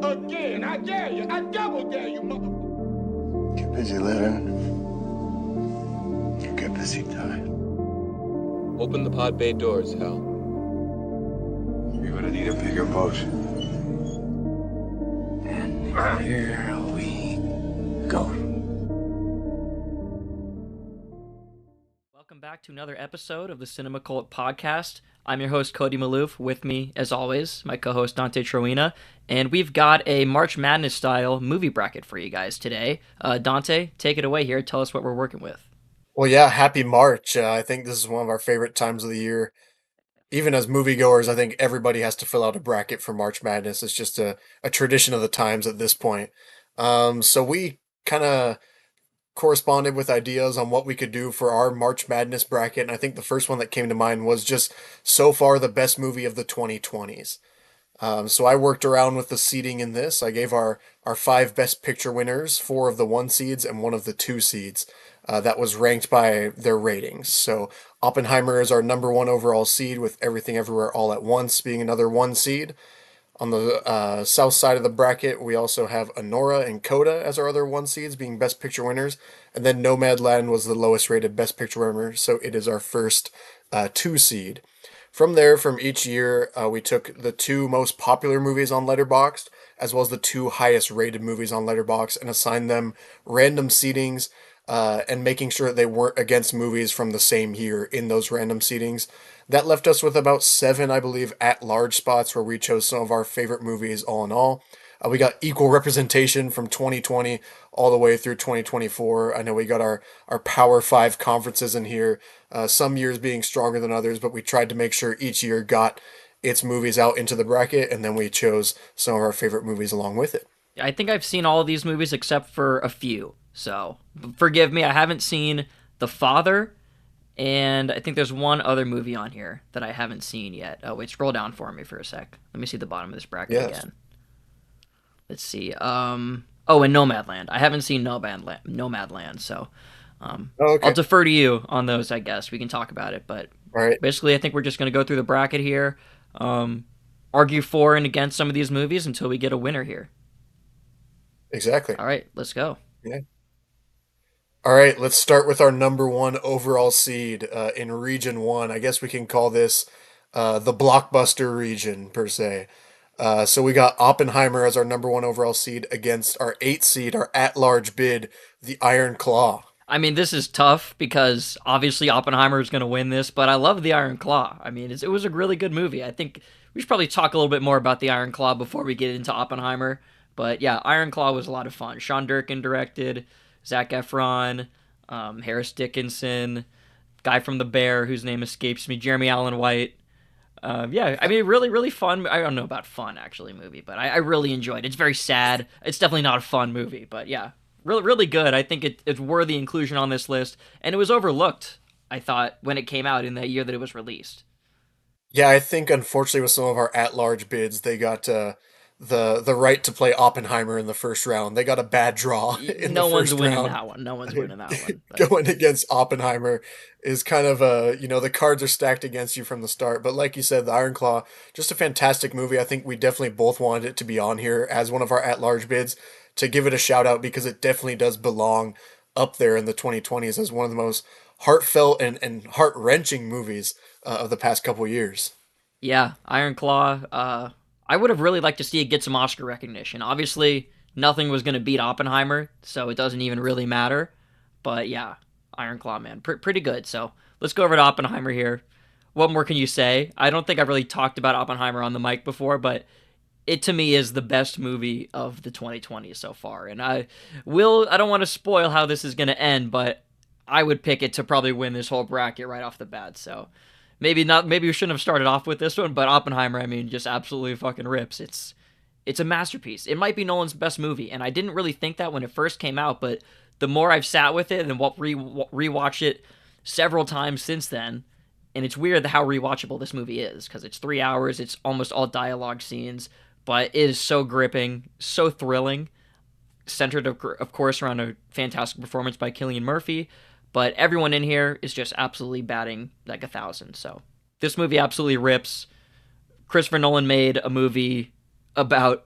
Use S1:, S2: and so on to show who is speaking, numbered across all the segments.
S1: Again, I dare you. I double dare you, mother.
S2: Get busy living. You get busy dying.
S3: Open the pod bay doors, Hal.
S2: You're gonna need a bigger boat. And here we go.
S4: Welcome back to another episode of the Cinema Cult Podcast. I'm your host, Cody Maloof. With me, as always, my co-host, Dante Troina. And we've got a March Madness-style movie bracket for you guys today. Dante, take it away here. Tell us what we're working with.
S5: Well, yeah, happy March. I think this is one of our favorite times of the year. Even as moviegoers, I think everybody has to fill out a bracket for March Madness. It's just a tradition of the times at this point. So we kind of corresponded with ideas on what we could do for our March Madness bracket, and I think the first one that came to mind was just so far the best movie of the 2020s. So I worked around with the seeding in this. I gave our five best picture winners, four of the one seeds and one of the two seeds. That was ranked by their ratings. So Oppenheimer is our number one overall seed, with Everything Everywhere All at Once being another one seed. On the south side of the bracket, we also have Anora and Coda as our other one seeds, being best picture winners. And then Nomadland was the lowest rated best picture winner, so it is our first two seed. From there, from each year, we took the two most popular movies on Letterboxd, as well as the two highest rated movies on Letterboxd, and assigned them random seedings, and making sure that they weren't against movies from the same year in those random seedings. That left us with about seven, I believe, at-large spots where we chose some of our favorite movies all in all. We got equal representation from 2020 all the way through 2024. I know we got our Power 5 conferences in here, some years being stronger than others, but we tried to make sure each year got its movies out into the bracket, and then we chose some of our favorite movies along with it.
S4: I think I've seen all of these movies except for a few, so forgive me. I haven't seen The Father, and I think there's one other movie on here that I haven't seen yet. Oh, wait, scroll down for me for a sec. Let me see the bottom of this bracket again. Let's see. And Nomadland. I haven't seen Nomadland, so
S5: Okay.
S4: I'll defer to you on those, I guess. We can talk about it, but
S5: All right.
S4: basically I think we're just going to go through the bracket here, argue for and against some of these movies until we get a winner here.
S5: Exactly.
S4: All right, let's go.
S5: Yeah. All right, let's start with our number one overall seed in Region 1. I guess we can call this the blockbuster region, per se. So we got Oppenheimer as our number one overall seed against our 8th seed, our at-large bid, the Iron Claw.
S4: I mean, this is tough because obviously Oppenheimer is going to win this, but I love the Iron Claw. I mean, it was a really good movie. I think we should probably talk a little bit more about the Iron Claw before we get into Oppenheimer. But yeah, Iron Claw was a lot of fun. Sean Durkin directed, Zac Efron, Harris Dickinson, guy from The Bear whose name escapes me, Jeremy Allen White. Yeah, I mean, really, really fun. I don't know about fun, actually, movie, but I really enjoyed it. It's very sad. It's definitely not a fun movie, but yeah, really, really good. I think it's worthy inclusion on this list, and it was overlooked, I thought, when it came out in that year that it was released.
S5: Yeah, I think unfortunately with some of our at-large bids, they got the right to play Oppenheimer in the first round. They got a bad draw in
S4: No
S5: the
S4: one's
S5: first
S4: winning
S5: round.
S4: that one. No one's winning that one. But
S5: Going against Oppenheimer is kind of the cards are stacked against you from the start. But like you said, the Iron Claw, just a fantastic movie. I think we definitely both wanted it to be on here as one of our at-large bids to give it a shout out, because it definitely does belong up there in the 2020s as one of the most heartfelt and heart-wrenching movies of the past couple years.
S4: yeah, Iron Claw. I would have really liked to see it get some Oscar recognition. Obviously, nothing was going to beat Oppenheimer, so it doesn't even really matter. But yeah, Iron Claw, man, pretty good. So let's go over to Oppenheimer here. What more can you say? I don't think I've really talked about Oppenheimer on the mic before, but it to me is the best movie of the 2020s so far. And I don't want to spoil how this is going to end, but I would pick it to probably win this whole bracket right off the bat. So maybe not. Maybe we shouldn't have started off with this one, but Oppenheimer, I mean, just absolutely fucking rips. It's a masterpiece. It might be Nolan's best movie, and I didn't really think that when it first came out, but the more I've sat with it and rewatched it several times since then, and it's weird how rewatchable this movie is, because it's 3 hours, it's almost all dialogue scenes, but it is so gripping, so thrilling, centered, of course, around a fantastic performance by Cillian Murphy, but everyone in here is just absolutely batting like 1,000. So this movie absolutely rips. Christopher Nolan made a movie about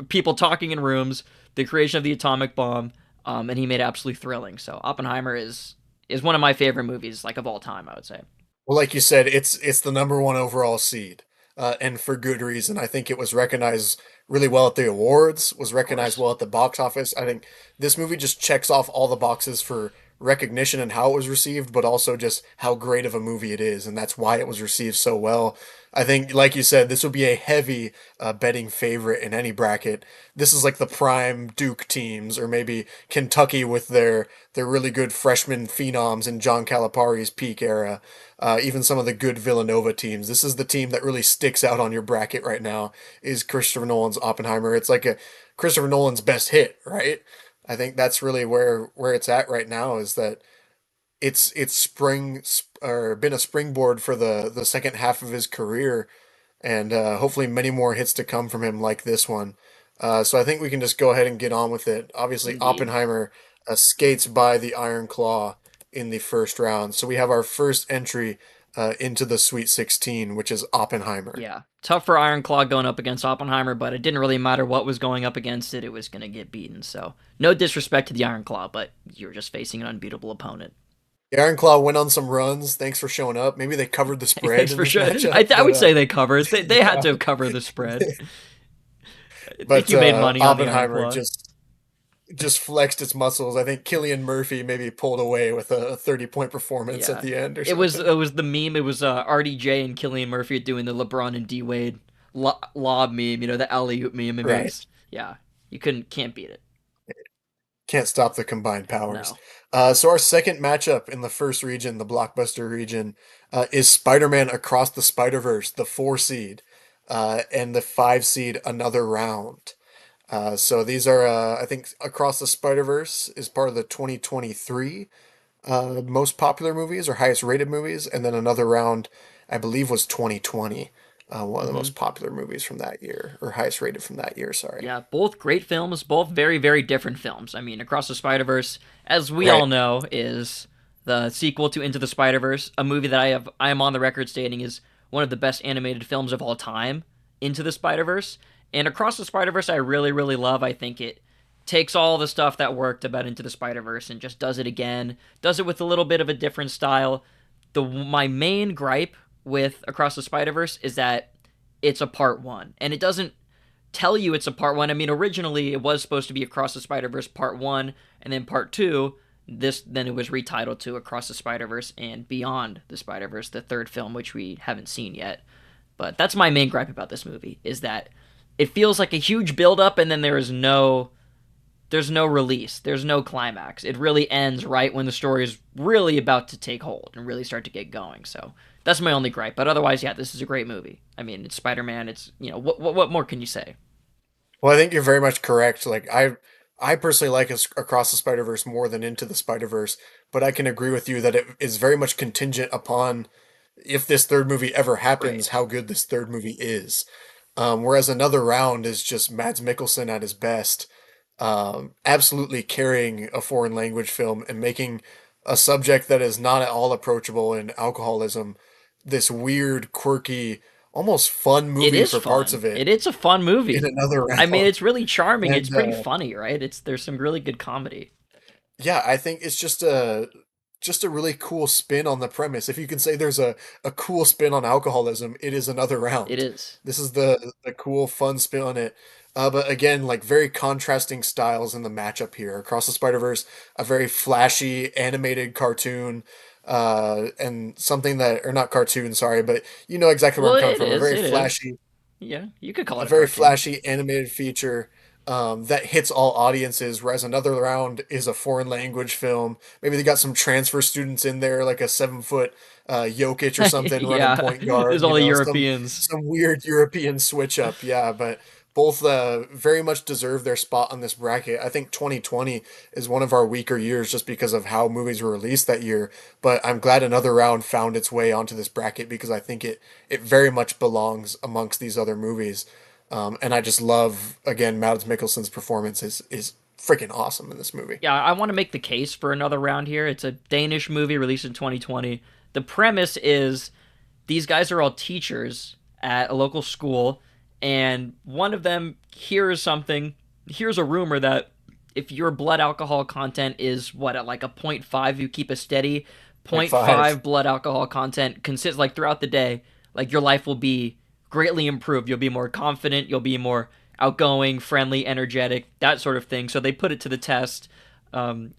S4: people talking in rooms, the creation of the atomic bomb, and he made it absolutely thrilling. So Oppenheimer is one of my favorite movies, like, of all time, I would say.
S5: Well, like you said, it's the number one overall seed, and for good reason. I think it was recognized really well at the awards, was
S4: Of
S5: recognized
S4: course.
S5: well at the box office. I think this movie just checks off all the boxes for recognition and how it was received, but also just how great of a movie it is, and that's why it was received so well. I think, like you said, this would be a heavy betting favorite in any bracket. This is like the prime Duke teams, or maybe Kentucky with their really good freshman phenoms in John Calipari's peak era. Even some of the good Villanova teams. This is the team that really sticks out on your bracket right now. Is Christopher Nolan's Oppenheimer? It's like a Christopher Nolan's best hit, right? I think that's really where it's at right now. Is that it's or been a springboard for the second half of his career, and hopefully many more hits to come from him like this one. So I think we can just go ahead and get on with it. Obviously,
S4: Indeed.
S5: Oppenheimer skates by the Iron Claw in the first round. So we have our first entry into the Sweet 16, which is Oppenheimer.
S4: Yeah. Tough for Iron Claw going up against Oppenheimer, but it didn't really matter what was going up against it. It was going to get beaten. So no disrespect to the Iron Claw, but you're just facing an unbeatable opponent.
S5: The Iron Claw went on some runs. Thanks for showing up. Maybe they covered the spread
S4: Thanks
S5: in
S4: for
S5: this
S4: sure.
S5: matchup,
S4: I
S5: but
S4: would say they covered. They had to cover the spread. I think you made money on the Iron
S5: Oppenheimer
S4: Claw.
S5: just flexed its muscles. I think Killian Murphy maybe pulled away with a 30-point performance at
S4: Yeah.
S5: the end or
S4: It was
S5: something. Right.
S4: was, yeah. You can't beat it.
S5: Can't stop the combined powers.
S4: No.
S5: So our second matchup in the first region, the blockbuster region, is Spider-Man Across the Spider-Verse, the 4 seed, and the 5 seed Another Round. So these are, I think, Across the Spider-Verse is part of the 2023 most popular movies or highest rated movies, and then Another Round, I believe, was 2020, one of the
S4: Hmm.
S5: most popular movies from that year, or highest rated from that year, sorry.
S4: Yeah, both great films, both very, very different films. I mean, Across the Spider-Verse, as we
S5: Right.
S4: all know, is the sequel to Into the Spider-Verse, a movie that I am on the record stating is one of the best animated films of all time, Into the Spider-Verse. And Across the Spider-Verse I really, really love. I think it takes all the stuff that worked about Into the Spider-Verse and just does it again, does it with a little bit of a different style. My main gripe with Across the Spider-Verse is that it's a part 1, and it doesn't tell you it's a part 1. I mean, originally it was supposed to be Across the Spider-Verse part 1 and then part 2. Then it was retitled to Across the Spider-Verse and Beyond the Spider-Verse, the third film, which we haven't seen yet. But that's my main gripe about this movie, is that it feels like a huge build-up and then there's no release, there's no climax. It really ends right when the story is really about to take hold and really start to get going. So that's my only gripe. But otherwise, yeah, this is a great movie. I mean, it's Spider-Man. It's, what more can you say?
S5: Well, I think you're very much correct. Like I personally like Across the Spider-Verse more than Into the Spider-Verse, but I can agree with you that it is very much contingent upon if this third movie ever
S4: Right.
S5: happens, how good this third movie is. Whereas Another Round is just Mads Mikkelsen at his best, absolutely carrying a foreign language film and making a subject that is not at all approachable in alcoholism this weird, quirky, almost fun
S4: It
S5: movie
S4: is
S5: for parts
S4: fun.
S5: of it
S4: It's a fun
S5: in
S4: movie.
S5: Another
S4: I mean,
S5: Round.
S4: it's really charming. It's
S5: And
S4: pretty funny, right? There's some really good comedy.
S5: yeah, I think it's just a really cool spin on the premise. If you can say there's a cool spin on alcoholism, it is Another
S4: It
S5: Round.
S4: is.
S5: This is the cool, fun spin on it. But again, like very contrasting styles in the matchup here. Across the Spider-Verse, a very flashy animated cartoon, and something that, or not cartoon, sorry, but you know exactly where
S4: Well,
S5: I'm coming
S4: it
S5: from. A
S4: is.
S5: very
S4: It is.
S5: flashy
S4: Yeah, you could call
S5: a
S4: it a
S5: very
S4: cartoon.
S5: flashy animated feature that hits all audiences, whereas Another Round is a foreign language film. Maybe they got some transfer students in there, like a 7 foot Jokic or something running
S4: Yeah,
S5: point
S4: there's
S5: guard.
S4: all the Europeans.
S5: Some weird European switch up. Yeah, but both very much deserve their spot on this bracket. I think 2020 is one of our weaker years just because of how movies were released that year. But I'm glad Another Round found its way onto this bracket because I think it very much belongs amongst these other movies. And I just love, again, Mads Mikkelsen's performance is freaking awesome in this movie.
S4: Yeah, I want to make the case for Another Round here. It's a Danish movie released in 2020. The premise is these guys are all teachers at a local school, and one of them hears a rumor that if your blood alcohol content is what at like a point 0.5, you keep a steady
S5: Point
S4: point 0.5
S5: five.
S4: blood alcohol content consists like throughout the day, like your life will be greatly improved. You'll be more confident, you'll be more outgoing, friendly, energetic, that sort of thing. So they put it to the test.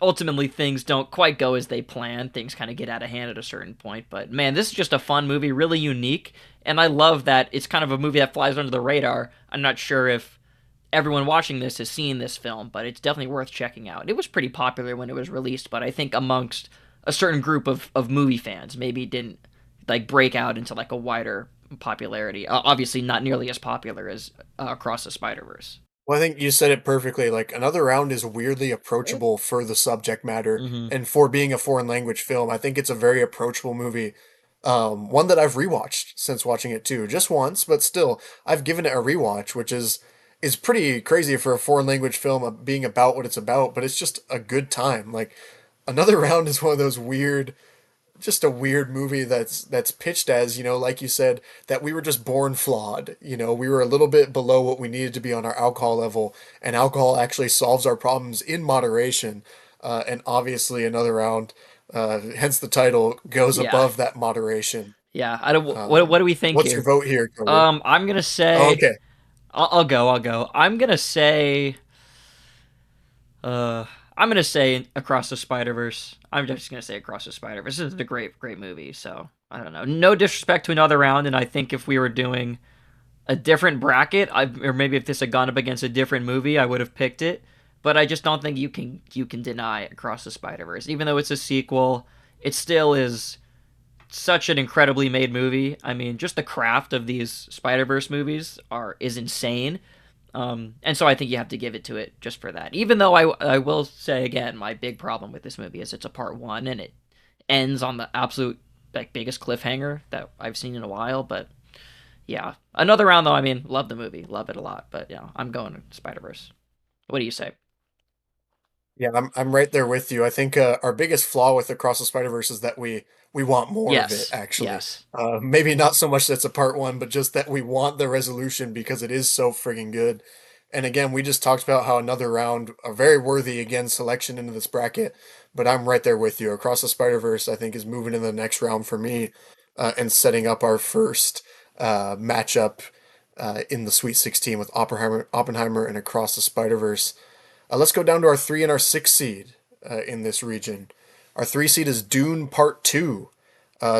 S4: Ultimately, things don't quite go as they plan. Things kind of get out of hand at a certain point. But man, this is just a fun movie, really unique. And I love that it's kind of a movie that flies under the radar. I'm not sure if everyone watching this has seen this film, but it's definitely worth checking out. It was pretty popular when it was released, but I think amongst a certain group of movie fans, maybe it didn't like break out into like a wider popularity. Obviously, not nearly as popular as Across the Spider Verse.
S5: Well, I think you said it perfectly. Like, Another Round is weirdly approachable for the subject matter
S4: Mm-hmm.
S5: and for being a foreign language film. I think it's a very approachable movie. One that I've rewatched since watching it too, just once, but still, I've given it a rewatch, which is pretty crazy for a foreign language film being about what it's about. But it's just a good time. Like, Another Round is one of those weird, just a weird movie that's pitched as, like you said, that we were just born flawed. We were a little bit below what we needed to be on our alcohol level, and alcohol actually solves our problems in moderation. And obviously, Another Round, hence the title, goes
S4: Yeah,
S5: above that moderation.
S4: yeah. I don't. What do
S5: Um,
S4: we think
S5: what's your
S4: here?
S5: vote here, Cody?
S4: I'm gonna
S5: Oh,
S4: say
S5: okay.
S4: I'll go. I'll go. Uh, I'm gonna say Across the Spider Verse. I'm just gonna say Across the Spider Verse. This is a great, great movie. So I don't know. No disrespect to Another Round, and I think if we were doing a different bracket, or maybe if this had gone up against a different movie, I would have picked it. But I just don't think you can deny Across the Spider Verse, even though it's a sequel. It still is such an incredibly made movie. I mean, just the craft of these Spider Verse movies is insane. And so I think you have to give it to it just for that. Even though I will say again, my big problem with this movie is it's a part one and it ends on the absolute like biggest cliffhanger that I've seen in a while. But yeah, Another Round though. I mean, love the movie, love it a lot. But yeah, I'm going Spider Verse. What do you say?
S5: Yeah, I'm right there with you. I think our biggest flaw with Across the Spider-Verse is that we want more of it,
S4: Yes,
S5: actually.
S4: yes,
S5: Maybe not so much that's a part one, but just that we want the resolution because it is so friggin' good. And again, we just talked about how Another Round, a very worthy again selection into this bracket, but I'm right there with you. Across the Spider-Verse, I think, is moving in the next round for me, and setting up our first matchup in the Sweet 16 with Oppenheimer and Across the Spider-Verse. Let's go down to our 3 and our 6 seed in this region. Our 3 seed is Dune Part 2.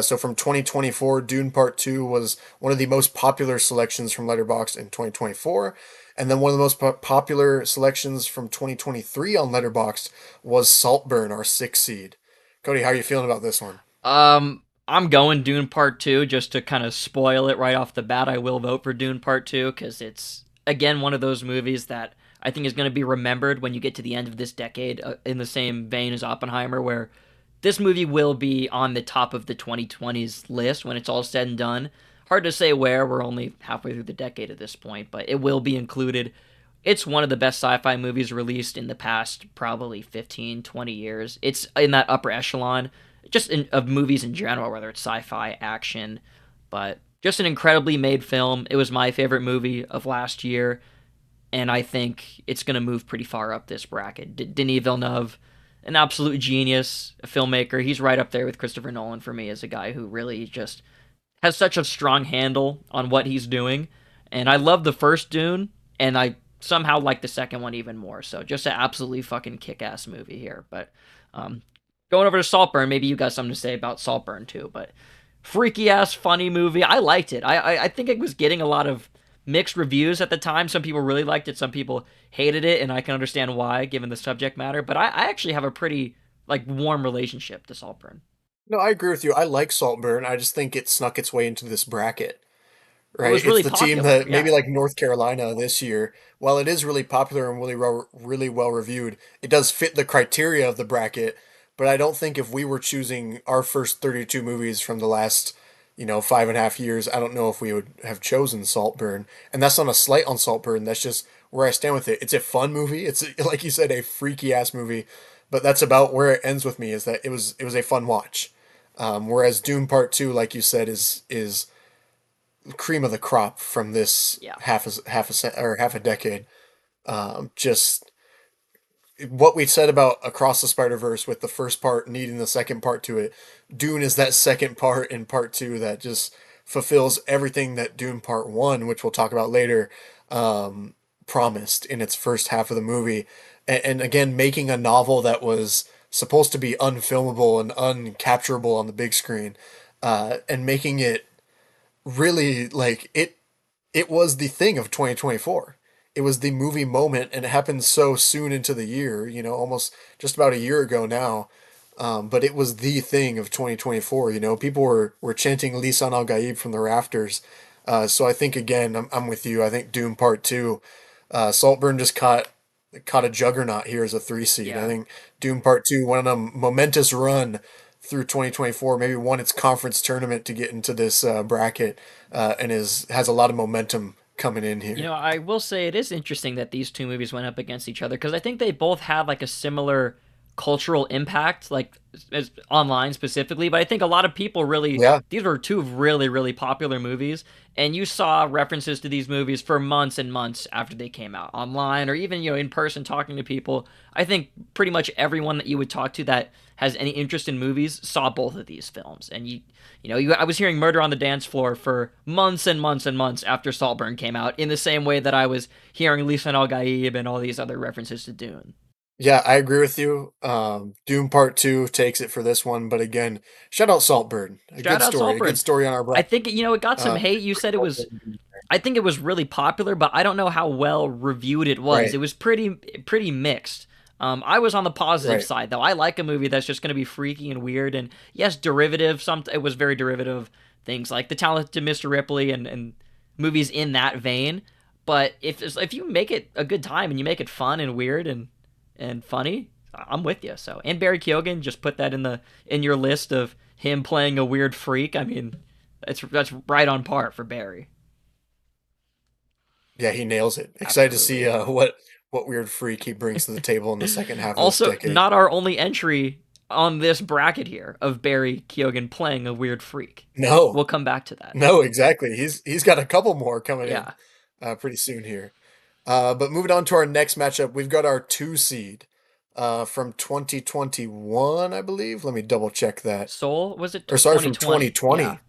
S5: So from 2024, Dune Part 2 was one of the most popular selections from Letterboxd in 2024. And then one of the most popular selections from 2023 on Letterboxd was Saltburn, our 6 seed. Cody, how are you feeling about this one?
S4: I'm going Dune Part 2 just to kind of spoil it right off the bat. I will vote for Dune Part 2 because it's, again, one of those movies that I think is going to be remembered when you get to the end of this decade, in the same vein as Oppenheimer, where this movie will be on the top of the 2020s list when it's all said and done. Hard to say where, we're only halfway through the decade at this point, but it will be included. It's one of the best sci-fi movies released in the past probably 15, 20 years. It's in that upper echelon of movies in general, whether it's sci-fi, action, but just an incredibly made film. It was my favorite movie of last year, and I think it's going to move pretty far up this bracket. Denis Villeneuve, an absolute genius, a filmmaker. He's right up there with Christopher Nolan for me as a guy who really just has such a strong handle on what he's doing. And I love the first Dune, and I somehow like the second one even more. So just an absolutely fucking kick-ass movie here. But um, going over to Saltburn, maybe you got something to say about Saltburn too. But freaky ass funny movie. I liked it. I think it was getting a lot of mixed reviews at the time. Some people really liked it, some people hated it, and I can understand why given the subject matter. But I actually have a pretty like warm relationship to Saltburn.
S5: No, I agree with you. I like Saltburn. I just think it snuck its way into this bracket.
S4: It
S5: Right?
S4: was
S5: It's
S4: really
S5: the team
S4: popular,
S5: that maybe
S4: yeah.
S5: like North Carolina this year, while it is really popular and really well reviewed, it does fit the criteria of the bracket. But I don't think if we were choosing our first 32 movies from the last, 5.5 years, I don't know if we would have chosen Saltburn. And that's not a slight on Saltburn. That's just where I stand with it. It's a fun movie. It's like you said, a freaky ass movie. But that's about where it ends with me. Is that it was a fun watch. Whereas Dune Part 2, like you said, is cream of the crop from this
S4: Yeah.
S5: half a decade. Just what we said about Across the Spider Verse with the first part needing the second part to it. Dune is that second part in part two that just fulfills everything that Dune Part One, which we'll talk about later, um, promised in its first half of the movie. And again, making a novel that was supposed to be unfilmable and uncapturable on the big screen, and making it really like it was the thing of 2024. It was the movie moment, and it happened so soon into the year, almost just about a year ago now. But it was the thing of 2024. People were chanting Lisan Al Gaib from the rafters. So I think again, I'm with you. I think Doom Part Two, Saltburn just caught a juggernaut here as a three seed. I
S4: Yeah.
S5: think Doom Part Two went on a momentous run through 2024, maybe won its conference tournament to get into this bracket, and has a lot of momentum coming in
S4: You
S5: here.
S4: know, I will say it is interesting that these two movies went up against each other because I think they both had like a similar cultural impact, like as online specifically. But I think a lot of people really
S5: Yeah,
S4: these were two really really popular movies, and you saw references to these movies for months and months after they came out online or even in person talking to people. I think pretty much everyone that you would talk to that has any interest in movies saw both of these films, and I was hearing Murder on the Dance Floor for months and months and months after Saltburn came out, in the same way that I was hearing Lisan Al Gaib and all these other references to Dune.
S5: yeah, I agree with you. Doom Part Two takes it for this one, but again, shout out Saltburn,
S4: Shout out
S5: a good
S4: Saltburn.
S5: story on our
S4: I
S5: bracket.
S4: think it got some hate. You said it was. I think it was really popular, but I don't know how well reviewed it was.
S5: Right,
S4: It was pretty mixed. I was on the positive
S5: right.
S4: side though. I like a movie that's just going to be freaky and weird, and yes, derivative. It was very derivative things like The Talented Mr. Ripley and movies in that vein. But if you make it a good time and you make it fun and weird and funny, I'm with you. So and Barry Keoghan, just put that in your list of him playing a weird freak. I mean, that's right on par for Barry.
S5: Yeah, he nails it. Excited to see
S4: Absolutely.
S5: what weird freak he brings to the table in the second half of this
S4: Also,
S5: decade.
S4: not our only entry on this bracket here of Barry Keoghan playing a weird freak.
S5: No,
S4: We'll come back to that.
S5: no, exactly. He's got a couple more coming in
S4: Yeah.
S5: pretty soon here. But moving on to our next matchup, we've got our two seed from 2021, I believe. Let me double check that.
S4: Soul, was it
S5: Or sorry, from
S4: 2020? Yeah.
S5: 2020.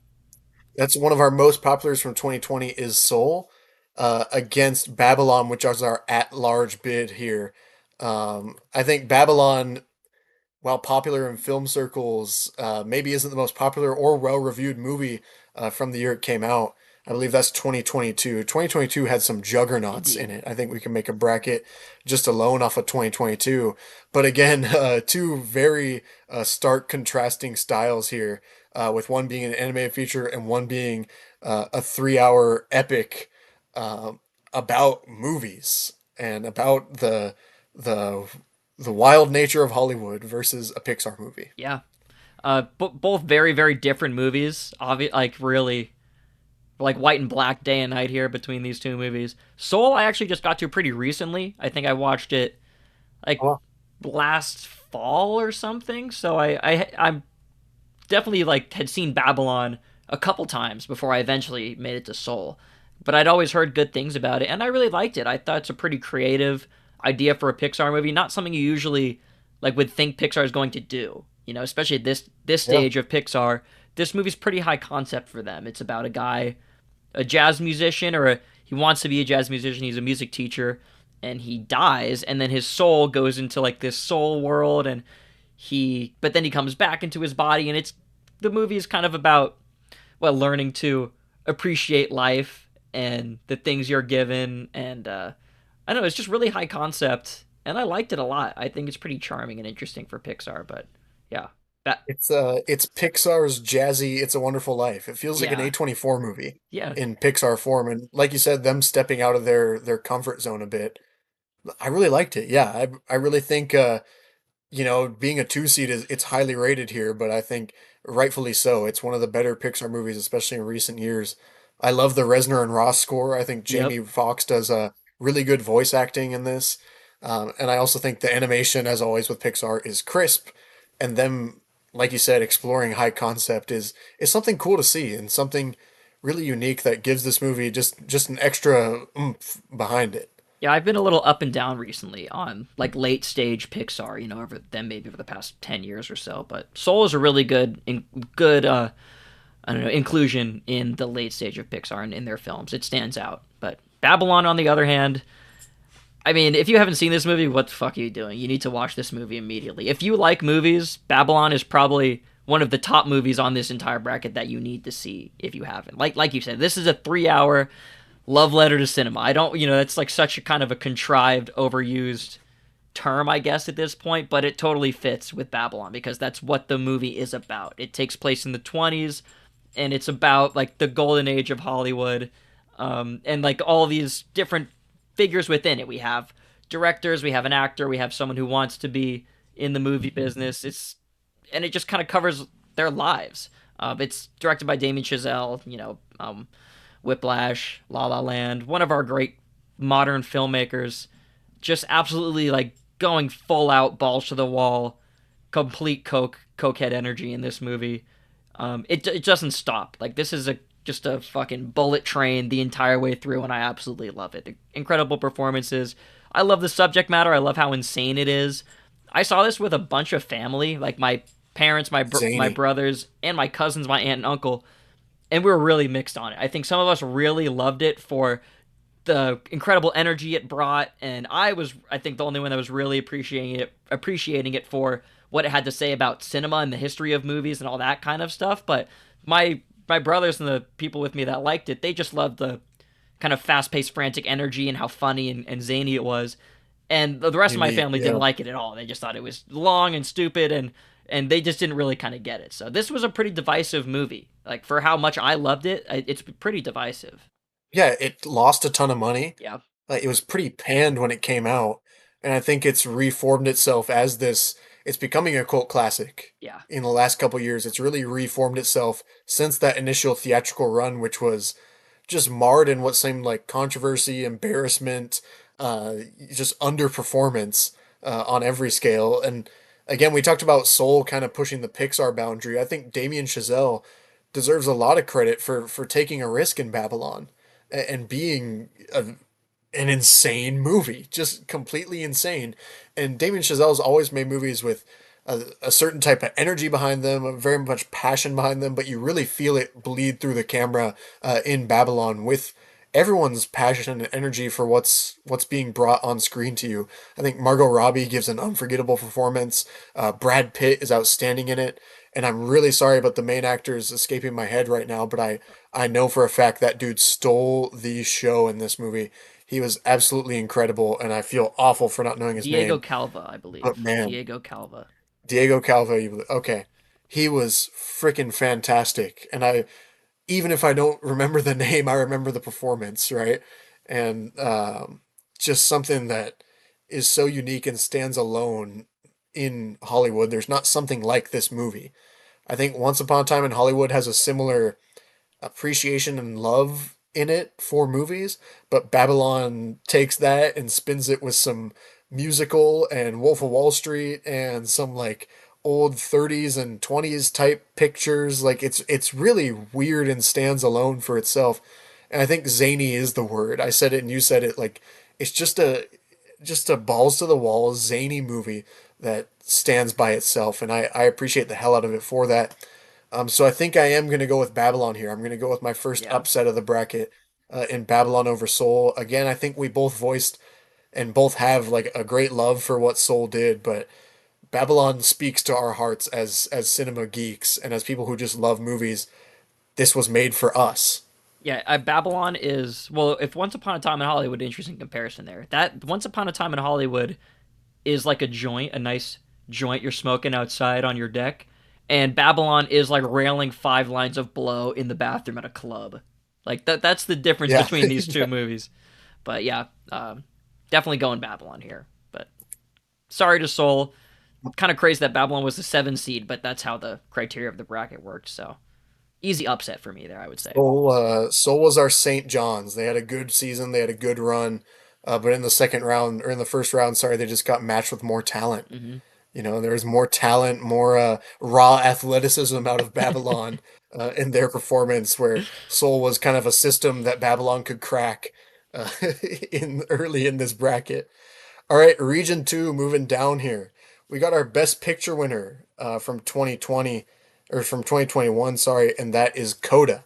S5: That's one of our most populars from 2020 is Soul, against Babylon, which is our at-large bid here. I think Babylon, while popular in film circles, maybe isn't the most popular or well-reviewed movie from the year it came out. I believe that's 2022. 2022 had some juggernauts in
S4: Indeed.
S5: it. I think we can make a bracket just alone off of 2022. But again, two very stark contrasting styles here, with one being an animated feature and one being a 3 hour epic, um, about movies and about the the wild nature of Hollywood versus a Pixar movie.
S4: Yeah. Both very very different movies. Like really like white and black day and night here between these two movies. Soul I actually just got to pretty recently. I think I watched it like
S5: Oh,
S4: last fall or something. So I'm definitely like had seen Babylon a couple times before I eventually made it to Soul. But I'd always heard good things about it, and I really liked it. I thought it's a pretty creative idea for a Pixar movie, not something you usually like would think Pixar is going to do. Especially at this
S5: yeah.
S4: stage of Pixar, this movie's pretty high concept for them. It's about a guy, a jazz musician, he wants to be a jazz musician. He's a music teacher, and he dies, and then his soul goes into like this soul world, and but then he comes back into his body, and the movie is kind of about learning to appreciate life and the things you're given, and I don't know, it's just really high concept, and I liked it a lot. I think it's pretty charming and interesting for Pixar, but yeah, that
S5: It's Pixar's jazzy It's a Wonderful Life. It feels like an
S4: yeah,
S5: A24 movie
S4: yeah,
S5: in Pixar form, and like you said, them stepping out of their comfort zone a bit. I really liked it. Yeah, I really think being a two seed is it's highly rated here, but I think rightfully so. It's one of the better Pixar movies, especially in recent years. I love the Reznor and Ross score. I think
S4: yep,
S5: Jamie Foxx does a really good voice acting in this, and I also think the animation, as always with Pixar, is crisp, and them, like you said, exploring high concept is something cool to see and something really unique that gives this movie just an extra oomph behind it.
S4: Yeah, I've been a little up and down recently on like late stage Pixar, over them maybe over the past 10 years or so. But Soul is a really good I don't know inclusion in the late stage of Pixar and in their films. It stands out. But Babylon, on the other hand, I mean, if you haven't seen this movie, what the fuck are you doing? You need to watch this movie immediately. If you like movies, Babylon is probably one of the top movies on this entire bracket that you need to see if you haven't. Like you said, this is a 3 hour love letter to cinema. I don't, that's like such a kind of a contrived, overused term, I guess, at this point, but it totally fits with Babylon because that's what the movie is about. It takes place in the 20s, and it's about like the golden age of Hollywood, and like all these different figures within it. We have directors, we have an actor, we have someone who wants to be in the movie business. It just kind of covers their lives. It's directed by Damien Chazelle, Whiplash, La La Land, one of our great modern filmmakers, just absolutely like going full out balls to the wall, complete cokehead energy in this movie. It doesn't stop. Like this is just a fucking bullet train the entire way through, and I absolutely love it. Incredible performances. I love the subject matter. I love how insane it is. I saw this with a bunch of family, like my parents, my brothers, and my cousins, my aunt and uncle, and we were really mixed on it. I think some of us really loved it for the incredible energy it brought, and I think the only one that was really appreciating it for what it had to say about cinema and the history of movies and all that kind of stuff. But my brothers and the people with me that liked it, they just loved the kind of fast-paced, frantic energy and how funny and zany it was. And the rest of my family didn't like it at all. They just thought it was long and stupid, and they just didn't really kind of get it. So this was a pretty divisive movie. Like, for how much I loved it, it's pretty divisive.
S5: Yeah, it lost a ton of money.
S4: Yeah.
S5: Like, it was pretty panned when it came out, and I think it's reformed itself as this. It's becoming a cult classic.
S4: Yeah.
S5: In the last couple years, it's really reformed itself since that initial theatrical run, which was just marred in what seemed like controversy, embarrassment, just underperformance on every scale. And again, we talked about Soul kind of pushing the Pixar boundary. I think Damien Chazelle deserves a lot of credit for taking a risk in Babylon and being an insane movie, just completely insane. And Damien Chazelle's always made movies with a certain type of energy behind them, a very much passion behind them, but you really feel it bleed through the camera in Babylon with everyone's passion and energy for what's being brought on screen to you. I think Margot Robbie gives an unforgettable performance. Brad Pitt is outstanding in it. And I'm really sorry about the main actor is escaping my head right now, but I know for a fact that dude stole the show in this movie. He was absolutely incredible, and I feel awful for not knowing his
S4: Diego
S5: name.
S4: Calva, I believe.
S5: But man,
S4: Diego Calva.
S5: Diego Calva, okay, he was freaking fantastic, and I even if I don't remember the name, I remember the performance, right? And just something that is so unique and stands alone in Hollywood. There's not something like this movie. I think Once Upon a Time in Hollywood has a similar appreciation and love in it for movies, but Babylon takes that and spins it with some musical and Wolf of Wall Street and some like old 30s and 20s type pictures. Like it's really weird and stands alone for itself. And I think zany is the word. I said it and you said it. Like it's just a balls to the wall zany movie that stands by itself, and I appreciate the hell out of it for that. So I think I am going to go with Babylon here. I'm going to go with my first
S4: Yeah.
S5: upset of the bracket in Babylon over Soul. Again, I think we both voiced and both have like a great love for what Soul did, but Babylon speaks to our hearts as cinema geeks and as people who just love movies. This was made for us.
S4: Yeah, Babylon is well. If Once Upon a Time in Hollywood, interesting comparison there. That Once Upon a Time in Hollywood is like a joint, a nice joint you're smoking outside on your deck, and Babylon is like railing 5 lines of blow in the bathroom at a club. Like that's the difference
S5: Yeah.
S4: between these two movies. But yeah, definitely going Babylon here. But sorry to Soul. Kind of crazy that Babylon was the 7 seed, but that's how the criteria of the bracket worked. So easy upset for me there, I would say.
S5: Soul was our St. John's. They had a good season. They had a good run. But in the second round, or in the first round, sorry, they just got matched with more talent.
S4: Hmm.
S5: There's more talent, more raw athleticism out of Babylon in their performance, where Soul was kind of a system that Babylon could crack uh, in early in this bracket. All right, Region 2, moving down here. We got our Best Picture winner from 2020, or from 2021, sorry, and that is Coda,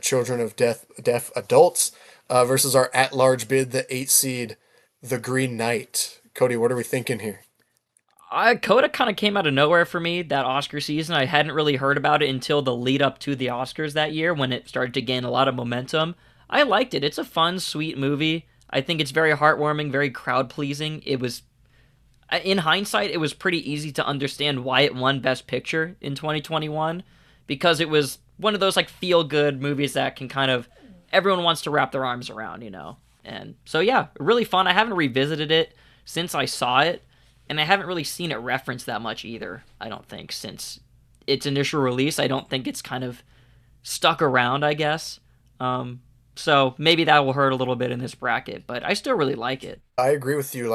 S5: Children of Deaf Adults, versus our at-large bid, the 8 seed, The Green Knight. Cody, what are we thinking here?
S4: Coda kind of came out of nowhere for me that Oscar season. I hadn't really heard about it until the lead up to the Oscars that year when it started to gain a lot of momentum. I liked it. It's a fun, sweet movie. I think it's very heartwarming, very crowd pleasing. It was, in hindsight, it was pretty easy to understand why it won Best Picture in 2021 because it was one of those like feel good movies that can kind of everyone wants to wrap their arms around. And so yeah, really fun. I haven't revisited it since I saw it, and I haven't really seen it referenced that much either. I don't think since its initial release. I don't think it's kind of stuck around, I guess. So maybe that will hurt a little bit in this bracket, but I still really like it.
S5: I agree with you.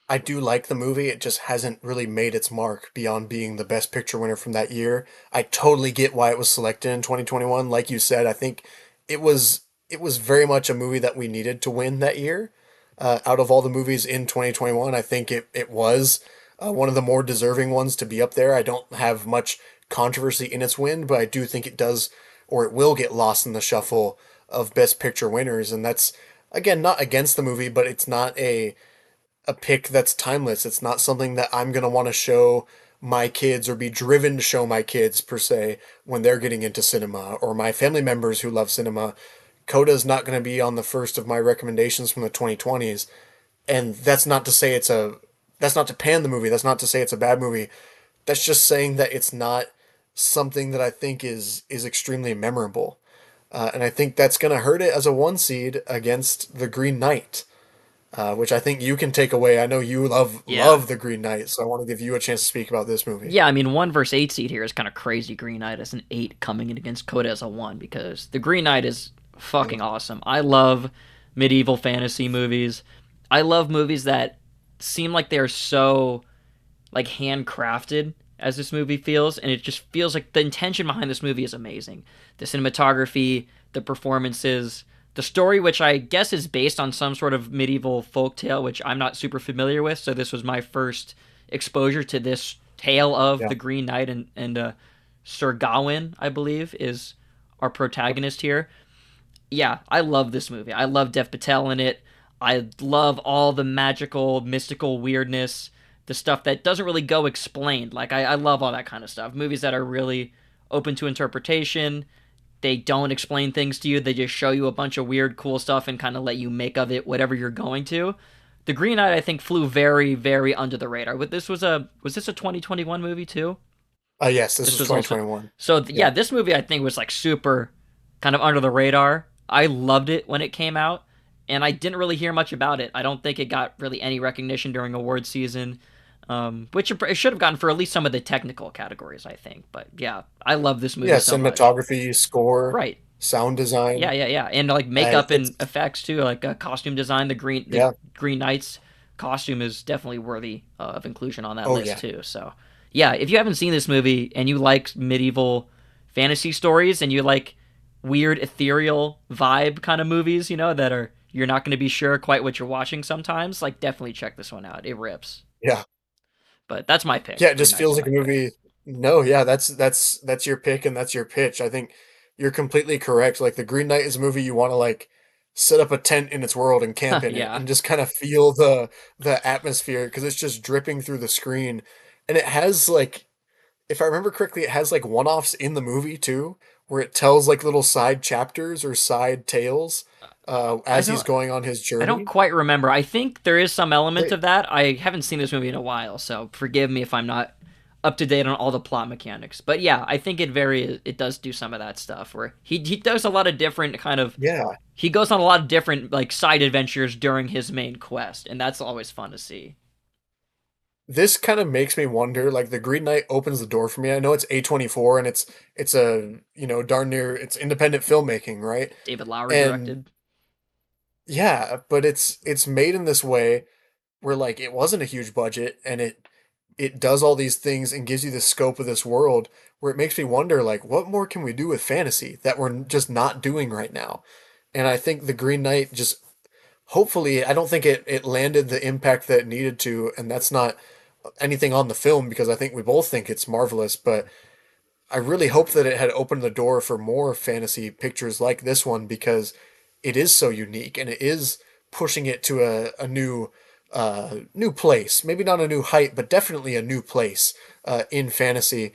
S5: I do like the movie. It just hasn't really made its mark beyond being the Best Picture winner from that year. I totally get why it was selected in 2021. Like you said, I think it was very much a movie that we needed to win that year. Out of all the movies in 2021, I think it was one of the more deserving ones to be up there. I don't have much controversy in its win, but I do think it does, or it will get lost in the shuffle of Best Picture winners. And that's, again, not against the movie, but it's not a pick that's timeless. It's not something that I'm going to want to show my kids or be driven to show my kids per se when they're getting into cinema, or my family members who love cinema. Coda's not going to be on the first of my recommendations from the 2020s. And that's not to pan the movie. That's not to say it's a bad movie. That's just saying that it's not something that I think is extremely memorable. And I think that's going to hurt it as a 1 seed against the Green Knight, which I think you can take away. I know you
S4: Yeah.
S5: love the Green Knight, so I want to give you a chance to speak about this movie.
S4: Yeah, I mean, 1 versus 8 seed here is kind of crazy. Green Knight as an 8 coming in against Coda as a 1 because the Green Knight is fucking awesome. I love medieval fantasy movies. I love movies that seem like they're so like handcrafted as this movie feels, and it just feels like the intention behind this movie is amazing. The cinematography, the performances, the story, which I guess is based on some sort of medieval folk tale, which I'm not super familiar with. So this was my first exposure to this tale of
S5: Yeah.
S4: the Green Knight, and Sir Gawain, I believe, is our protagonist here. Yeah, I love this movie. I love Dev Patel in it. I love all the magical, mystical weirdness, the stuff that doesn't really go explained. Like, I love all that kind of stuff. Movies that are really open to interpretation. They don't explain things to you. They just show you a bunch of weird, cool stuff and kind of let you make of it whatever you're going to. The Green Knight, I think, flew very, very under the radar. Was this a 2021 movie too?
S5: Yes, this
S4: This
S5: was
S4: was also
S5: 2021.
S4: so
S5: Yeah.
S4: yeah. This movie I think was like super kind of under the radar. I loved it when it came out, and I didn't really hear much about it. I don't think it got really any recognition during award season, which it should have gotten for at least some of the technical categories, I think. But yeah, I love this movie
S5: Yeah,
S4: so much.
S5: cinematography, score,
S4: Right.
S5: sound
S4: Yeah,
S5: design.
S4: yeah, yeah, and like makeup
S5: It's
S4: and effects too, like costume design. The
S5: yeah.
S4: Green Knight's costume is definitely worthy of inclusion on that
S5: Oh
S4: list
S5: yeah.
S4: too. So, yeah, if you haven't seen this movie and you like medieval fantasy stories and you like weird ethereal vibe kind of movies, that are you're not going to be sure quite what you're watching sometimes, like definitely check this one out. It rips.
S5: Yeah.
S4: But that's my pick.
S5: Yeah, it
S4: Green
S5: just
S4: Knight's
S5: feels like
S4: my
S5: a
S4: pick.
S5: movie. No, yeah, that's your pick and that's your pitch. I think you're completely correct. Like the Green Knight is a movie you want to like set up a tent in its world and camp in it
S4: Yeah.
S5: and just kind of feel the atmosphere because it's just dripping through the screen. And it has like, if I remember correctly, it has like one-offs in the movie too, where it tells like little side chapters or side tales
S4: I
S5: as he's
S4: don't
S5: going on his
S4: I don't
S5: journey.
S4: quite remember. I think there is some element
S5: They,
S4: of that. I haven't seen this movie in a while, so forgive me if I'm not up to date on all the plot mechanics. But yeah, I think it does do some of that stuff where he does a lot of different kind of
S5: yeah,
S4: he goes on a lot of different like side adventures during his main quest, and that's always fun to see.
S5: this kind of makes me wonder, like the Green Knight opens the door for me. I know it's A24 and it's a, darn near it's independent filmmaking, right?
S4: David Lowery
S5: And
S4: directed.
S5: yeah, but it's made in this way where like it wasn't a huge budget and it it does all these things and gives you the scope of this world where it makes me wonder, like, what more can we do with fantasy that we're just not doing right now? And I think The Green Knight just, hopefully, I don't think it landed the impact that it needed to, and that's not anything on the film because I think we both think it's marvelous, but I really hope that it had opened the door for more fantasy pictures like this one because it is so unique and it is pushing it to a new place. Maybe not a new height, but definitely a new place in fantasy.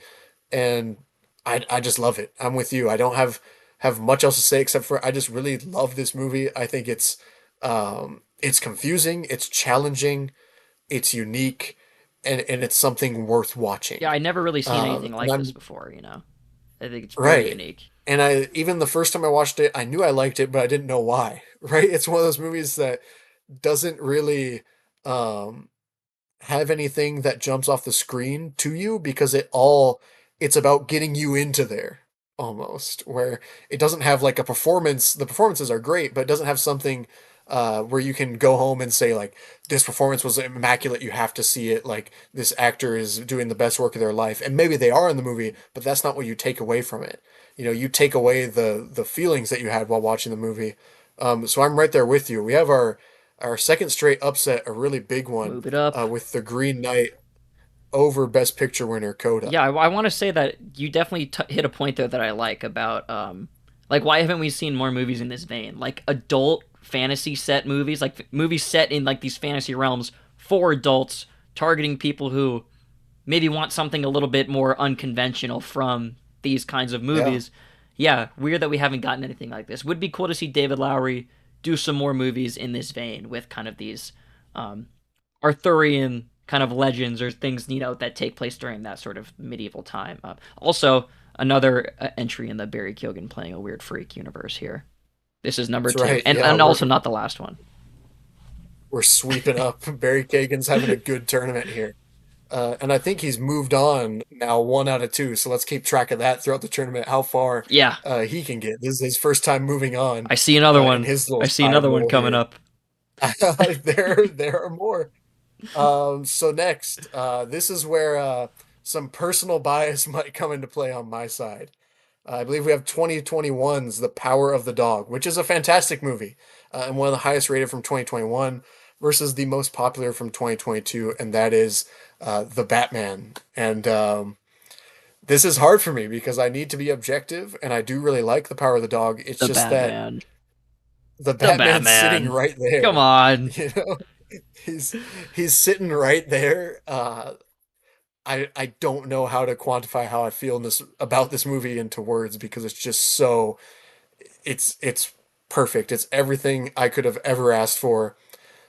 S5: And I just love it. I'm with you. I don't have much else to say except for I just really love this movie. I think it's confusing, it's challenging, it's unique, and it's something worth watching.
S4: Yeah, I never really seen anything
S5: And
S4: like this
S5: I'm
S4: before, you know. I think it's very
S5: right.
S4: unique.
S5: And I even the first time I watched it, I knew I liked it, but I didn't know why. Right? It's one of those movies that doesn't really um have anything that jumps off the screen to you because it's about getting you into there almost where it doesn't have like a performance. The performances are great, but it doesn't have something where you can go home and say like this performance was immaculate, you have to see it, like this actor is doing the best work of their life, and maybe they are in the movie, but that's not what you take away from it. You take away the feelings that you had while watching the movie. So I'm right there with you. We have our second straight upset, a really big one,
S4: Move it up.
S5: with The Green Knight over Best Picture winner Coda.
S4: Yeah, I want to say that you definitely hit a point there that I like about like why haven't we seen more movies in this vein? Like adult fantasy set movies, like movies set in like these fantasy realms for adults, targeting people who maybe want something a little bit more unconventional from these kinds of
S5: Yeah,
S4: movies. Yeah, weird that we haven't gotten anything like this. Would be cool to see David Lowery do some more movies in this vein with kind of these um, Arthurian kind of legends or things that take place during that sort of medieval time. Also, another entry in the Barry Keoghan playing a weird freak universe here. This is number
S5: that's
S4: two,
S5: right.
S4: and
S5: Yeah,
S4: and also not the last one.
S5: we're sweeping up. Barry Kagan's having a good tournament here. And I think he's moved on now, 1 out of 2. So let's keep track of that throughout the tournament, how far
S4: Yeah,
S5: he can get. This is his first time moving on
S4: I see another
S5: in
S4: one.
S5: his little
S4: I see
S5: side
S4: another one
S5: role
S4: coming
S5: here.
S4: up.
S5: There are more. So next, this is where some personal bias might come into play on my side. I believe we have 2021's The Power of the Dog, which is a fantastic movie and one of the highest rated from 2021 versus the most popular from 2022, and that is The Batman. And this is hard for me because I need to be objective, and I do really like The Power of the Dog. It's
S4: The
S5: just that
S4: Batman.
S5: the
S4: The
S5: Batman's sitting
S4: Batman.
S5: right
S4: Come
S5: there.
S4: on.
S5: You know, he's he's sitting right there. I don't know how to quantify how I feel in this about this movie into words because it's just so it's perfect. It's everything I could have ever asked for.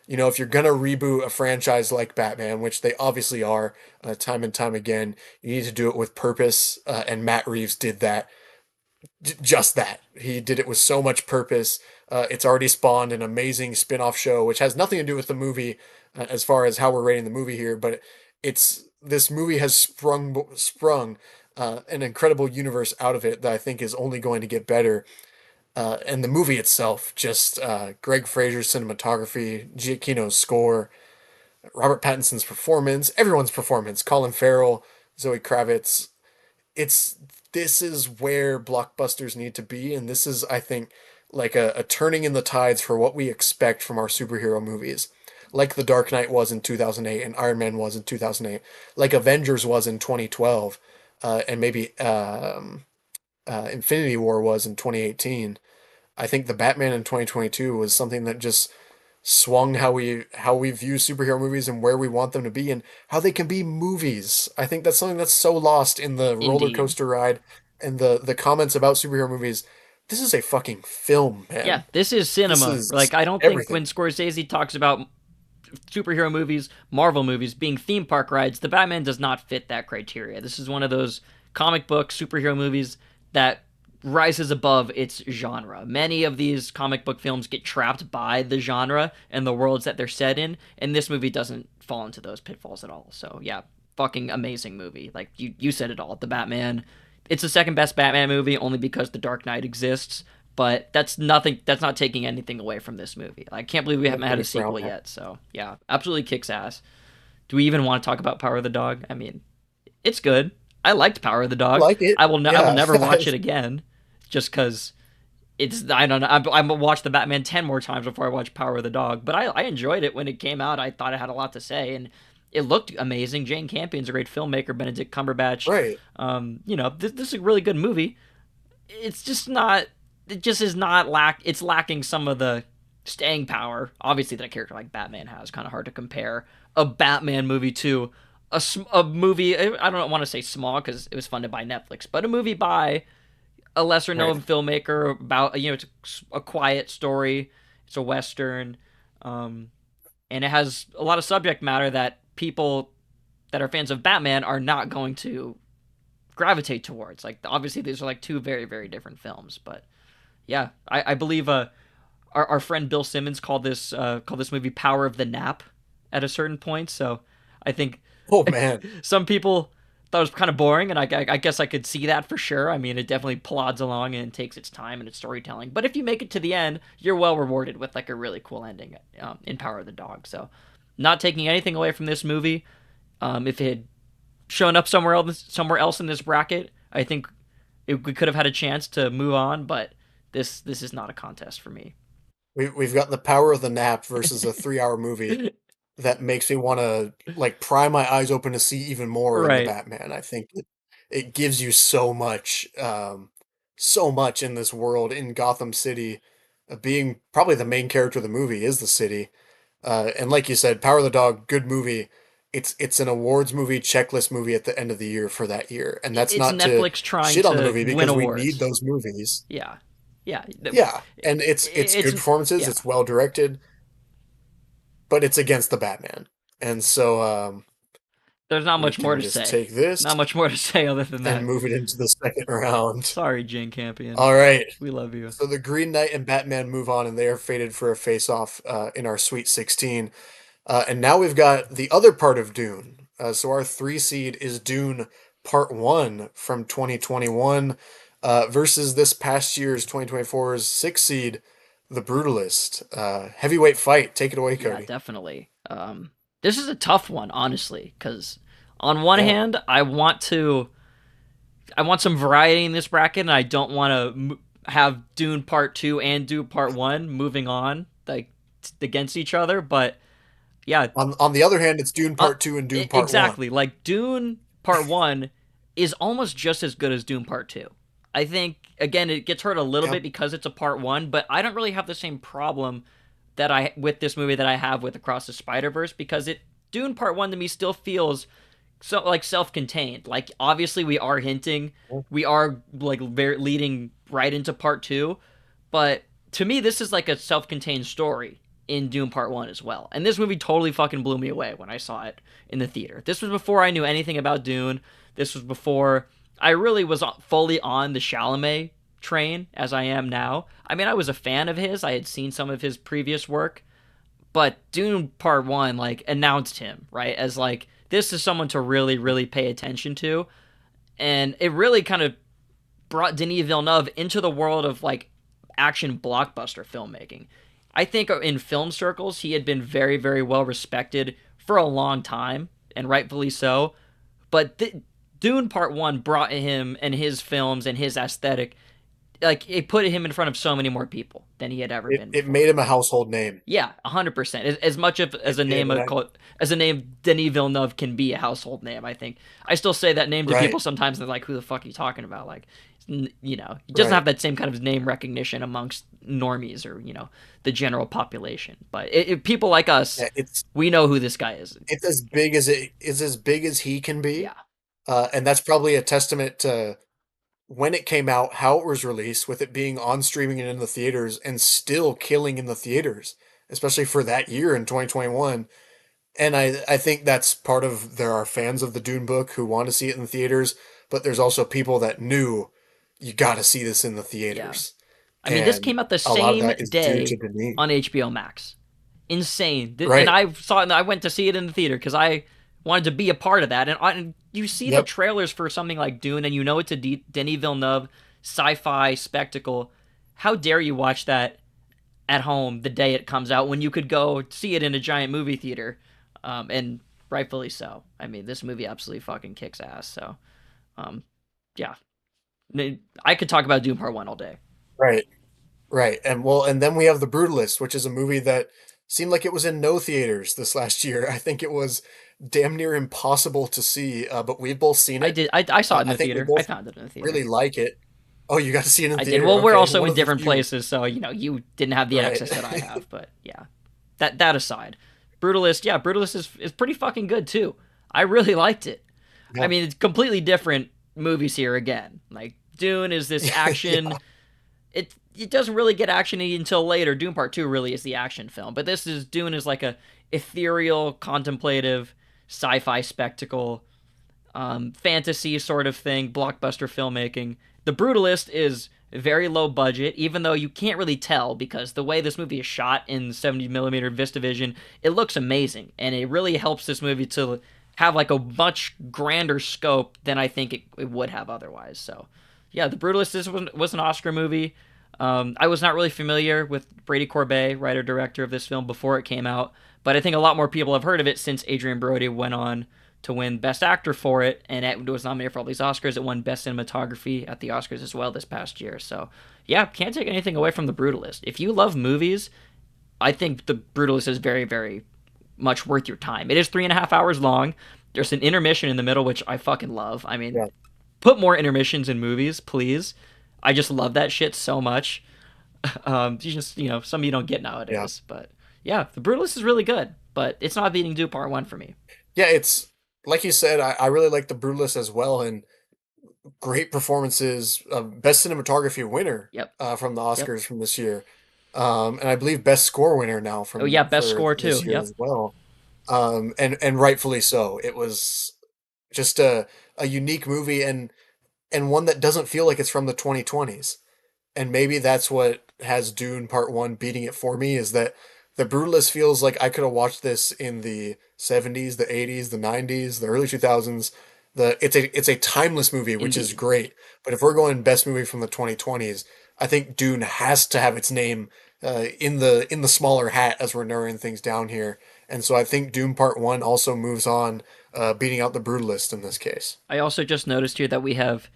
S5: If you're gonna reboot a franchise like Batman, which they obviously are, time and time again, you need to do it with purpose. And Matt Reeves did that. Just that. He did it with so much purpose. It's already spawned an amazing spin-off show, which has nothing to do with the movie, as far as how we're rating the movie here, but this movie has sprung an incredible universe out of it that I think is only going to get better. And the movie itself, just Greg Fraser's cinematography, Giacchino's score, Robert Pattinson's performance, everyone's performance, Colin Farrell, Zoe Kravitz. It's This is where blockbusters need to be, and this is, I think, like a turning in the tides for what we expect from our superhero movies. Like The Dark Knight was in 2008 and Iron Man was in 2008, like Avengers was in 2012, and maybe Infinity War was in 2018. I think the Batman in 2022 was something that just swung how we view superhero movies and where we want them to be and how they can be movies. I think that's something that's so lost in the roller
S4: Indeed.
S5: coaster ride and the comments about superhero movies. This is a fucking film,
S4: Yeah,
S5: man.
S4: this is
S5: This
S4: cinema.
S5: is
S4: Like, I don't think when
S5: everything.
S4: Scorsese talks about superhero movies, Marvel movies being theme park rides, the Batman does not fit that criteria. This is one of those comic book superhero movies that rises above its genre. Many of these comic book films get trapped by the genre and the worlds that they're set in, and this movie doesn't fall into those pitfalls at all. So, yeah, fucking amazing movie. Like you said it all. The Batman, it's the second best Batman movie only because The Dark Knight exists, but that's not taking anything away from this movie. I can't believe we haven't had a
S5: Nobody frown
S4: sequel
S5: at.
S4: yet. So, yeah, absolutely kicks ass. do we even want to talk about Power of the Dog? I mean, it's good. I liked Power of the
S5: I
S4: Dog.
S5: like it.
S4: I will
S5: Yeah.
S4: never watch it again, just because it's I don't know. I'm gonna watch the Batman 10 more times before I watch Power of the Dog. But I enjoyed it when it came out. I thought it had a lot to say, and it looked amazing. Jane Campion's a great filmmaker. Benedict Cumberbatch.
S5: Right.
S4: This is a really good movie. It's just not. It just is not It's lacking some of the staying power. Obviously, that a character like Batman has. Kind of hard to compare a Batman movie to a movie. I don't want to say small because it was funded by Netflix, but a movie by a lesser known filmmaker about it's a quiet story. It's a western, and it has a lot of subject matter that people that are fans of Batman are not going to gravitate towards. Like obviously these are like two very very different films, but yeah, I believe our friend Bill Simmons called this movie Power of the Nap at a certain point. So I think
S5: Oh man.
S4: some people thought it was kind of boring, and I guess I could see that for sure. I mean, it definitely plods along and takes its time in its storytelling. But if you make it to the end, you're well rewarded with like a really cool ending in Power of the Dog. So, not taking anything away from this movie. If it had shown up somewhere else in this bracket, I think we could have had a chance to move on. But this is not a contest for me.
S5: We've got the Power of the Nap versus a 3-hour movie that makes me want to like pry my eyes open to see even more in the
S4: Right.
S5: Batman. I think it gives you so much in this world in Gotham City. Being probably the main character of the movie is the city, and like you said, Power of the Dog, good movie. It's an awards movie, checklist movie at the end of the year for that year, and that's
S4: It's
S5: not to
S4: Netflix trying
S5: shit on the
S4: to
S5: movie
S4: win
S5: because we
S4: awards.
S5: need those movies.
S4: Yeah, yeah,
S5: Yeah, and it's good performances.
S4: yeah.
S5: It's well directed, but it's against the Batman, and so
S4: There's not
S5: we
S4: much more
S5: can
S4: to
S5: just
S4: say.
S5: take this
S4: Not much more to say other than that.
S5: and move it into the second round.
S4: Sorry, Jane Campion.
S5: All right,
S4: We love you.
S5: so the Green Knight and Batman move on, and they are fated for a face-off in our Sweet 16. And now we've got the other part of Dune. So our 3 seed is Dune Part 1 from 2021 versus this past year's 2024's 6 seed, The Brutalist. Heavyweight fight. Take it away, Cody.
S4: Yeah, definitely. This is a tough one, honestly, because on one hand, I want some variety in this bracket, and I don't want to have Dune Part 2 and Dune Part 1 moving on like against each other, but yeah.
S5: On the other hand, it's Dune Part 2 and Dune Part 1.
S4: Exactly. Like Dune Part 1 is almost just as good as Dune Part 2. I think again it gets hurt a little bit because it's a Part 1, but I don't really have the same problem with this movie that I have with Across the Spider-Verse, because Dune Part 1 to me still feels so like self-contained. Like obviously we are hinting, we are like leading right into Part 2, but to me this is like a self-contained story in Dune Part 1 as well. And this movie totally fucking blew me away when I saw it in the theater. This was before I knew anything about Dune. This was before I really was fully on the Chalamet train as I am now. I mean, I was a fan of his. I had seen some of his previous work, but Dune Part 1 like announced him, right? As like this is someone to really really pay attention to. And it really kind of brought Denis Villeneuve into the world of like action blockbuster filmmaking. I think in film circles, he had been very, very well respected for a long time, and rightfully so. But Dune Part 1 brought him and his films and his aesthetic, like, it put him in front of so many more people than he had ever been before.
S5: It made him a household name.
S4: Yeah, 100%. As much as a name Denis Villeneuve can be a household name, I think. I still say that name to people sometimes, they're like, who the fuck are you talking about? Like, he doesn't have that same kind of name recognition amongst normies or the general population, but people like us, we know who this guy is.
S5: It's as big as he can be.
S4: Yeah.
S5: And that's probably a testament to when it came out, how it was released, with it being on streaming and in the theaters, and still killing in the theaters, especially for that year in 2021. And I think that's part of, there are fans of the Dune book who want to see it in the theaters, but there's also people that knew you got to see this in the theaters.
S4: Yeah. I mean, this came out the same day on HBO Max. Insane. And I saw it, and I went to see it in the theater because I wanted to be a part of that. And you see the trailers for something like Dune, and you know it's a Denis Villeneuve sci-fi spectacle. How dare you watch that at home the day it comes out when you could go see it in a giant movie theater? And rightfully so. I mean, this movie absolutely fucking kicks ass. So, um, yeah, I could talk about Doom Part One all day.
S5: Right. Right. And then we have The Brutalist, which is a movie that seemed like it was in no theaters this last year. I think it was damn near impossible to see, but we've both seen
S4: I
S5: it.
S4: did. I saw it in
S5: I
S4: the
S5: think we
S4: theater. I
S5: both
S4: found it in the theater.
S5: really like it. Oh, you got to see it in
S4: I did.
S5: theater.
S4: Well, we're
S5: Okay,
S4: also
S5: one
S4: in
S5: of the
S4: different
S5: few.
S4: places, so you didn't have the
S5: Right.
S4: access that I have. But yeah, that aside, Brutalist, yeah, Brutalist is pretty fucking good too. I really liked it. I
S5: Yeah.
S4: mean, it's completely different movies here again. Like Dune is this action.
S5: Yeah.
S4: It doesn't really get actiony until later. Dune Part Two really is the action film, but this is Dune is like a ethereal, contemplative, sci-fi spectacle, fantasy sort of thing, blockbuster filmmaking. The Brutalist is very low budget, even though you can't really tell because the way this movie is shot in 70mm VistaVision, it looks amazing, and it really helps this movie to have like a much grander scope than I think it would have otherwise. So, yeah, The Brutalist was an Oscar movie. I was not really familiar with Brady Corbet, writer director of this film, before it came out, but I think a lot more people have heard of it since Adrian Brody went on to win Best Actor for it, and it was nominated for all these Oscars. It won Best Cinematography at the Oscars as well this past year. So, yeah, can't take anything away from The Brutalist. If you love movies, I think The Brutalist is very, very much worth your time. It is 3.5 hours long. There's an intermission in the middle, which I fucking love. I mean,
S5: Yeah.
S4: put more intermissions in movies, please. I just love that shit so much. Some you don't get
S5: Yeah.
S4: nowadays. But yeah, The Brutalist is really good, but it's not beating Dune Part One for me.
S5: Yeah, it's like you said, I really like The Brutalist as well, and great performances. Best cinematography winner
S4: Yep,
S5: from the
S4: yep.
S5: Oscars from this year. And I believe best score winner now
S4: Oh yeah,
S5: from
S4: best
S5: for
S4: score
S5: this
S4: too.
S5: year
S4: Yep.
S5: as well. And rightfully so. It was just a unique movie, and one that doesn't feel like it's from the 2020s. And maybe that's what has Dune Part 1 beating it for me, is that The Brutalist feels like I could have watched this in the 70s, the 80s, the 90s, the early 2000s. It's a timeless movie, which is
S4: Indeed.
S5: great. But if we're going best movie from the 2020s, I think Dune has to have its name in the smaller hat as we're narrowing things down here. And so I think Dune Part 1 also moves on, beating out The Brutalist in this case.
S4: I also just noticed here that we have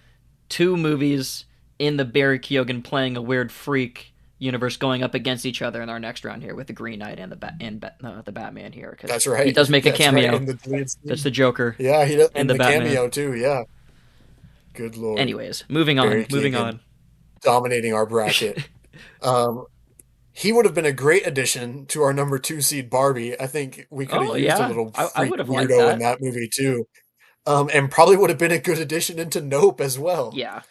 S4: two movies in the Barry Keoghan playing a weird freak universe going up against each other in our next round here with the Green Knight and the Batman here because
S5: That's
S4: he
S5: right.
S4: does make a
S5: That's right.
S4: cameo.
S5: In the deleted
S4: That's
S5: scene.
S4: the Joker
S5: Yeah, he does
S4: and
S5: in
S4: the
S5: the
S4: Batman.
S5: cameo too. Yeah. Good lord.
S4: Anyways, moving
S5: Barry
S4: on. Moving
S5: Keoghan
S4: on.
S5: dominating our bracket. Um, he would have been a great addition to our number two seed Barbie. I think we could have
S4: Oh
S5: used a
S4: yeah,
S5: little
S4: I
S5: freak
S4: would have liked
S5: weirdo in
S4: that.
S5: that movie too. And probably would have been a good addition into Nope as well.
S4: Yeah,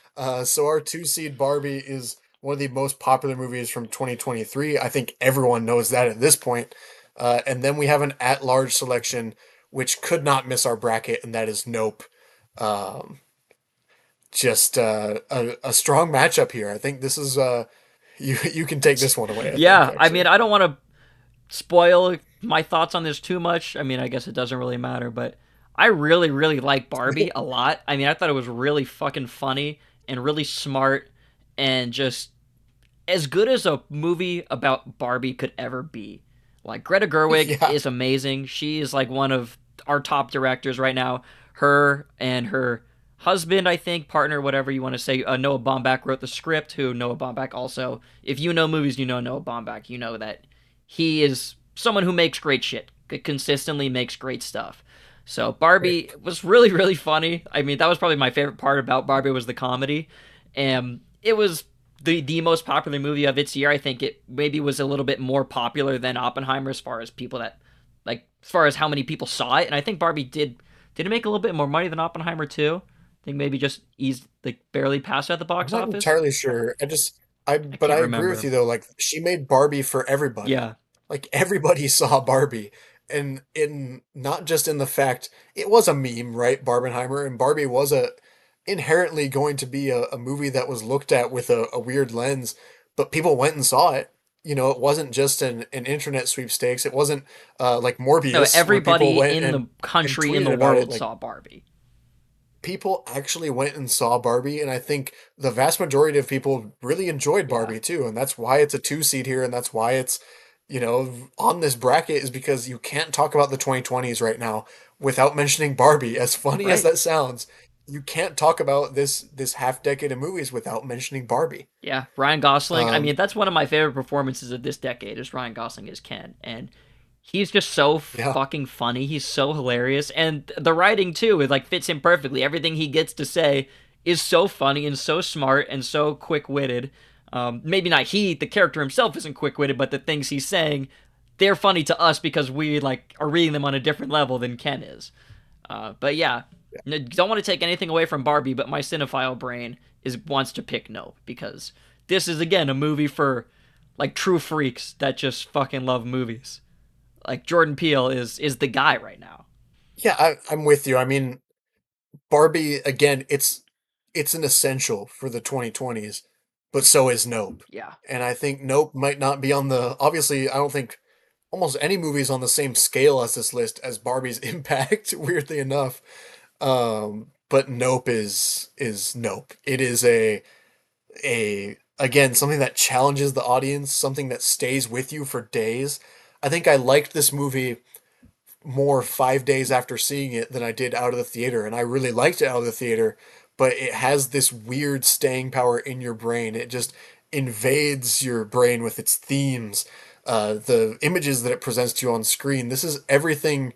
S5: So our two seed Barbie is one of the most popular movies from 2023. I think everyone knows that at this point. And then we have an at-large selection, which could not miss our bracket, and that is Nope. Um, just a strong matchup here. I think this is you can take this one away. I think
S4: yeah. I
S5: actually.
S4: mean, I don't want to spoil my thoughts on this too much. I mean, I guess it doesn't really matter, but I really, really like Barbie a lot. I mean, I thought it was really fucking funny and really smart and just as good as a movie about Barbie could ever be. Like Greta Gerwig
S5: Yeah,
S4: is amazing. She is like one of our top directors right now. Her and her husband, I think, partner, whatever you want to say, Noah Baumbach wrote the script. Who Noah Baumbach also, if you know movies, you know Noah Baumbach. You know that he is someone who makes great shit, consistently makes great stuff. So Barbie was really, really funny. I mean, that was probably my favorite part about Barbie was the comedy, and it was the most popular movie of its year. I think it maybe was a little bit more popular than Oppenheimer as far as people that like as far as how many people saw it. And I think Barbie did it make a little bit more money than Oppenheimer too. I think maybe just eased like barely passed at the
S5: I'm
S4: box
S5: not
S4: office.
S5: entirely sure.
S4: I
S5: But
S4: can't
S5: I agree with
S4: remember.
S5: you though. Like she made Barbie for everybody.
S4: Yeah,
S5: Like everybody saw Barbie, and in not just in the fact it was a meme, right? Barbenheimer, and Barbie was a inherently going to be a movie that was looked at with a weird lens, but people went and saw it. You know, it wasn't just an internet sweepstakes. It wasn't like
S4: no,
S5: Morbius where people
S4: everybody
S5: went
S4: in the
S5: and
S4: country in the
S5: tweeted about it.
S4: world
S5: Like
S4: saw Barbie.
S5: people actually went and saw Barbie, and I think the vast majority of people really enjoyed
S4: Yeah,
S5: Barbie too, and that's why it's a two seed here, and that's why it's on this bracket is because you can't talk about the 2020s right now without mentioning Barbie. As funny as
S4: Right.
S5: that sounds, you can't talk about this half decade of movies without mentioning Barbie.
S4: Yeah, Ryan Gosling. I
S5: Um,
S4: mean, that's one of my favorite performances of this decade is Ryan Gosling as Ken, and he's just so
S5: yeah,
S4: fucking funny. He's so hilarious, and the writing too, it like fits him perfectly. Everything he gets to say is so funny and so smart and so quick witted. Maybe not the character himself isn't quick witted, but the things he's saying, they're funny to us because we like are reading them on a different level than Ken is. But yeah, don't want to take anything away from Barbie, but my cinephile brain is wants to pick no because this is again a movie for like true freaks that just fucking love movies. Like Jordan Peele is the guy right now.
S5: yeah, I'm with you. I mean, Barbie again, it's an essential for the 2020s, but so is Nope.
S4: Yeah,
S5: And I think Nope might not be on the obviously I don't think almost any movie is on the same scale as this list as Barbie's impact, weirdly enough. But Nope is Nope. It is a again something that challenges the audience, something that stays with you for days. I think I liked this movie more 5 days after seeing it than I did out of the theater, and I really liked it out of the theater, but it has this weird staying power in your brain. It just invades your brain with its themes, the images that it presents to you on screen. This is everything,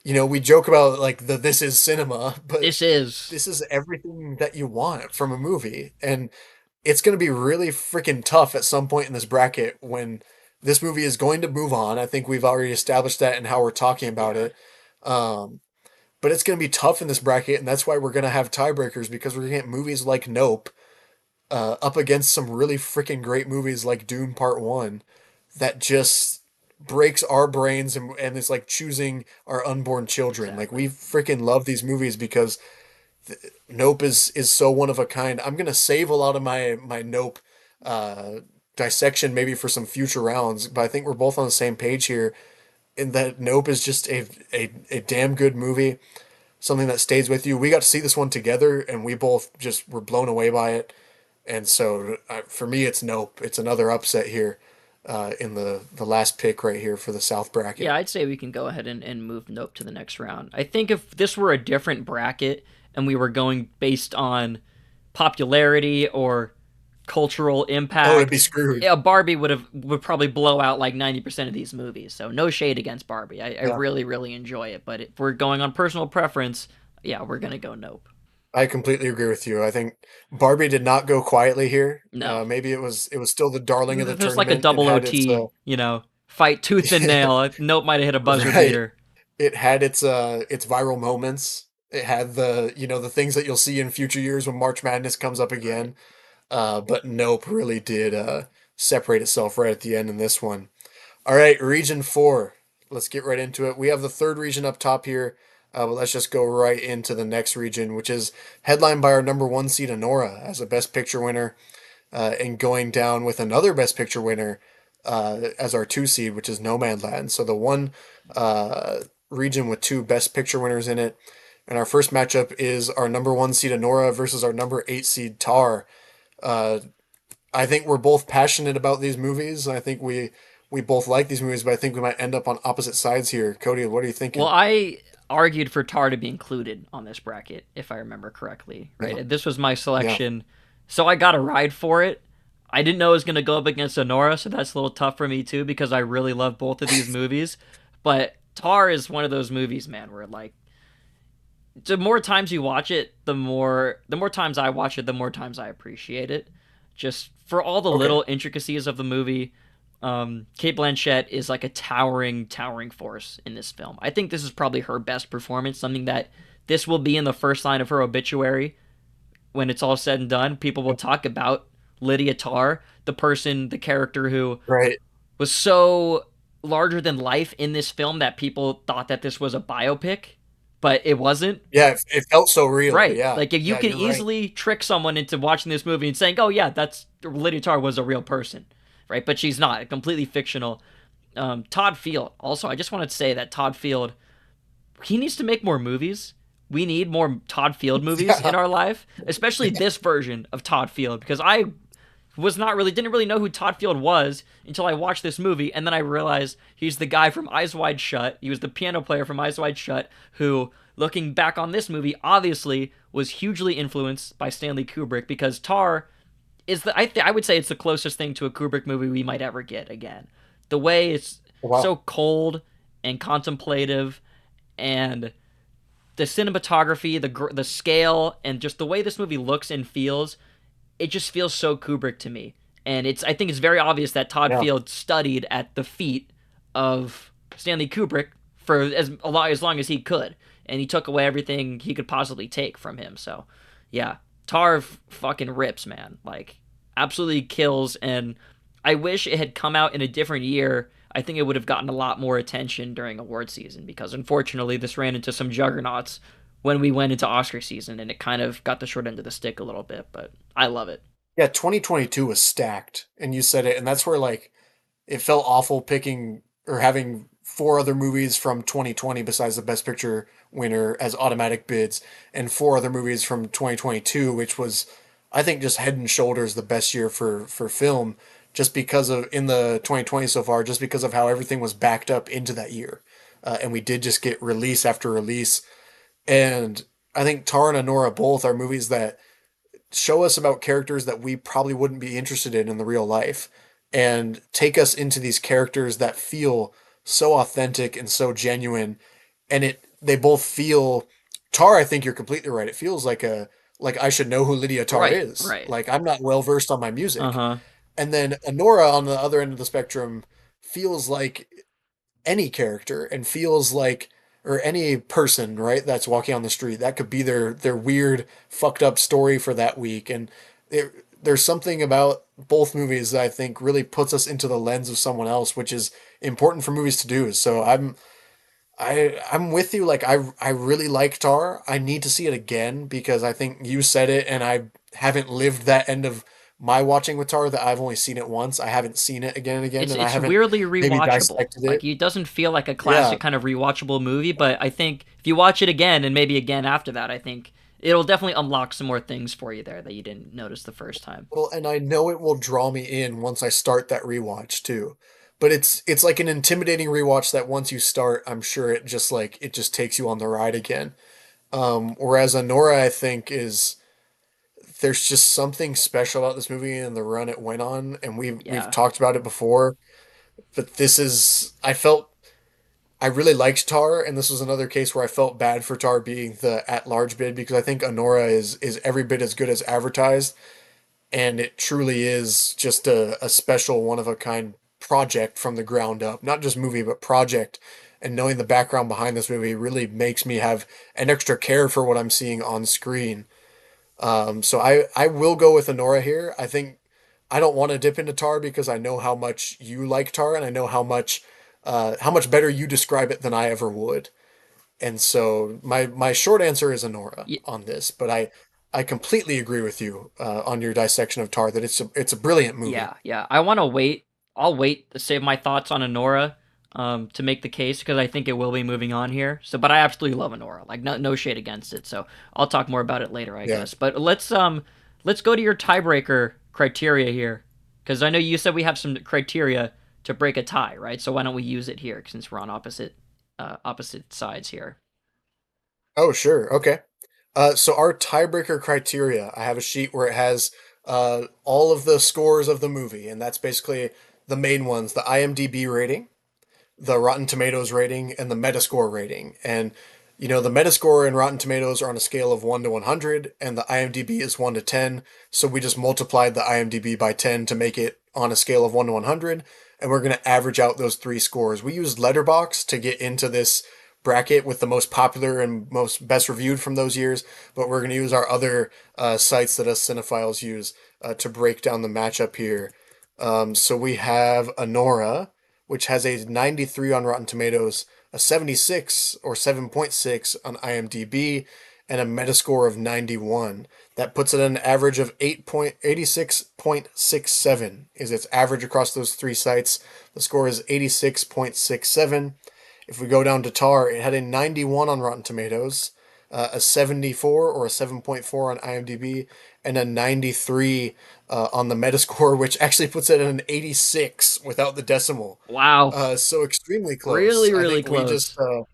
S5: we joke about like the this is cinema, but
S4: this is.
S5: this is everything that you want from a movie. And it's going to be really freaking tough at some point in this bracket when this movie is going to move on. I think we've already established that in how we're talking about
S4: Yeah,
S5: it. Um, but it's going to be tough in this bracket, and that's why we're going to have tiebreakers because we're going to get movies like Nope up against some really freaking great movies like Dune Part 1 that just breaks our brains and it's like choosing our unborn children. Like,
S4: exactly.
S5: we freaking love these movies because Nope is so one of a kind. I'm gonna save a lot of my Nope uh, dissection maybe for some future rounds, but I think we're both on the same page here in that Nope is just a damn good movie, something that stays with you. We got to see this one together, and we both just were blown away by it. And so for me, it's Nope. It's another upset here in the last pick right here for the South
S4: Yeah,
S5: bracket.
S4: I'd say we can go ahead and move Nope to the next round. I think if this were a different bracket and we were going based on popularity or cultural
S5: Oh, it'd be
S4: impact,
S5: screwed.
S4: yeah, Barbie would probably blow out like 90% of these movies. So no shade against Barbie. I
S5: Yeah.
S4: really really enjoy it, but if we're going on personal preference, yeah, we're gonna go Nope.
S5: I completely agree with you. I think Barbie did not go quietly here.
S4: No,
S5: Maybe it was still the darling of the
S4: there's like a
S5: tournament. It
S4: double
S5: had its
S4: OT, fight tooth and nail. Nope might have hit a buzzer
S5: right.
S4: beater.
S5: It had its viral moments. It had the things that you'll see in future years when March Madness comes up
S4: Right.
S5: again. But Nope really did separate itself right at the end in this one. All right, Region 4. Let's get right into it. We have the third region up top here, but let's just go right into the next region, which is headlined by our number one seed, Anora, as a Best Picture winner, and going down with another Best Picture winner as our two seed, which is Nomadland. So the one region with two Best Picture winners in it. And our first matchup is our number one seed, Anora, versus our number 8 seed, Tar. Uh, I think we're both passionate about these movies. I think we both like these movies, but I think we might end up on opposite sides here. Cody, what are you
S4: Well,
S5: thinking?
S4: I argued for Tar to be included on this bracket, if I remember correctly,
S5: Yeah,
S4: right? This was my
S5: yeah,
S4: selection, so I got a ride for it. I didn't know it was going to go up against Sonora, so that's a little tough for me too because I really love both of these movies. But Tar is one of those movies, man, where like the more times you watch it, the more times I watch it, the more times I appreciate it. Just for all the
S5: okay,
S4: little intricacies of the movie, Kate Blanchett is like a towering, towering force in this film. I think this is probably her best performance. Something that this will be in the first line of her obituary when it's all said and done. People will talk about Lydia Tarr, the person, the character who
S5: right.
S4: was so larger than life in this film that people thought that this was a biopic, but it wasn't.
S5: Yeah, it felt so real.
S4: Right.
S5: Yeah,
S4: Like if you
S5: yeah,
S4: can
S5: you're right.
S4: easily trick someone into watching this movie and saying, "Oh yeah, that's Lydia Tarr was a real person," right? But she's not. Completely fictional. Todd Field. Also, I just wanted to say that Todd Field, he needs to make more movies. We need more Todd Field movies in
S5: Yeah,
S4: our life, especially this version of Todd Field, because I didn't really know who Todd Field was until I watched this movie, and then I realized he's the guy from Eyes Wide Shut. He was the piano player from Eyes Wide Shut, who, looking back on this movie, obviously was hugely influenced by Stanley Kubrick, because Tar is I would say it's the closest thing to a Kubrick movie we might ever get again. The way it's
S5: Wow.
S4: so cold and contemplative, and the cinematography, the scale, and just the way this movie looks and feels, it just feels so Kubrick to me. And I think it's very obvious that Todd
S5: Yeah.
S4: Field studied at the feet of Stanley Kubrick for as long as he could, and he took away everything he could possibly take from him. So, yeah, Tar fucking rips, man. Like, absolutely kills. And I wish it had come out in a different year. I think it would have gotten a lot more attention during award season, because unfortunately this ran into some juggernauts when we went into Oscar season, and it kind of got the short end of the stick a little bit. But I love it.
S5: Yeah, 2022 was stacked, and you said it, and that's where like it felt awful picking or having four other movies from 2020 besides the Best Picture winner as automatic bids, and four other movies from 2022, which was, I think, just head and shoulders the best year for film, just because of in the 2020 so far, just because of how everything was backed up into that year, and we did just get release after release, and I think Tar and Anora both are movies that show us about characters that we probably wouldn't be interested in the real life, and take us into these characters that feel so authentic and so genuine, and they both feel. Tar, I think you're completely right, it feels like a like I should know who Lydia Tar
S4: Right,
S5: is,
S4: right.
S5: like I'm not well versed on my
S4: Uh
S5: music.
S4: huh.
S5: And then Honora on the other end of the spectrum feels like any character, and feels like, or any person, right, that's walking on the street, that could be their weird fucked up story for that week. And there's something about both movies that I think really puts us into the lens of someone else, which is important for movies to do. So I'm with you. Like I really like Tar. I need to see it again because I think you said it, and I haven't lived that end of my watching with Tar, that I've only seen it once. I haven't seen it again and again,
S4: It's
S5: and I
S4: it's
S5: haven't
S4: weirdly
S5: maybe
S4: rewatchable.
S5: dissected
S4: Like,
S5: it.
S4: it doesn't feel like a
S5: Yeah.
S4: classic kind of rewatchable movie, but I think if you watch it again and maybe again after that, I think it'll definitely unlock some more things for you there that you didn't notice the first time.
S5: Well, and I know it will draw me in once I start that rewatch too. But it's like an intimidating rewatch that once you start, I'm sure it just takes you on the ride again. Whereas Anora, I think, is there's just something special about this movie and the run it went on, and we've
S4: Yeah.
S5: talked about it before. But this is I really liked Tar, and this was another case where I felt bad for Tar being the at large bid, because I think Anora is every bit as good as advertised, and it truly is just a special one of a kind project from the ground up, not just movie but project. And knowing the background behind this movie really makes me have an extra care for what I'm seeing on screen. So I will go with Honora here. I think I don't want to dip into Tar because I know how much you like Tar, and I know how much better you describe it than I ever would. And so my short answer is Honora
S4: Y-
S5: on this, but I completely agree with you on your dissection of Tar, that it's a brilliant movie.
S4: Yeah, yeah. I want to wait. I'll wait to save my thoughts on Honora, to make the case, because I think it will be moving on here. So, but I absolutely love Honora. Like, no shade against it. So I'll talk more about it later, I
S5: Yeah.
S4: guess. But let's go to your tiebreaker criteria here, because I know you said we have some criteria to break a tie, right? So why don't we use it here, since we're on opposite sides here?
S5: Oh, sure. Okay. So our tiebreaker criteria, I have a sheet where it has all of the scores of the movie, and that's basically the main ones: the IMDb rating, the Rotten Tomatoes rating, and the Metascore rating. And the Metascore and Rotten Tomatoes are on a scale of 1 to 100, and the IMDb is 1 to 10. So we just multiplied the IMDb by 10 to make it on a scale of 1 to 100, and we're going to average out those three scores. We used Letterboxd to get into this bracket with the most popular and most best reviewed from those years, but we're going to use our other sites that us cinephiles use to break down the matchup here. So we have Honora, which has a 93 on Rotten Tomatoes, a 76 or 7.6 on IMDb, and a Metascore of 91. That puts it at an average of 86.67 is its average across those three sites. The score is 86.67. If we go down to Tar, it had a 91 on Rotten Tomatoes, a 74 or a 7.4 on IMDb, and a 93 on the Metascore, which actually puts it at an 86 without the decimal.
S4: Wow.
S5: So extremely close.
S4: Really,
S5: I
S4: really
S5: think we just
S4: close.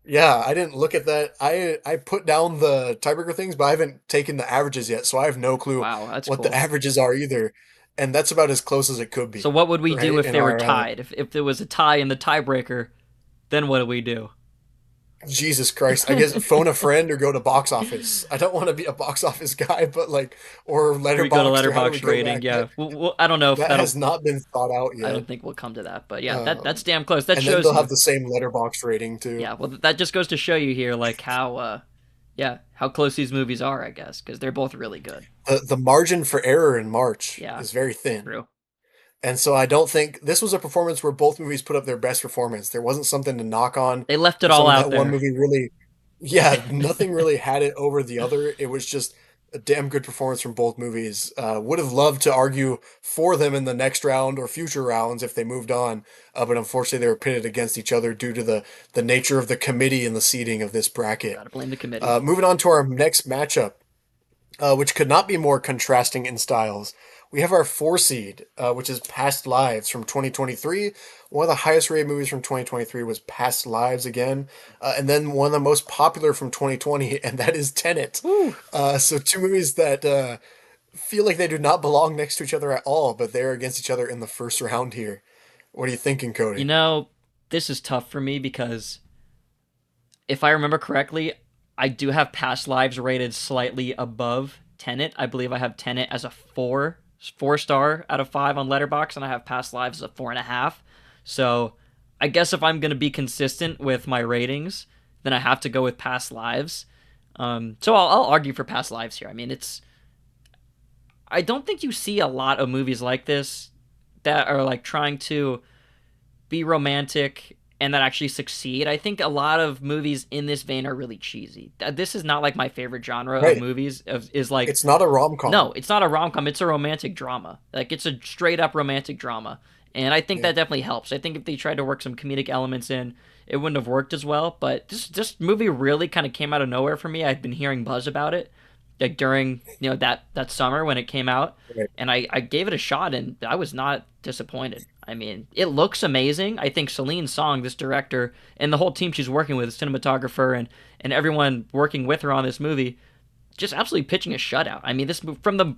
S5: yeah, I didn't look at that. I put down the tiebreaker things, but I haven't taken the averages yet, so I have no clue
S4: Wow, that's
S5: what the
S4: cool.
S5: averages are either. And that's about as close as it could
S4: So
S5: be,
S4: what would we do
S5: right?
S4: if
S5: In
S4: they were
S5: our
S4: tied? If there was a tie in the tiebreaker, then what do we do?
S5: Jesus Christ, I guess phone a friend or go to box office. I don't want to be a box office guy, but like, or
S4: We go to
S5: letterboxed, or how do we
S4: letterbox
S5: go
S4: rating.
S5: back? That
S4: Yeah. I don't know if
S5: that
S4: that'll.
S5: has not been thought out
S4: I
S5: yet.
S4: don't think we'll come to that, but yeah, that's
S5: Um,
S4: damn close. That
S5: and then
S4: shows
S5: they'll
S4: you.
S5: have the same letterbox rating too.
S4: Yeah. Well, that just goes to show you here, like how, yeah, how close these movies are, I guess, because they're both really good.
S5: The margin for error in March
S4: Yeah.
S5: is very thin.
S4: True.
S5: And so I don't think this was a performance where both movies put up their best performance. There wasn't something to knock on
S4: They left it
S5: or
S4: all
S5: something
S4: out
S5: that one
S4: there.
S5: movie really, yeah, nothing really had it over the other. It was just a damn good performance from both movies. Would have loved to argue for them in the next round or future rounds if they moved on, but unfortunately they were pitted against each other due to the nature of the committee and the seating of this bracket.
S4: Gotta blame the committee.
S5: Moving on to our next matchup, which could not be more contrasting in styles. We have our four seed, which is Past Lives from 2023. One of the highest rated movies from 2023 was Past Lives again. And then one of the most popular from 2020, and that is Tenet.
S4: Woo.
S5: So two movies that feel like they do not belong next to each other at all, but they're against each other in the first round here. What are you thinking,
S4: You
S5: Cody?
S4: know, this is tough for me because if I remember correctly, I do have Past Lives rated slightly above Tenet. I believe I have Tenet as a four star out of five on Letterbox, and I have Past Lives as a 4.5. So I guess if I'm gonna be consistent with my ratings, then I have to go with Past Lives. So I'll argue for Past Lives here. I mean, it's I don't think you see a lot of movies like this that are like trying to be romantic and that actually succeed. I think a lot of movies in this vein are really cheesy. This is not like my favorite genre of
S5: Right.
S4: movies. Is like
S5: It's not a rom-com.
S4: no, it's not a rom com. It's a romantic drama. Like it's a straight up romantic drama, and I think
S5: Yeah.
S4: that definitely helps. I think if they tried to work some comedic elements in, it wouldn't have worked as well. But this movie really kind of came out of nowhere for me. I'd been hearing buzz about it like during that summer when it came out,
S5: Right.
S4: and I gave it a shot, and I was not disappointed. I mean, it looks amazing. I think Celine Song, this director, and the whole team she's working with, cinematographer and everyone working with her on this movie, just absolutely pitching a shutout. I mean, from the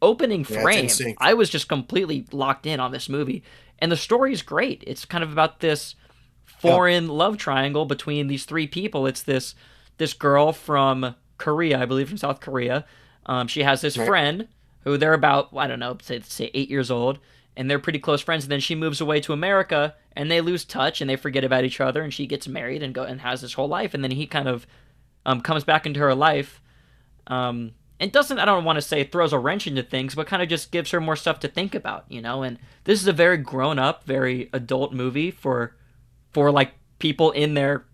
S4: opening
S5: Yeah, it's
S4: frame,
S5: insane.
S4: I was just completely locked in on this movie, and the story is great. It's kind of about this
S5: Yeah.
S4: foreign love triangle between these three people. It's this girl from Korea, I believe, from South Korea. She has this
S5: Right.
S4: friend who they're about, I don't know, say 8 years old, and they're pretty close friends. And then she moves away to America, and they lose touch, and they forget about each other. And she gets married and has this whole life. And then he kind of comes back into her life, and doesn't, I don't want to say throws a wrench into things, but kind of just gives her more stuff to think about, you know. And this is a very grown up, very adult movie for like people in their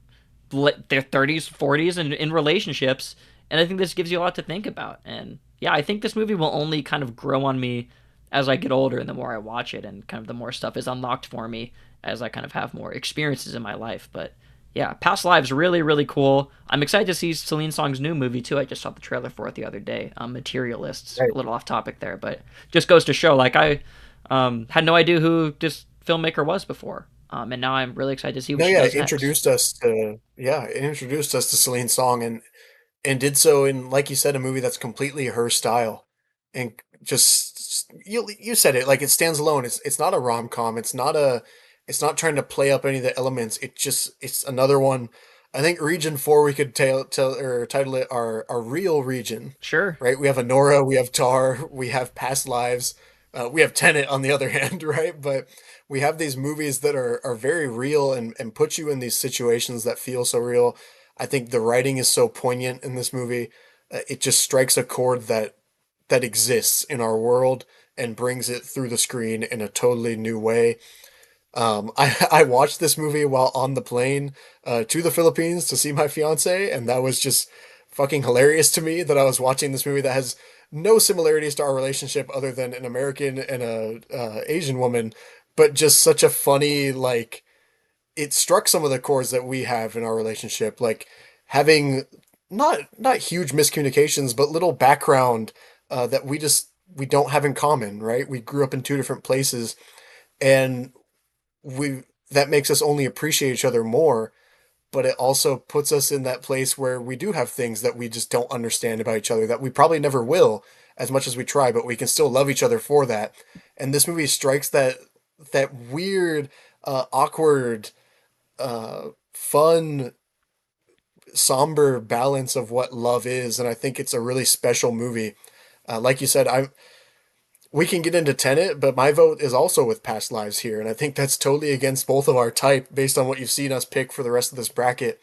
S4: 30s, 40s, and in relationships. And I think this gives you a lot to think about. And yeah, I think this movie will only kind of grow on me as I get older and the more I watch it, and kind of the more stuff is unlocked for me as I kind of have more experiences in my life. But yeah, Past Lives really, really cool. I'm excited to see Celine Song's new movie too. I just saw the trailer for it the other day. Materialists,
S5: Right.
S4: a little off topic there, but just goes to show like I had no idea who this filmmaker was before. And now I'm really excited to see what
S5: No,
S4: she
S5: yeah,
S4: does next.
S5: it introduced us to Celine Song and did so in, like you said, a movie that's completely her style. And just you said it, like it stands alone. It's not a rom-com. It's not trying to play up any of the elements. It's another one. I think Region 4 we could tell or title it our real region,
S4: Sure.
S5: right? We have Honora, we have Tar, we have Past Lives, we have Tenet on the other hand, right? But we have these movies that are very real and put you in these situations that feel so real. I think the writing is so poignant in this movie. It just strikes a chord that exists in our world and brings it through the screen in a totally new way. I watched this movie while on the plane to the Philippines to see my fiance, and that was just fucking hilarious to me that I was watching this movie that has no similarities to our relationship other than an American and a Asian woman, but just such a funny like it struck some of the chords that we have in our relationship, like having not huge miscommunications, but little background that we don't have in common, right? We grew up in two different places, and we that makes us only appreciate each other more, but it also puts us in that place where we do have things that we just don't understand about each other that we probably never will as much as we try, but we can still love each other for that. And this movie strikes that weird, awkward, fun, somber balance of what love is, and I think it's a really special movie. Like you said, we can get into Tenet, but my vote is also with Past Lives here, and I think that's totally against both of our type based on what you've seen us pick for the rest of this bracket.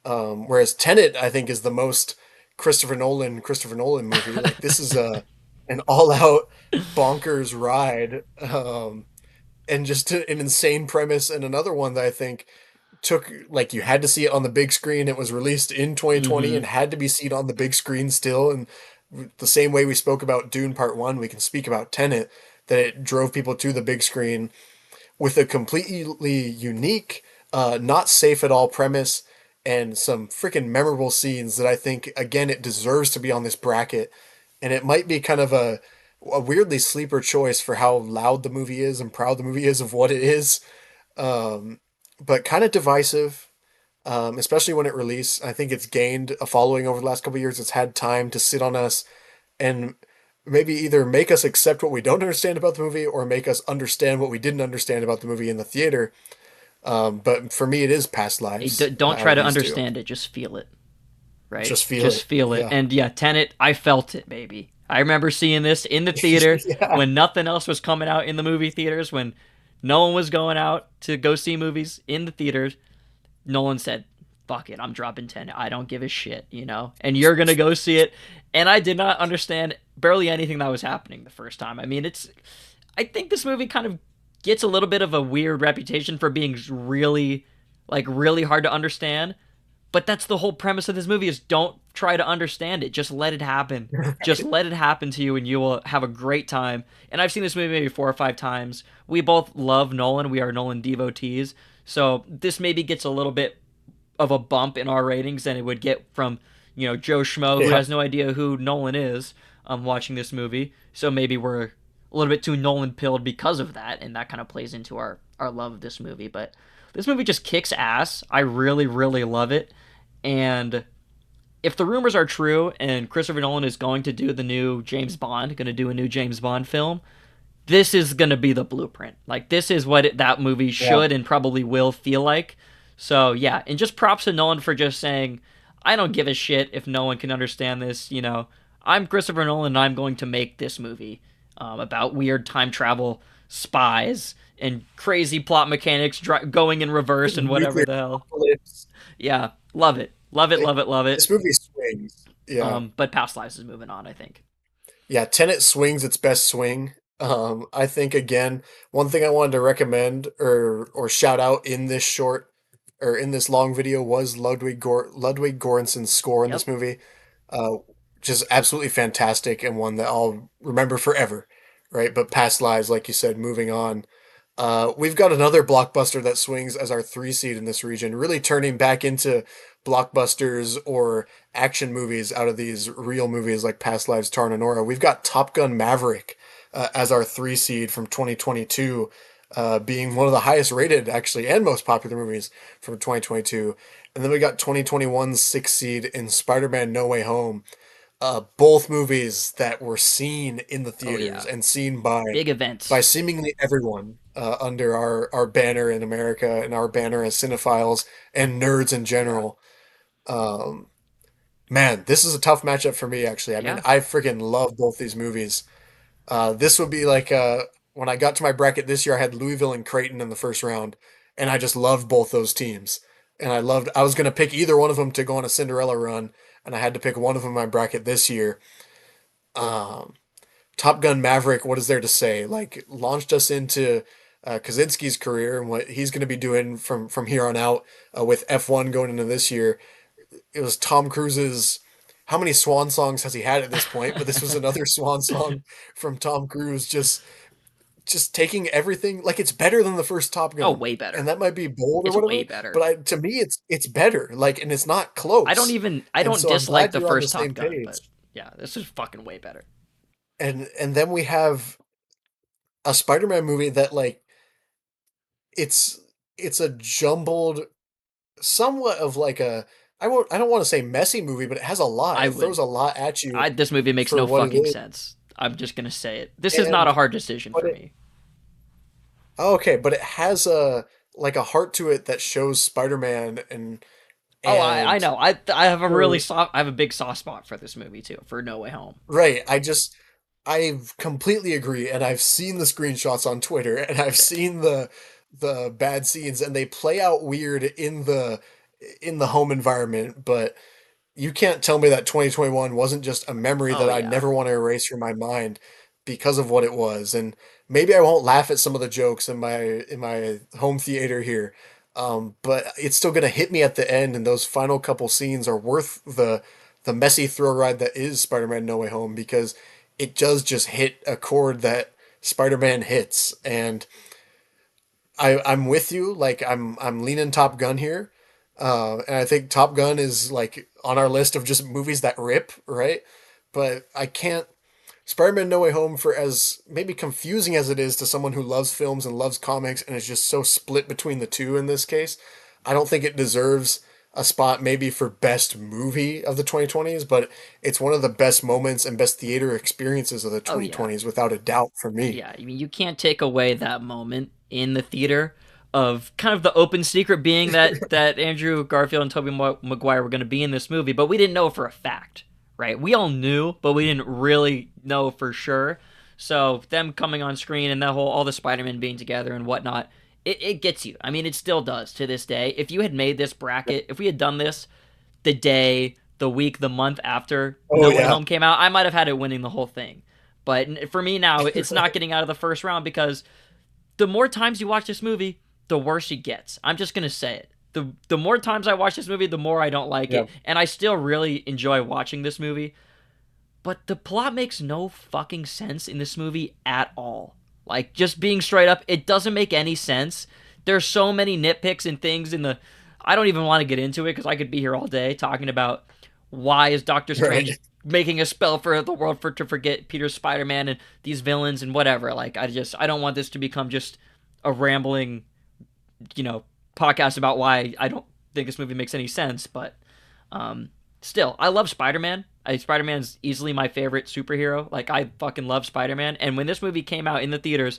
S5: Whereas Tenet, I think, is the most Christopher Nolan movie. Like this is a an all out bonkers ride, and just an insane premise. And another one that I think took like you had to see it on the big screen. It was released in 2020
S4: Hmm.
S5: and had to be seen on the big screen still. And the same way we spoke about Dune Part One, we can speak about Tenet, that it drove people to the big screen with a completely unique, not safe at all premise and some freaking memorable scenes that I think again it deserves to be on this bracket. And it might be kind of a weirdly sleeper choice for how loud the movie is and proud the movie is of what it is. Um, but kind of divisive, especially when it released. I think it's gained a following over the last couple of years. It's had time to sit on us and maybe either make us accept what we don't understand about the movie or make us understand what we didn't understand about the movie in the theater. But for me, it is Past Lives
S4: Don't
S5: out
S4: try
S5: of
S4: to
S5: these two.
S4: understand it, just feel it, right?
S5: Just feel
S4: Just
S5: it.
S4: feel it.
S5: Yeah.
S4: And yeah, Tenet, I felt it, baby. I remember seeing this in the theater
S5: Yeah.
S4: when nothing else was coming out in the movie theaters, when no one was going out to go see movies in the theaters. Nolan said, fuck it, I'm dropping 10. I don't give a shit, you know? And you're going to go see it. And I did not understand barely anything that was happening the first time. I mean, I think this movie kind of gets a little bit of a weird reputation for being really, like, really hard to understand. But that's the whole premise of this movie is don't try to understand it. Just let it happen. Just let it happen to you and you will have a great time. And I've seen this movie maybe 4 or 5 times. We both love Nolan. We are Nolan devotees. So this maybe gets a little bit of a bump in our ratings than it would get from, Joe Schmo who
S5: Yeah.
S4: has no idea who Nolan is watching this movie. So maybe we're a little bit too Nolan pilled because of that, and that kind of plays into our love of this movie. But this movie just kicks ass. I really, really love it. And if the rumors are true and Christopher Nolan is going to do the new James Bond, going to do a new James Bond film, this is going to be the blueprint. Like, this is what that movie
S5: Yeah.
S4: should and probably will feel like. So, yeah. And just props to Nolan for just saying, I don't give a shit if no one can understand this. I'm Christopher Nolan and I'm going to make this movie about weird time travel spies and crazy plot mechanics going in reverse and whatever
S5: Nuclear
S4: the hell.
S5: apocalypse.
S4: Yeah, love it, love it, love it, love it.
S5: This movie swings. Yeah.
S4: But Past Lives is moving on, I think.
S5: Yeah, Tenet swings its best swing. I think again, one thing I wanted to recommend or shout out in this short or in this long video was Ludwig Göransson's score in this
S4: Yep.
S5: movie. Uh, just absolutely fantastic and one that I'll remember forever, right? But Past Lives, like you said, moving on. We've got another blockbuster that swings as our three seed in this region, really turning back into blockbusters or action movies out of these real movies like Past Lives, Tar and Nora. We've got Top Gun Maverick as our three seed from 2022, being one of the highest rated actually and most popular movies from 2022. And then we got 2021's sixth seed in Spider-Man No Way Home. Both movies that were seen in the
S4: Oh
S5: theaters
S4: yeah,
S5: and seen by
S4: big events.
S5: seemingly everyone under our banner in America and our banner as cinephiles and nerds in
S4: Yeah,
S5: general. Um, Man, this is a tough matchup for me, actually. I mean,
S4: yeah.
S5: I freaking love both these movies. This would be like when I got to my bracket this year, I had Louisville and Creighton in the first round, and I just loved both those teams. And I was going to pick either one of them to go on a Cinderella run, and I had to pick one of them in my bracket this year. Um, Top Gun Maverick, what is there to say? Like, launched us into Kaczynski's career and what he's going to be doing from here on out with F1 going into this year. It was Tom Cruise's. How many swan songs has he had at this point? But this was another swan song from Tom Cruise, just taking everything like it's better than the first Top
S4: Oh,
S5: Gun,
S4: way
S5: and
S4: better.
S5: that might be bold or
S4: It's way
S5: whatever. But
S4: better.
S5: to me, it's better. Like, and it's not close.
S4: I
S5: And
S4: don't
S5: so I'm
S4: dislike
S5: glad
S4: the
S5: you're on the
S4: first Top
S5: same
S4: Gun,
S5: page.
S4: but yeah, this is fucking way better.
S5: and then we have a Spider-Man movie that like it's it's a jumbled somewhat of like a I don't want to say messy movie, but it has a lot.
S4: I
S5: It throws
S4: would.
S5: a lot at you
S4: This movie makes
S5: for
S4: no
S5: what it
S4: fucking
S5: is.
S4: sense. I'm just gonna say it. This is not
S5: And
S4: a hard decision
S5: but
S4: for
S5: it
S4: me.
S5: okay, but it has a like a heart to it that shows Spider-Man
S4: Oh, I
S5: and
S4: know. I have a really
S5: for
S4: soft. I have a big soft spot for this movie too. For No Way Home.
S5: right, I completely agree, and I've seen the screenshots on Twitter, and I've seen the bad scenes, and they play out weird in the home environment, but you can't tell me that 2021 wasn't just a memory
S4: Oh
S5: that I
S4: yeah.
S5: never want to erase from my mind because of what it was. And maybe I won't laugh at some of the jokes in my home theater here, but it's still gonna hit me at the end, and those final couple scenes are worth the messy thrill ride that is Spider-Man No Way Home because it does just hit a chord that Spider-Man hits, and I'm with you. Like I'm leaning Top Gun here, and I think Top Gun is like on our list of just movies that rip, right? But I can't. Spider-Man No Way Home, for as maybe confusing as it is to someone who loves films and loves comics and is just so split between the two in this case, I don't think it deserves a spot maybe for best movie of the 2020s, but it's one of the best moments and best theater experiences of the
S4: Oh yeah.
S5: 2020s without a doubt for me.
S4: Yeah. I mean, you can't take away that moment in the theater of kind of the open secret being that Andrew Garfield and Tobey Maguire were going to be in this movie, but we didn't know for a fact, right? We all knew, but we didn't really know for sure. So them coming on screen and that whole all the Spider-Man being together and whatnot, it gets you. I mean, it still does to this day. If you had made this bracket, if we had done this the day, the week, the month after
S5: Oh
S4: No Way
S5: yeah.
S4: Home came out, I might have had it winning the whole thing. But for me now, it's not getting out of the first round because the more times you watch this movie, the worse it gets. I'm just gonna say it. The more times I watch this movie, the more I don't like
S5: Yeah.
S4: it, and I still really enjoy watching this movie. But the plot makes no fucking sense in this movie at all. Like, just being straight up, it doesn't make any sense. There's so many nitpicks and things in the. I don't even want to get into it because I could be here all day talking about why is Doctor Strange
S5: Right.
S4: making a spell for the world for to forget Peter Spider-Man and these villains and whatever. Like, I don't want this to become just a rambling, you know, podcast about why I don't think this movie makes any sense. But um, still, I love Spider-Man. Spider-Man's easily my favorite superhero. Like, I fucking love Spider-Man. And when this movie came out in the theaters,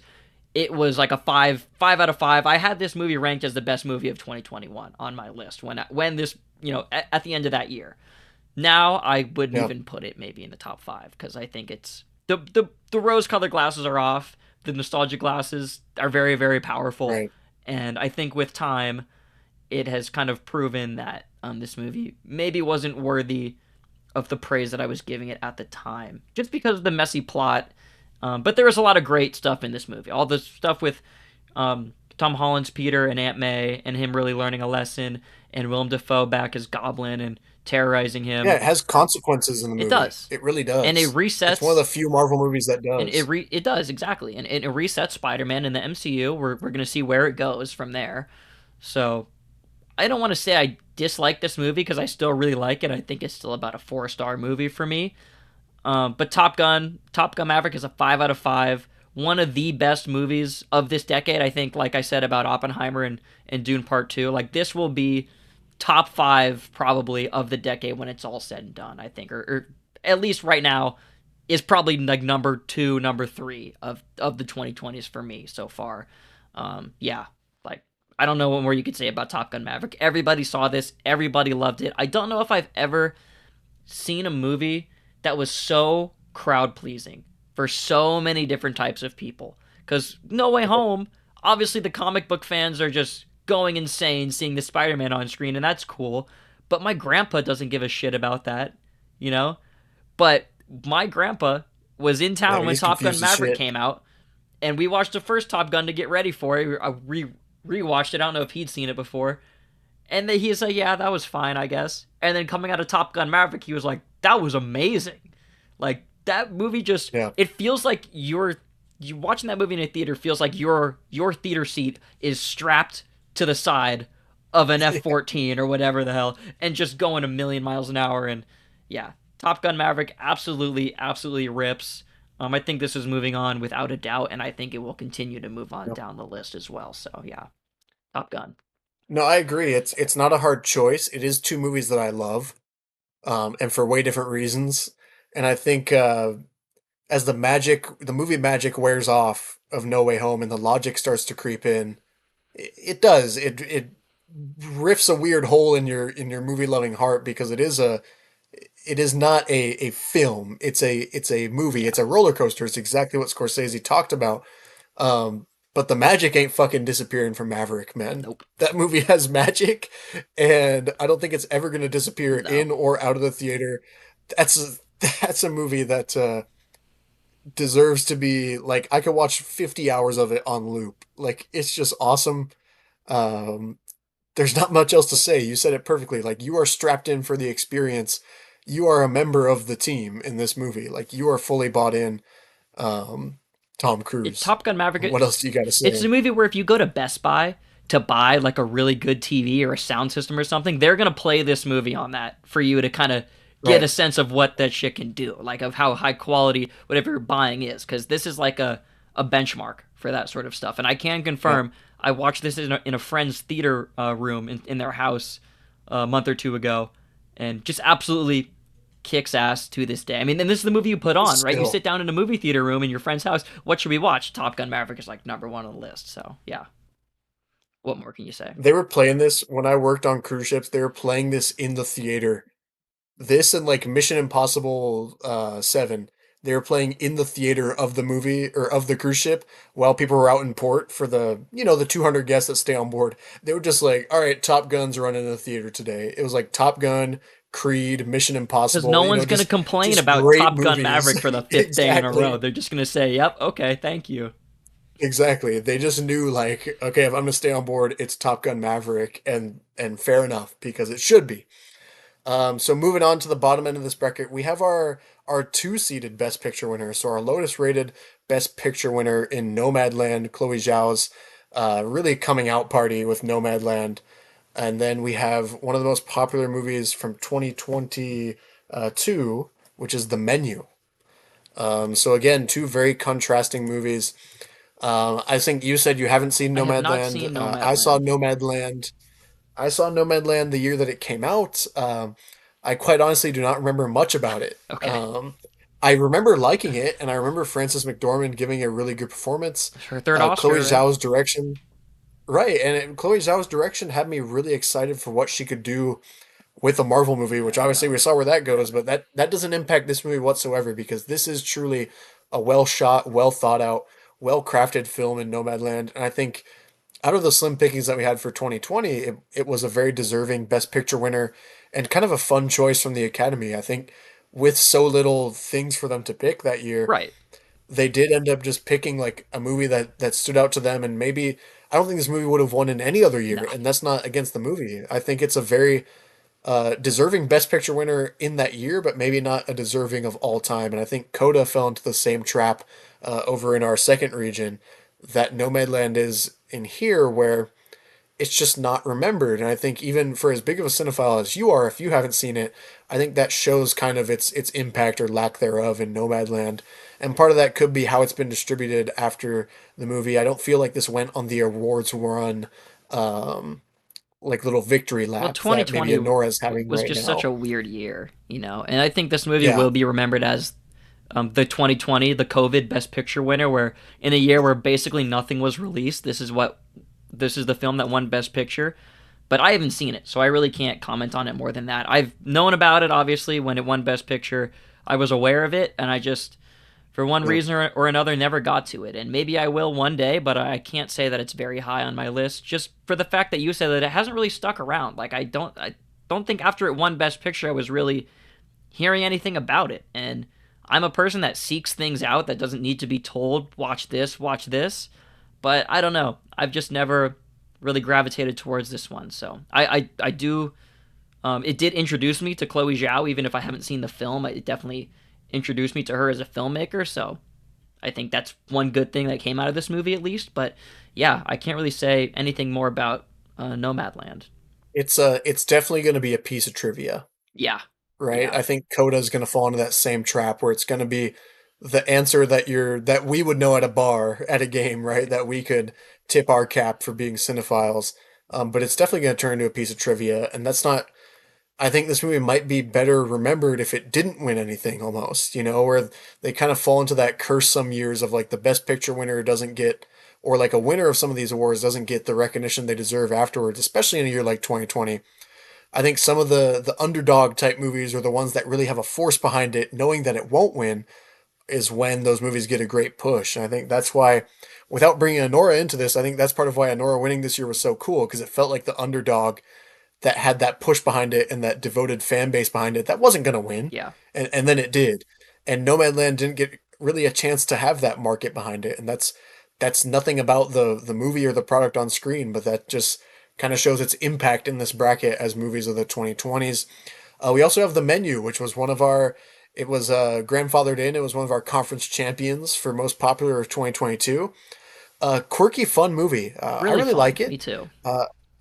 S4: it was like a five out of five. I had this movie ranked as the best movie of 2021 on my list when this, at the end of that year. Now I wouldn't
S5: Yeah.
S4: even put it maybe in the top five because I think it's the rose-colored glasses are off. The nostalgia glasses are very very powerful,
S5: Right.
S4: and I think with time, it has kind of proven that this movie maybe wasn't worthy of the praise that I was giving it at the time, just because of the messy plot. But there was a lot of great stuff in this movie. All the stuff with Tom Holland's Peter and Aunt May, and him really learning a lesson, and Willem Dafoe back as Goblin and terrorizing
S5: Yeah,
S4: him.
S5: it has consequences in the
S4: It
S5: movie.
S4: does,
S5: It really
S4: and it
S5: does. It's one of the
S4: resets.
S5: few Marvel movies that
S4: And
S5: does.
S4: it does exactly, and it resets Spider-Man in the MCU. We're gonna see where it goes from there. So I don't want to say I dislike this movie because I still really like it. I think it's still about a 4-star movie for me. But Top Gun Maverick is a 5 out of 5. One of the best movies of this decade. I think, like I said about Oppenheimer and Dune Part 2, like this will be top 5 probably of the decade when it's all said and done, I think. Or at least right now is probably like number 2, number 3 of the 2020s for me so far. Yeah, like I don't know what more you could say about Top Gun Maverick. Everybody saw this, everybody loved it. I don't know if I've ever seen a movie that was so crowd pleasing for so many different types of people. Because No Way Home, obviously the comic book fans are just going insane seeing the Spider-Man on screen, and that's cool. But my grandpa doesn't give a shit about that, you know? But my grandpa was in
S5: Yeah,
S4: town when
S5: he's
S4: Top Gun
S5: confused as
S4: Maverick
S5: shit.
S4: came out, and we watched the first Top Gun to get ready for it. I rewatched it. I don't know if he'd seen it before. And then he's like, yeah, that was fine, I guess. And then coming out of Top Gun Maverick, he was like, that was amazing. Like, that movie just,
S5: Yeah.
S4: it feels like you watching that movie in a theater feels like your theater seat is strapped to the side of an F-14 or whatever the hell and just going a million miles an hour. And yeah, Top Gun Maverick absolutely rips. I think this is moving on without a doubt, and I think it will continue to move on
S5: Yep.
S4: down the list as well. So yeah, Top Gun.
S5: No, I agree. It's not a hard choice. It is two movies that I love, and for way different reasons. And I think as the movie magic wears off of No Way Home and the logic starts to creep in, it does. It riffs a weird hole in your movie loving heart because it is not a film. It's a movie. It's a roller coaster. It's exactly what Scorsese talked about. But the magic ain't fucking disappearing from Maverick, man.
S4: Nope.
S5: That movie has magic, and I don't think it's ever going to disappear
S4: No.
S5: in or out of the theater. That's a movie that deserves to be like I could watch 50 hours of it on loop. Like it's just awesome. Um, there's not much else to say. You said it perfectly. Like you are strapped in for the experience. You are a member of the team in this movie. Like you are fully bought in. Um, Tom Cruise.
S4: Top Gun Maverick.
S5: What else do you got to
S4: It's
S5: say?
S4: a movie where if you go to Best Buy to buy like a really good TV or a sound system or something, they're gonna play this movie on that for you to kind of get
S5: Right.
S4: a sense of what that shit can do, like of how high quality whatever you're buying is, because this is like a benchmark for that sort of stuff. And I can
S5: Yeah.
S4: confirm, I watched this in a friend's theater room in their house a month or two ago, and just absolutely kicks ass to this day. I mean, and this is the movie you put on, right? You
S5: Still.
S4: sit down in a movie theater room in your friend's house. What should we watch? Top Gun Maverick is like number one on the list. So yeah, what more can you say?
S5: They were playing this when I worked on cruise ships. They were playing this in the theater. This and like Mission Impossible 7. They were playing in the theater of the movie or of the cruise ship while people were out in port for the 200 guests that stay on board. They were just like, all right, Top Gun's running in the theater today. It was like Top Gun, Creed, Mission
S4: Because
S5: Impossible,
S4: no one's gonna complain about
S5: great
S4: Top Gun
S5: movies.
S4: Maverick for the fifth day in a row.
S5: Exactly.
S4: They're just gonna say, "Yep, okay, thank you."
S5: Exactly. They just knew like, okay, if I'm gonna stay on board, it's Top Gun Maverick, and fair enough because it should be. So moving on to the bottom end of this bracket, we have our two-seeded Best Picture winner. So our lowest rated Best Picture winner in Nomadland, Chloe Zhao's really coming out party with Nomadland, and then we have one of the most popular movies from 2022, which is The Menu. So again, two very contrasting movies. I think you said you haven't seen
S4: I have not
S5: Nomadland.
S4: seen
S5: I saw
S4: Nomadland.
S5: Nomadland. I saw Nomadland the year that it came out. I quite honestly do not remember much about it.
S4: Okay,
S5: I remember liking it, and I remember Frances McDormand giving a really good performance.
S4: her third
S5: Chloe
S4: Oscar, right?
S5: Zhao's direction, right, and Chloe Zhao's direction had me really excited for what she could do with a Marvel movie, which
S4: There you
S5: obviously
S4: go.
S5: we saw where that goes, but that doesn't impact this movie whatsoever because this is truly a well shot, well thought out, well crafted film in Nomadland, and I think out of the slim pickings that we had for 2020, it was a very deserving Best Picture winner and kind of a fun choice from the Academy. I think with so little things for them to pick that year,
S4: Right.
S5: they did end up just picking like a movie that stood out to them. And maybe I don't think this movie would have won in any other
S4: No.
S5: year, and that's not against the movie. I think it's a very deserving Best Picture winner in that year, but maybe not a deserving of all time. And I think Coda fell into the same trap over in our second region that Nomadland is in here, where it's just not remembered. And I think even for as big of a cinephile as you are, if you haven't seen it, I think that shows kind of its impact or lack thereof in Nomadland. And part of that could be how it's been distributed after the movie. I don't feel like this went on the awards run, um, like little victory
S4: Well,
S5: lap that maybe
S4: 2020
S5: Anora's having
S4: was
S5: right
S4: just such
S5: now.
S4: a weird year, and I think this movie
S5: Yeah,
S4: will be remembered as the 2020, the COVID Best Picture winner, where in a year where basically nothing was released, this is the film that won Best Picture. But I haven't seen it, so I really can't comment on it more than that. I've known about it, obviously, when it won Best Picture. I was aware of it, and I just, for one
S5: yep.
S4: reason or another, never got to it. And maybe I will one day, but I can't say that it's very high on my list, just for the fact that you said that it hasn't really stuck around. Like, I don't think after it won Best Picture, I was really hearing anything about it. And I'm a person that seeks things out that doesn't need to be told, watch this, watch this. But I don't know. I've just never really gravitated towards this one. So I do. It did introduce me to Chloe Zhao, even if I haven't seen the film. It definitely introduced me to her as a filmmaker. So I think that's one good thing that came out of this movie, at least. But yeah, I can't really say anything more about Nomadland.
S5: It's definitely going to be a piece of trivia,
S4: Yeah,
S5: right?
S4: yeah,
S5: I think Coda's going to fall into that same trap where it's going to be the answer that we would know at a bar at a game, right? That we could tip our cap for being cinephiles. But it's definitely going to turn into a piece of trivia, and that's not. I think this movie might be better remembered if it didn't win anything, almost, where they kind of fall into that curse some years of like the best picture winner doesn't get, or like a winner of some of these awards doesn't get the recognition they deserve afterwards, especially in a year like 2020. I think some of the underdog type movies or the ones that really have a force behind it, knowing that it won't win, is when those movies get a great push. And I think that's why, without bringing Anora into this, I think that's part of why Anora winning this year was so cool because it felt like the underdog that had that push behind it and that devoted fan base behind it that wasn't going to win.
S4: Yeah.
S5: And then it did. And Nomadland didn't get really a chance to have that market behind it. And that's nothing about the movie or the product on screen, but that just kind of shows its impact in this bracket as movies of the 2020s. We also have The Menu, which was it was grandfathered in. It was one of our conference champions for most popular of 2022. Quirky, fun movie. I
S4: Really
S5: really
S4: fun.
S5: like it.
S4: Me too.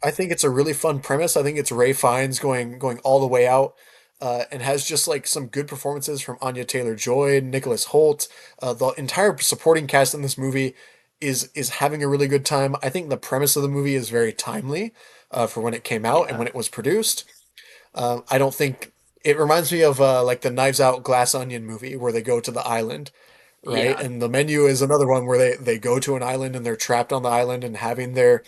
S5: I think it's a really fun premise. I think it's Ray Fiennes going all the way out, and has just like some good performances from Anya Taylor-Joy, Nicholas Hoult. The entire supporting cast in this movie is having a really good time. I think the premise of the movie is very timely for when it came out and
S4: Yeah.
S5: when it was produced. I don't think it reminds me of like the Knives Out Glass Onion movie where they go to the island, right?
S4: Yeah.
S5: And The Menu is another one where they go to an island and they're trapped on the island and having their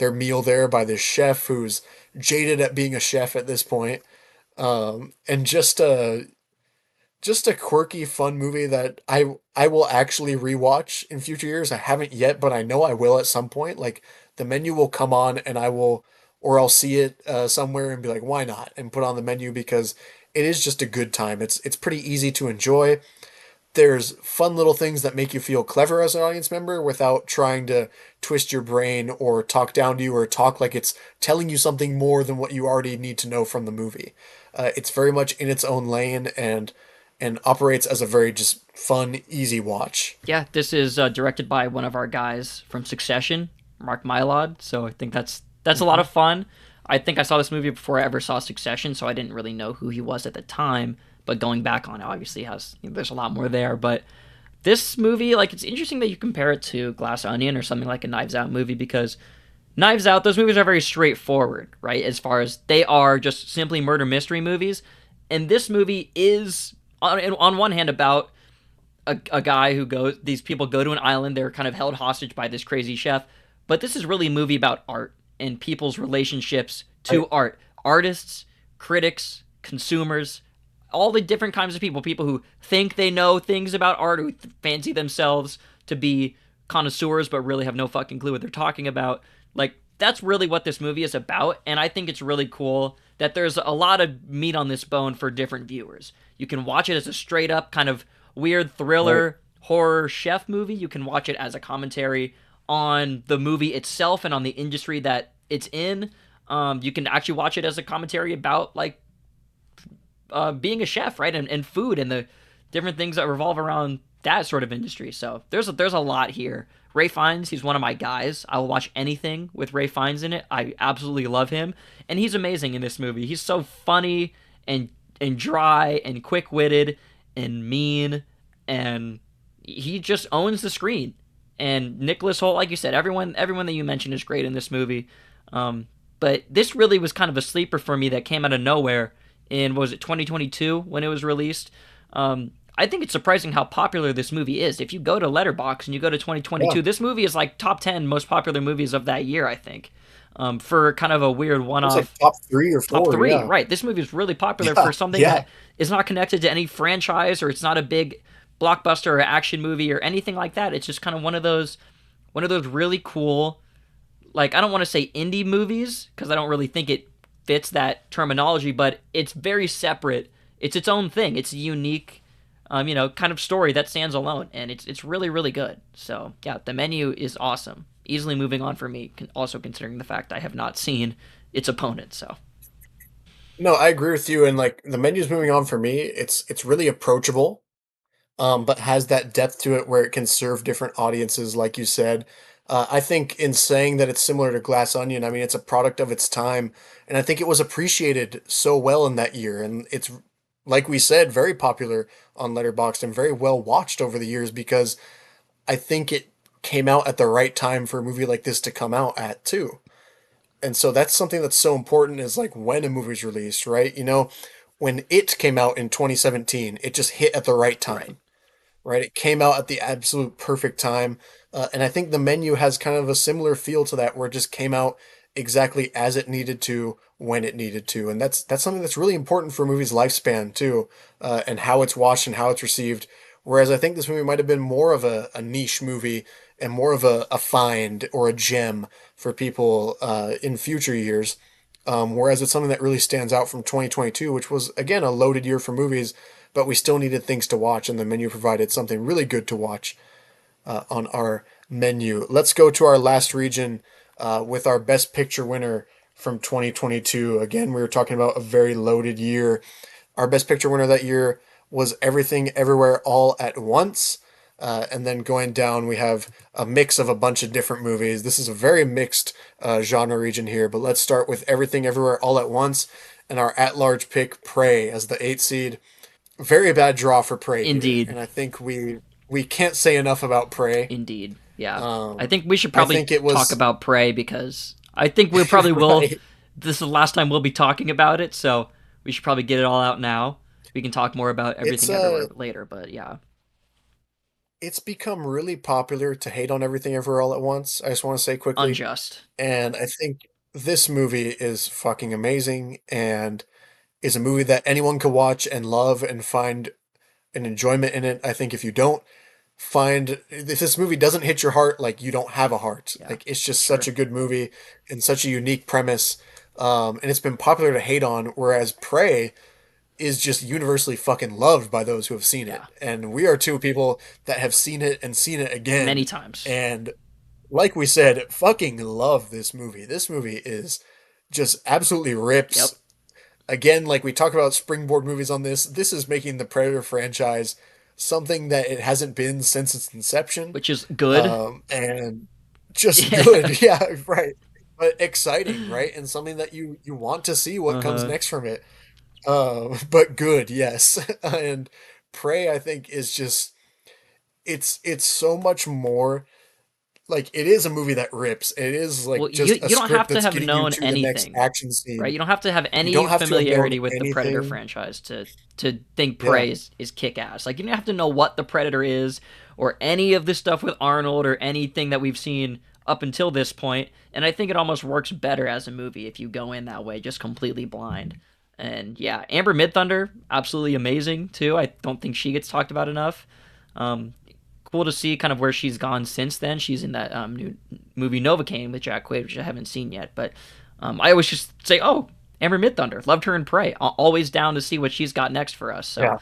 S5: meal there by this chef who's jaded at being a chef at this point. And just a quirky, fun movie that I will actually rewatch in future years. I haven't yet, but I know I will at some point. Like The Menu will come on, and I will, or I'll see it somewhere and be like, why not? And put on The Menu because it is just a good time. It's pretty easy to enjoy. There's fun little things that make you feel clever as an audience member without trying to twist your brain or talk down to you or talk like it's telling you something more than what you already need to know from the movie. It's very much in its own lane and operates as a very just fun, easy watch.
S4: Yeah, this is directed by one of our guys from Succession, Mark Mylod. So I think that's a lot of fun. I think I saw this movie before I ever saw Succession, so I didn't really know who he was at the time. But going back on it, obviously there's a lot more there. But this movie, like, it's interesting that you compare it to Glass Onion or something like a Knives Out movie because Knives Out, those movies are very straightforward, right? As far as they are just simply murder mystery movies, and this movie is on one hand about a guy who goes, these people go to an island, they're kind of held hostage by this crazy chef, but this is really a movie about art and people's relationships to art. Artists, critics, consumers, all the different kinds of people who think they know things about art, who fancy themselves to be connoisseurs but really have no fucking clue what they're talking about. Like, that's really what this movie is about, and I think it's really cool that there's a lot of meat on this bone for different viewers. You can watch it as a straight up kind of weird thriller horror chef movie. You can watch it as a commentary on the movie itself and on the industry that it's in. You can actually watch it as a commentary about like being a chef, right, and food and the different things that revolve around that sort of industry. So there's a lot here. Ray Fiennes, he's one of my guys. I will watch anything with Ray Fiennes in it. I absolutely love him, and he's amazing in this movie. He's so funny and dry and quick-witted and mean, and he just owns the screen. And Nicholas Hoult, like you said, everyone that you mentioned is great in this movie. But this really was kind of a sleeper for me that came out of nowhere in, what was it, 2022 when it was released. I think it's surprising how popular this movie is. If you go to Letterboxd and you go to 2022,
S5: Yeah.
S4: this movie is like top 10 most popular movies of that year, I think. For kind of a weird
S5: It's
S4: one-off.
S5: like top 3 or 4.
S4: Top three,
S5: Yeah.
S4: right. This movie is really popular
S5: Yeah,
S4: for something
S5: yeah.
S4: that is not connected to any franchise or it's not a big blockbuster or action movie or anything like that. It's just kind of one of those really cool, like, I don't want to say indie movies because I don't really think it fits that terminology, but it's very separate. It's its own thing. It's a unique, kind of story that stands alone, and it's really, really good. So yeah, The Menu is awesome. Easily moving on for me, also considering the fact I have not seen its opponent. So
S5: No, I agree with you. And like The Menu's moving on for me. It's really approachable, but has that depth to it where it can serve different audiences, like you said. I think in saying that it's similar to Glass Onion, I mean it's a product of its time, and I think it was appreciated so well in that year. And it's like we said, very popular on Letterboxd and very well watched over the years because I think it came out at the right time for a movie like this to come out at too. And so that's something that's so important is like when a movie's released, right? When It came out in 2017, it just hit at the right
S4: Right.
S5: time, right? It came out at the absolute perfect time. And I think The Menu has kind of a similar feel to that, where it just came out exactly as it needed to, when it needed to. And that's something that's really important for a movie's lifespan too, and how it's watched and how it's received. Whereas I think this movie might have been more of a niche movie and more of a find or a gem for people in future years. Whereas it's something that really stands out from 2022, which was, again, a loaded year for movies, but we still needed things to watch, and The Menu provided something really good to watch on our menu. Let's go to our last region with our Best Picture winner from 2022. Again, we were talking about a very loaded year. Our Best Picture winner that year was Everything Everywhere All at Once. And then going down, we have a mix of a bunch of different movies. This is a very mixed genre region here, but let's start with Everything Everywhere All at Once and our at-large pick, Prey, as the 8th seed. Very bad draw for Prey here,
S4: Indeed.
S5: and I think we can't say enough about Prey.
S4: Indeed. Yeah. I
S5: Um,
S4: think we should
S5: I
S4: probably
S5: think it
S4: talk
S5: was
S4: about Prey because I think we probably will.
S5: right.
S4: This is the last time we'll be talking about it, so we should probably get it all out now. We can talk more about
S5: It's
S4: everything everywhere later, but yeah.
S5: it's become really popular to hate on Everything Everywhere All at Once. I just want to say quickly,
S4: Unjust.
S5: and I think this movie is fucking amazing and is a movie that anyone could watch and love and find an enjoyment in it. I think if you don't find if this movie doesn't hit your heart, like you don't have a heart.
S4: Yeah.
S5: Like it's just such
S4: Sure.
S5: a good movie and such a unique premise. And it's been popular to hate on, whereas Prey is just universally fucking loved by those who have seen it.
S4: Yeah.
S5: And we are two people that have seen it and seen it
S4: Many
S5: again.
S4: times.
S5: And like we said, fucking love this movie. This movie is just absolutely
S4: Yep.
S5: rips. Again, like we talk about springboard movies on this is making the Predator franchise something that it hasn't been since its inception.
S4: Which is good.
S5: And just
S4: Yeah.
S5: good. Yeah, right. But exciting, right? And something that you want to see what comes
S4: Uh-huh.
S5: next from it. But good, yes. And Prey, I think, is just it's so much more like it is a movie that rips. It is
S4: Well,
S5: like
S4: you
S5: just a
S4: you don't
S5: script
S4: have to
S5: that's
S4: have
S5: getting you
S4: known
S5: to the next
S4: anything,
S5: action
S4: right?
S5: scene.
S4: You don't have to have
S5: You
S4: any
S5: don't have to have known
S4: familiarity with the Predator
S5: anything.
S4: franchise to think
S5: Yeah.
S4: Prey is kick ass. Like you don't have to know what the Predator is or any of this stuff with Arnold or anything that we've seen up until this point. And I think it almost works better as a movie if you go in that way, just completely blind. And yeah, Amber Midthunder, absolutely amazing too. I don't think she gets talked about enough. Um, cool to see kind of where she's gone since then. She's in that new movie Novocaine with Jack Quaid, which I haven't seen yet. But I always just say, oh, Amber Midthunder, loved her in Prey. Always down to see what she's got next for us. So
S5: Yeah.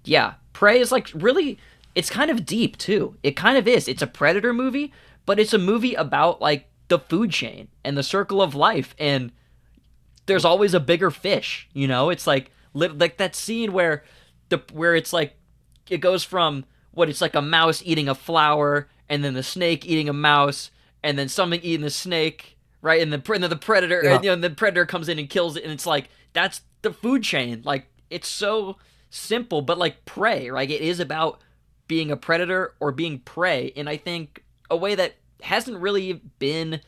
S4: yeah, Prey is like really, it's kind of deep too. It kind of is. It's a Predator movie, but it's a movie about like the food chain and the circle of life, and there's always a bigger fish. It's like that scene where it's like it goes from what it's like a mouse eating a flower, and then the snake eating a mouse, and then something eating the snake, right? And then the predator,
S5: Yeah.
S4: and the predator comes in and kills it, and it's like that's the food chain. Like it's so simple, but like prey, right? It is about being a predator or being prey, and I think a way that hasn't really been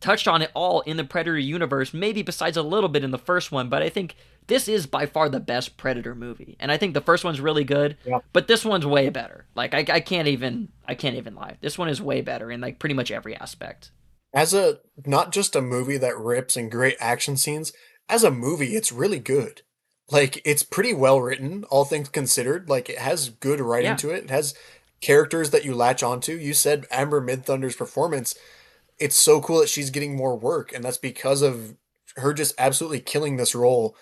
S4: touched on it all in the Predator universe, maybe besides a little bit in the first one, but I think this is by far the best Predator movie. And I think the first one's really good,
S5: Yeah.
S4: but this one's way better. Like I can't even lie. This one is way better in like pretty much every aspect.
S5: As a not just a movie that rips and great action scenes, as a movie, it's really good. Like it's pretty well written, all things considered. Like it has good writing
S4: Yeah.
S5: to it. It has characters that you latch onto. You said Amber Midthunder's performance. It's so cool that she's getting more work, and that's because of her just absolutely killing this role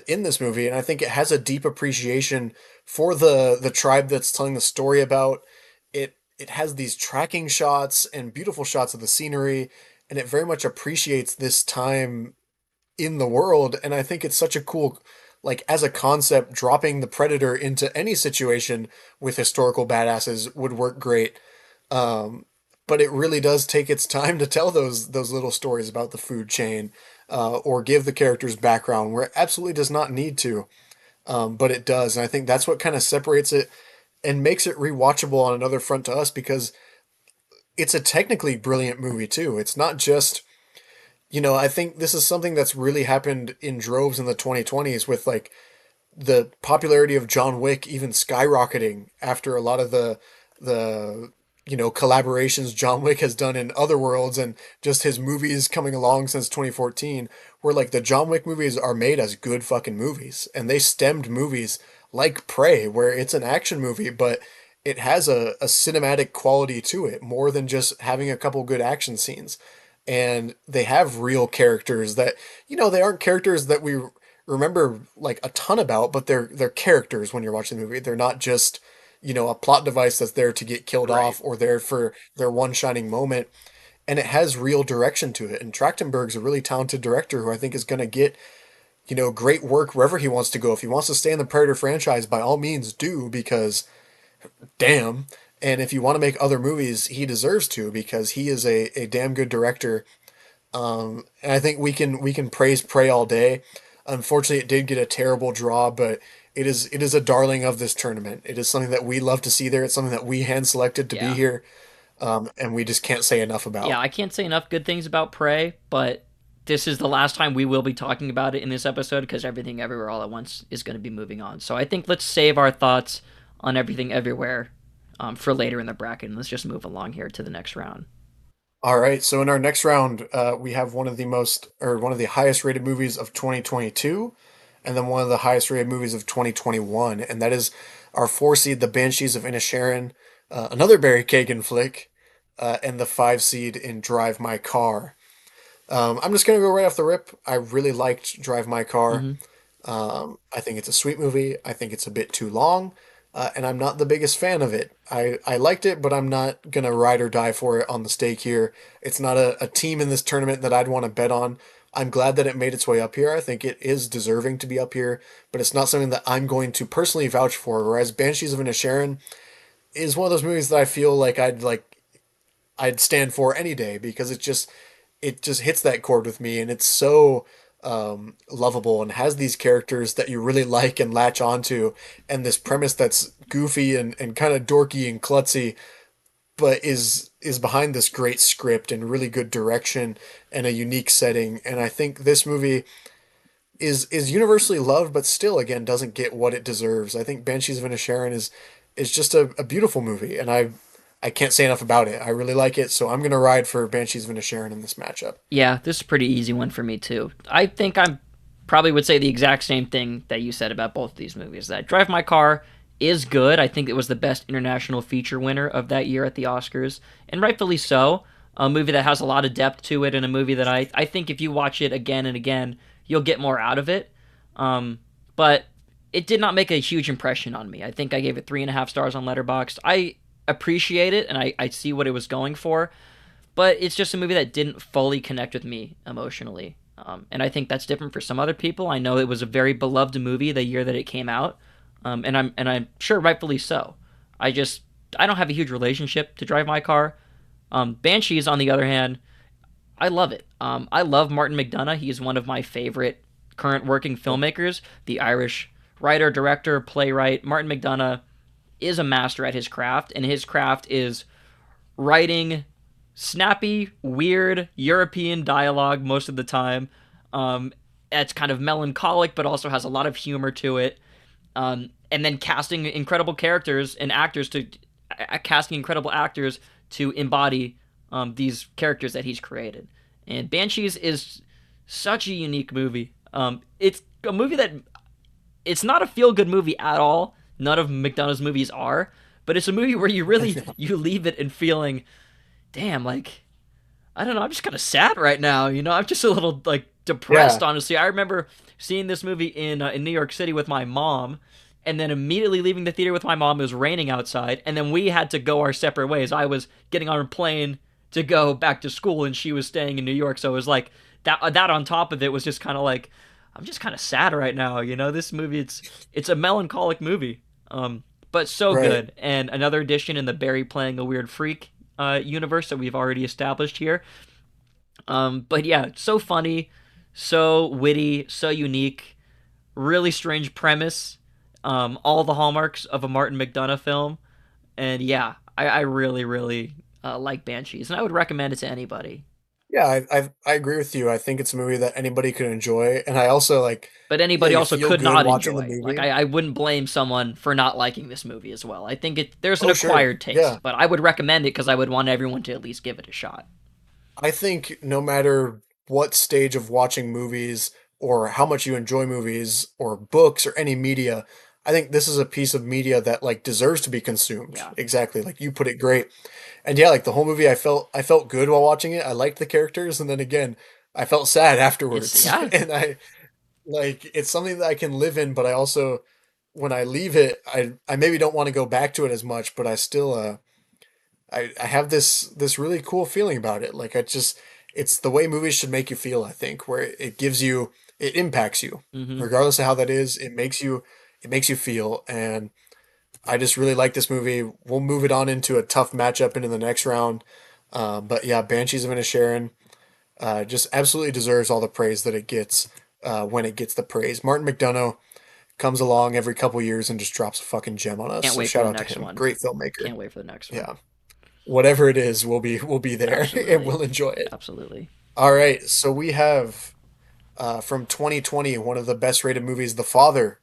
S5: in this movie. And I think it has a deep appreciation for the tribe that's telling the story about it. It has these tracking shots and beautiful shots of the scenery, and it very much appreciates this time in the world. And I think it's such a cool, like as a concept, dropping the predator into any situation with historical badasses would work great. Um, but it really does take its time to tell those little stories about the food chain, or give the characters background where it absolutely does not need to. but it does, and I think that's what kind of separates it and makes it rewatchable on another front to us because it's a technically brilliant movie too. It's not just, I think this is something that's really happened in droves in the 2020s with like the popularity of John Wick even skyrocketing after a lot of the collaborations John Wick has done in other worlds and just his movies coming along since 2014 where like the John Wick movies are made as good fucking movies and they stemmed movies like Prey where it's an action movie but it has a cinematic quality to it more than just having a couple good action scenes and they have real characters that they aren't characters that we remember like a ton about, but they're characters when you're watching the movie. They're not just a plot device that's there to get killed
S4: Right.
S5: off or there for their one shining moment. And it has real direction to it. And Trachtenberg's a really talented director who I think is going to get great work wherever he wants to go. If he wants to stay in the Predator franchise, by all means do because damn. And if you want to make other movies, he deserves to because he is a damn good director. And I think we can praise Prey all day. Unfortunately, it did get a terrible draw, but it is a darling of this tournament. It is something that we love to see there. It's something that we hand selected to be
S4: Yeah.
S5: here, and we just can't say enough
S4: Yeah,
S5: about.
S4: I can't say enough good things about Prey, but this is the last time we will be talking about it in this episode because Everything Everywhere All at Once is going to be moving on. So I think let's save our thoughts on Everything Everywhere for later in the bracket, and let's just move along here to the next round.
S5: All right, so in our next round, we have one of the highest rated movies of 2022, and then one of the highest rated movies of 2021, and that is our four seed, The Banshees of Inisherin, another Barry Kagan flick, and the five seed in Drive My Car. I'm just gonna go right off the rip. I really liked Drive My Car.
S4: Mm-hmm.
S5: I think it's a sweet movie. I think it's a bit too long, and I'm not the biggest fan of it. I liked it, but I'm not gonna ride or die for it on the stake here. It's not a team in this tournament that I'd want to bet on. I'm glad that it made its way up here. I think it is deserving to be up here, but it's not something that I'm going to personally vouch for. Whereas Banshees of Inisherin is one of those movies that I feel like I'd stand for any day because it just hits that chord with me and it's so lovable and has these characters that you really like and latch onto and this premise that's goofy and kind of dorky and klutzy but is behind this great script and really good direction and a unique setting and I think this movie is universally loved but still again doesn't get what it deserves. I think Banshees of Inisherin is just a beautiful movie and I can't say enough about it. I really like it, so I'm gonna ride for Banshees of Inisherin in this matchup.
S4: Yeah, this is a pretty easy one for me too. I think I probably would say the exact same thing that you said about both of these movies. That Drive My Car is good. I think it was the best international feature winner of that year at the Oscars, and rightfully so. A movie that has a lot of depth to it, and a movie that I think if you watch it again and again, you'll get more out of it. But it did not make a huge impression on me. I think I gave it 3.5 stars on Letterboxd. I appreciate it, and I see what it was going for, but it's just a movie that didn't fully connect with me emotionally. And I think that's different for some other people. I know it was a very beloved movie the year that it came out, and I'm sure rightfully so. I don't have a huge relationship to Drive My Car. Banshees, on the other hand, I love it. I love Martin McDonagh. He's one of my favorite current working filmmakers. The Irish writer, director, playwright. Martin McDonagh is a master at his craft, and his craft is writing snappy, weird European dialogue most of the time. It's kind of melancholic, but also has a lot of humor to it. And then casting incredible characters and actors to casting incredible actors to embody these characters that he's created. And Banshees is such a unique movie. It's a movie that it's not a feel good movie at all. None of McDonagh's movies are, but it's a movie where you really you leave it and feeling, damn, like I don't know, I'm just kind of sad right now. I'm just a little like depressed.
S5: Yeah,
S4: Honestly, I remember seeing this movie in New York City with my mom, and then immediately leaving the theater with my mom. It was raining outside, and then we had to go our separate ways. I was getting on a plane to go back to school, and she was staying in New York. So it was like that on top of it was just kind of like I'm just kind of sad right now. This movie it's a melancholic movie, but so
S5: right.
S4: good. And another addition in the Barry playing a weird freak universe that we've already established here. But yeah, so funny, so witty, so unique. really strange premise, all the hallmarks of a Martin McDonagh film, and yeah, I really really like Banshees, and I would recommend it to anybody.
S5: Yeah, I agree with you. I think it's a movie that anybody could enjoy, and I also like,
S4: But
S5: yeah,
S4: anybody
S5: you
S4: also
S5: feel
S4: could
S5: good
S4: not
S5: watching the
S4: enjoy. Like
S5: movie.
S4: I wouldn't blame someone for not liking this movie as well. I think there's an
S5: Oh, sure.
S4: acquired
S5: Yeah.
S4: taste, but I would recommend it because I would want everyone to at least give it a shot.
S5: I think no matter what stage of watching movies or how much you enjoy movies or books or any media, I think this is a piece of media that like deserves to be consumed.
S4: Yeah,
S5: Exactly. Like you put it great. And yeah, like the whole movie I felt good while watching it. I liked the characters and then again, I felt sad
S4: it's
S5: afterwards.
S4: yeah,
S5: And I like it's something that I can live in, but I also when I leave it, I maybe don't want to go back to it as much, but I still I have this really cool feeling about it. Like I just it's the way movies should make you feel, I think, where it gives you it impacts you.
S4: hmm
S5: Regardless of how that is, it makes you feel and I just really like this movie. We'll move it on into a tough matchup into the next round. But yeah, Banshees of Inisherin just absolutely deserves all the praise that it gets when it gets the praise. Martin McDonough comes along every couple years and just drops a fucking gem on us.
S4: can't
S5: So
S4: wait for
S5: shout
S4: the
S5: out to
S4: next
S5: him.
S4: one.
S5: Great filmmaker.
S4: Can't wait for the next one.
S5: Yeah. Whatever it is, we'll be there and
S4: Absolutely,
S5: we'll enjoy it.
S4: absolutely.
S5: All right, so we have from 2020 one of the best rated movies, The Father,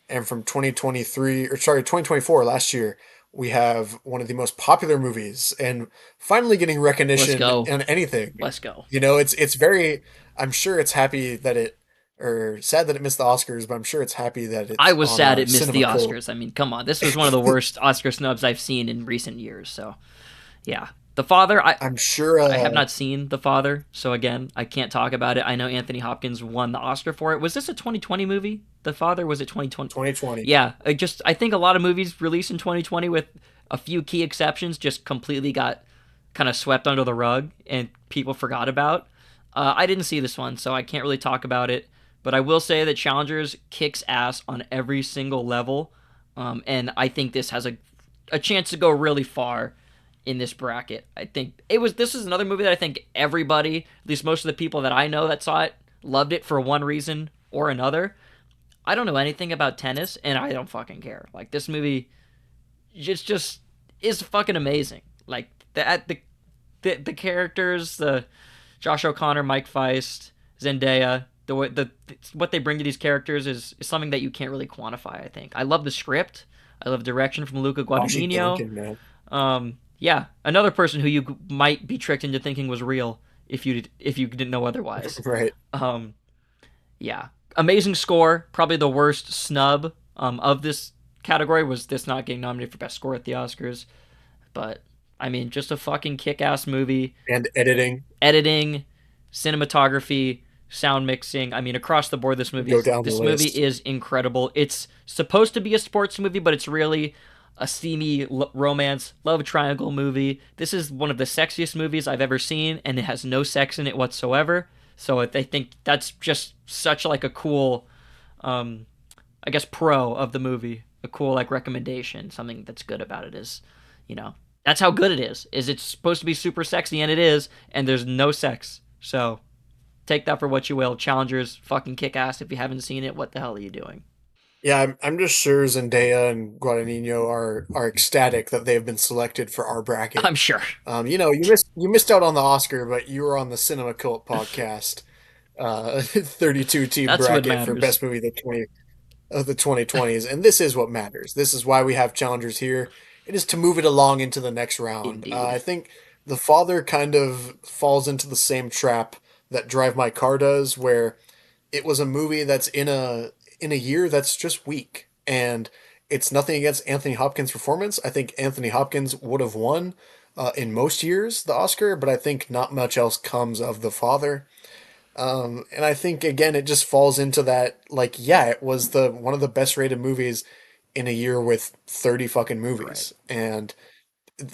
S5: and from 2023 or sorry 2024 last year we have one of the most popular movies and finally getting
S4: Let's
S5: recognition
S4: go.
S5: in anything.
S4: Let's go.
S5: It's very I'm sure it's happy that it or sad that it missed the Oscars, but I'm sure it's happy that
S4: I
S5: it's
S4: was
S5: on
S4: sad it missed the
S5: Cinema Cult.
S4: Oscars. I mean, come on, this was one of the worst Oscar snubs I've seen in recent years. So yeah, The Father.
S5: I'm sure
S4: I have not seen The Father, so again, I can't talk about it. I know Anthony Hopkins won the Oscar for it. Was this a 2020 movie? The Father, was it 2020?
S5: 2020.
S4: Yeah, I think a lot of movies released in 2020 with a few key exceptions just completely got kind of swept under the rug and people forgot about. I didn't see this one, so I can't really talk about it. But I will say that Challengers kicks ass on every single level, and I think this has a chance to go really far in this bracket. I think this is another movie that I think everybody, at least most of the people that I know that saw it, loved it for one reason or another. I don't know anything about tennis, and I don't fucking care. Like this movie, just is fucking amazing. Like the characters, the Josh O'Connor, Mike Feist, Zendaya, the what they bring to these characters is something that you can't really quantify. I think I love the script. I love direction from Luca
S5: Oshy
S4: Guadagnino.
S5: Duncan, man.
S4: Yeah, another person who you might be tricked into thinking was real if you didn't know otherwise.
S5: Right.
S4: Um, yeah, amazing score. Probably the worst snub of this category was this not getting nominated for best score at the Oscars. But I mean, just a fucking kick-ass movie.
S5: And editing.
S4: Editing, cinematography, sound mixing. I mean, across the board,
S5: Go down the
S4: this movie
S5: list.
S4: is incredible. It's supposed to be a sports movie, but it's really a steamy romance love triangle movie. This is one of the sexiest movies I've ever seen, and it has no sex in it whatsoever. So I think that's just such like a cool, I guess, pro of the movie. A cool like recommendation. Something that's good about it is, that's how good it is. Is it's supposed to be super sexy, and it is, and there's no sex. So take that for what you will. Challengers fucking kick ass. If you haven't seen it, what the hell are you doing?
S5: Yeah, I'm just sure Zendaya and Guadagnino are ecstatic that they have been selected for our bracket.
S4: I'm sure.
S5: You missed out on the Oscar, but you were on the Cinema Cult podcast, 32 team
S4: That's what
S5: bracket for
S4: matters.
S5: best movie of the 2020s, and this is what matters. This is why we have challengers here. It is to move it along into the next round.
S4: Indeed.
S5: I think The Father kind of falls into the same trap that Drive My Car does, where it was a movie that's in a year that's just weak. And it's nothing against Anthony Hopkins' performance. I think Anthony Hopkins would have won in most years the Oscar, but I think not much else comes of The Father. And I think again it just falls into that like yeah, it was the one of the best rated movies in a year with 30 fucking
S4: Right.
S5: movies. And